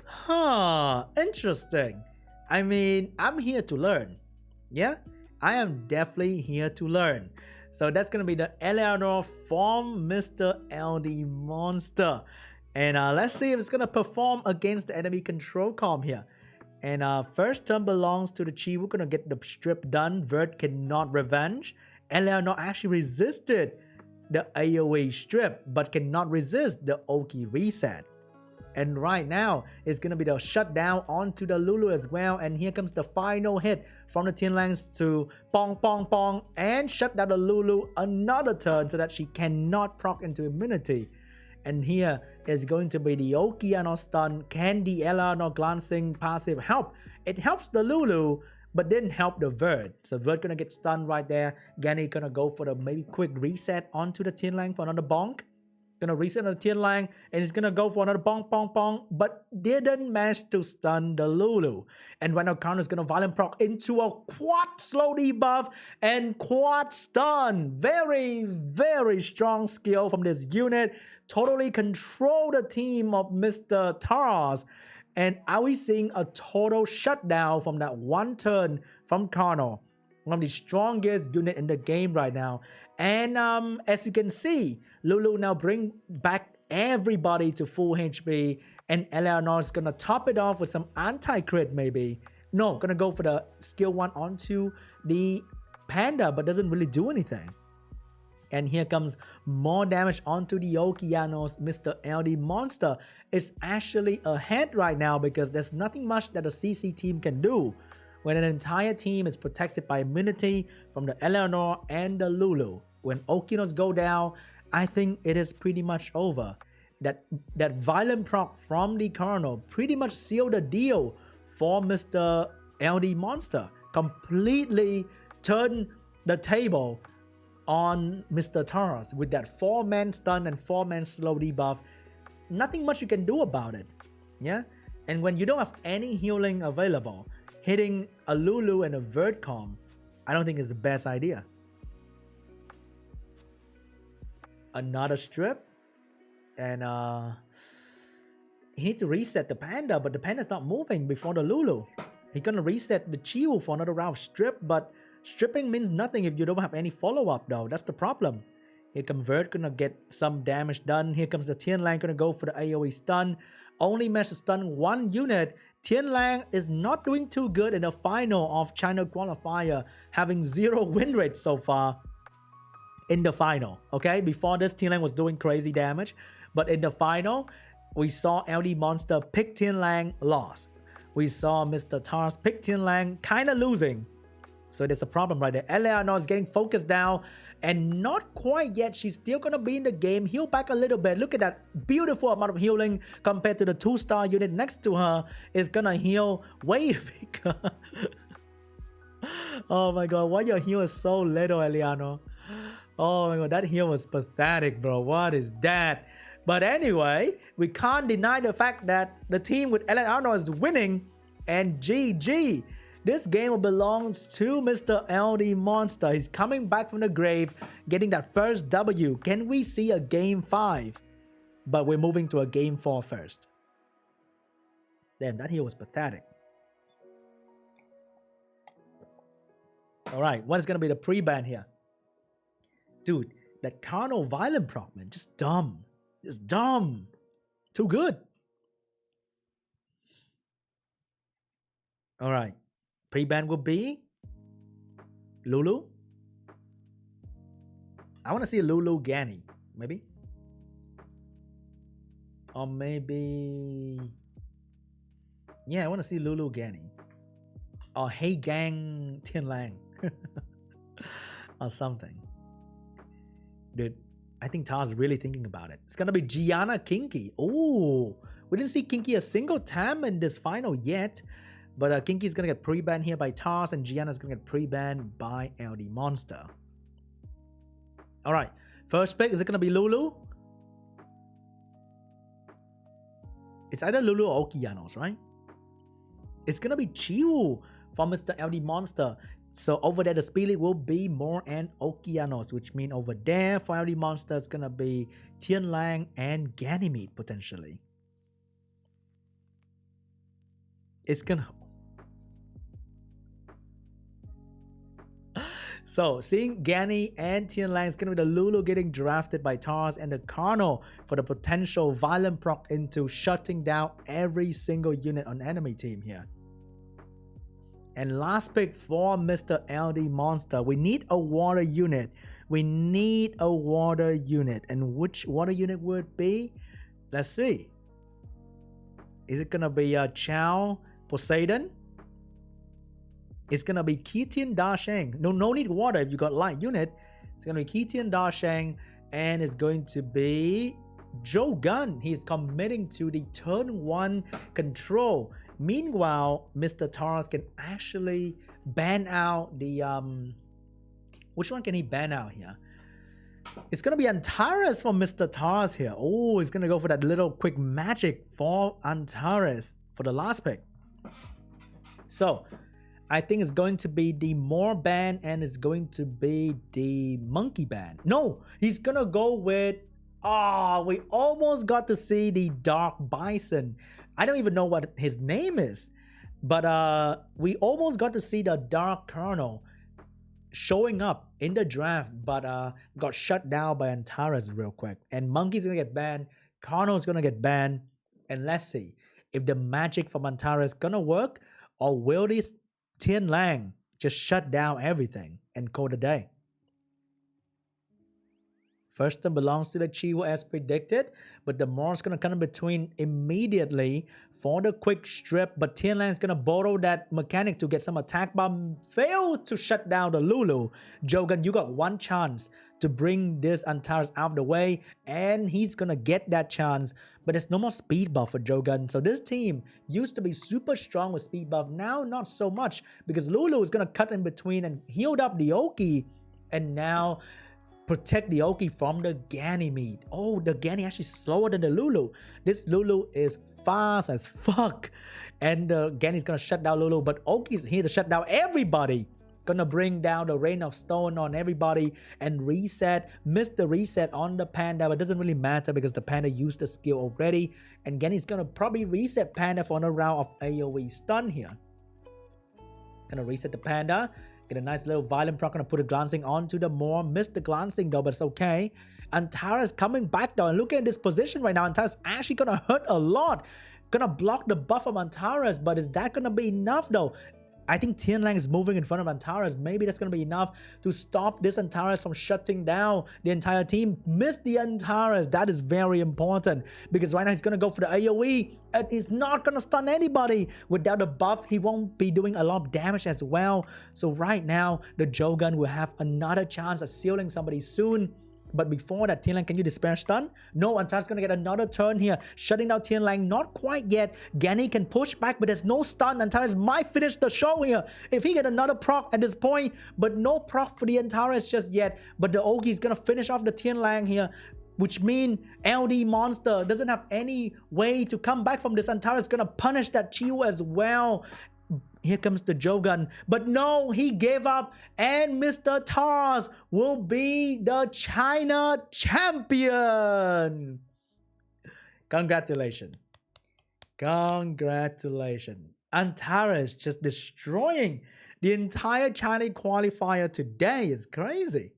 Huh. Interesting. I mean, I'm here to learn. Yeah? I am definitely here to learn. So that's gonna be the Eleanor from Mr. LD Monster. And let's see if it's gonna perform against the enemy control comp here. And first turn belongs to the Chiwu. Gonna get the strip done. Vert cannot revenge. Eleanor actually resisted the AoE strip, but cannot resist the Oki reset. And right now, it's gonna be the shutdown onto the Lulu as well. And here comes the final hit from the Tian Langs to pong pong pong and shut down the Lulu another turn so that she cannot proc into immunity. And here is going to be the Okeanos stun. Can the LR glancing passive help? It helps the Lulu, but didn't help the Vert. So Vert gonna get stunned right there. Gany gonna go for the maybe quick reset onto the Tin Lang for another bonk. Gonna reset on the Tin Lang, and he's gonna go for another bonk, bonk, bonk, but didn't manage to stun the Lulu. And right now, Counter is gonna violent proc into a quad slow debuff and quad stun. Very, very strong skill from this unit. Totally control the team of Mr. Taras. And are we seeing a total shutdown from that one turn from Carno? One of the strongest unit in the game right now. And as you can see, Lulu now bring back everybody to full HP, and Eleanor is gonna top it off with some anti-crit maybe. No, gonna go for the skill 1 onto the Panda, but doesn't really do anything. And here comes more damage onto the Okeanos. Mr. LD Monster is actually ahead right now because there's nothing much that the CC team can do when an entire team is protected by immunity from the Eleanor and the Lulu. When Okeanos go down, I think it is pretty much over. That violent proc from the Colonel pretty much sealed the deal for Mr. LD Monster. Completely turned the table on Mr. Taras with that 4-man stun and 4-man slow debuff. Nothing much you can do about it. Yeah? And when you don't have any healing available, hitting a Lulu and a Vertcom, I don't think is the best idea. Another strip, and he needs to reset the Panda, but the Panda's not moving before the Lulu. He's gonna reset the Chiwu for another round of strip, but stripping means nothing if you don't have any follow-up though. That's the problem. Here comes Vert, gonna get some damage done. Here comes the Tian Lang, gonna go for the AoE stun. Only managed to stun one unit. Tian Lang is not doing too good in the final of China Qualifier, having 0 win rate so far in the final. Okay, before this, Tian Lang was doing crazy damage, but in the final, we saw LD Monster pick Tian Lang, lost. We saw Mr. Tars pick Tian Lang, kind of losing. So there's a problem right there. Eleanor is getting focused now, and not quite yet. She's still gonna be in the game. Heal back a little bit. Look at that beautiful amount of healing compared to the 2-star unit next to her. Is gonna heal way bigger. Oh my god, why your heal is so little, Eleanor? Oh my god, that heal was pathetic, bro. What is that? But anyway, we can't deny the fact that the team with Eleanor is winning, and GG. This game belongs to Mr. LD Monster. He's coming back from the grave, getting that first W. Can we see a game 5? But we're moving to a game 4 first. Damn, that here was pathetic. Alright, what is going to be the pre-ban here? Dude, that Carno violent proc, man, just dumb. Just dumb. Too good. Alright. Pre-ban will be Lulu. I want to see Lulu Gany, maybe. Or maybe... yeah, I want to see Lulu Gany. Or Hey Gang Tian Lang. Or something. Dude, I think Tar's really thinking about it. It's going to be Gianna Kinky. Oh, we didn't see Kinky a single time in this final yet. But Kinky's going to get pre-banned here by Tars, and Gianna's going to get pre-banned by LD Monster. Alright, first pick, is it going to be Lulu? It's either Lulu or Okeanos, right? It's going to be Chiwu from Mr. LD Monster. So over there, the speed lead will be more and Okeanos, which means over there for LD Monster, it's going to be Tian Lang and Ganymede potentially. It's going to... So, seeing Gany and Tian Lang is going to be the Lulu getting drafted by Tars and the Carno for the potential violent proc into shutting down every single unit on enemy team here. And last pick for Mr. LD Monster. We need a water unit. We need a water unit. And which water unit would it be? Let's see. Is it going to be Chow Poseidon? It's going to be Kitian Dasheng. No need water if you got light unit. It's going to be Kitian Dasheng. And it's going to be Jogan, he's committing to the turn 1 control. Meanwhile, Mr. Taras can actually ban out the which one can he ban out here? It's gonna be Antares for Mr. Taras here. Oh, he's gonna go for that little quick magic for Antares for the last pick. So I think it's going to be the Moor ban and it's going to be the Monkey ban. No, he's gonna go with, we almost got to see the Dark Bison. I don't even know what his name is, but we almost got to see the Dark Colonel showing up in the draft, but got shut down by Antares real quick. And Monkey's gonna get banned, Colonel's gonna get banned, and let's see if the magic from Antares gonna work, or will this Tian Lang just shut down everything and call it a day. First turn belongs to the Chiwu as predicted, but the Moor's gonna come in between immediately for the quick strip, but Tian Lang's gonna borrow that mechanic to get some attack bomb, fail to shut down the Lulu. Jogan, you got one chance to bring this Antares out of the way, and he's gonna get that chance, but there's no more speed buff for Jogan. So this team used to be super strong with speed buff, now not so much, because Lulu is gonna cut in between and healed up the Oki, and now protect the Oki from the Ganymede. Oh, the Gany actually slower than the Lulu. This Lulu is fast as fuck, and the Gany's gonna shut down Lulu, but Oki's here to shut down everybody. Gonna bring down the Rain of Stone on everybody and reset. Missed the reset on the Panda, but it doesn't really matter because the Panda used the skill already, and Gany's gonna probably reset Panda for another round of AoE stun here. Gonna reset the Panda. Get a nice little violent proc, gonna put a glancing onto the Moor. Missed the glancing though, but it's okay. Antares coming back though, and look at this position right now. Antares actually gonna hurt a lot. Gonna block the buff of Antares, but is that gonna be enough though? I think Tian Lang is moving in front of Antares. Maybe that's going to be enough to stop this Antares from shutting down the entire team. Miss the Antares. That is very important because right now he's going to go for the AoE and he's not going to stun anybody. Without the buff, he won't be doing a lot of damage as well. So right now, the Jogan will have another chance at sealing somebody soon. But before that, Tian Lang, can you despair stun? No, Antares is going to get another turn here. Shutting down Tian Lang, not quite yet. Gany can push back, but there's no stun. Antares might finish the show here if he get another proc at this point. But no proc for the Antares just yet. But the Ogi is going to finish off the Tian Lang here, which means LD Monster doesn't have any way to come back from this. Antares is going to punish that Chiwu as well. Here comes the Jogan, but no, he gave up, and Mr. Taras will be the China champion. Congratulations. Congratulations. Antares just destroying the entire China qualifier today is crazy.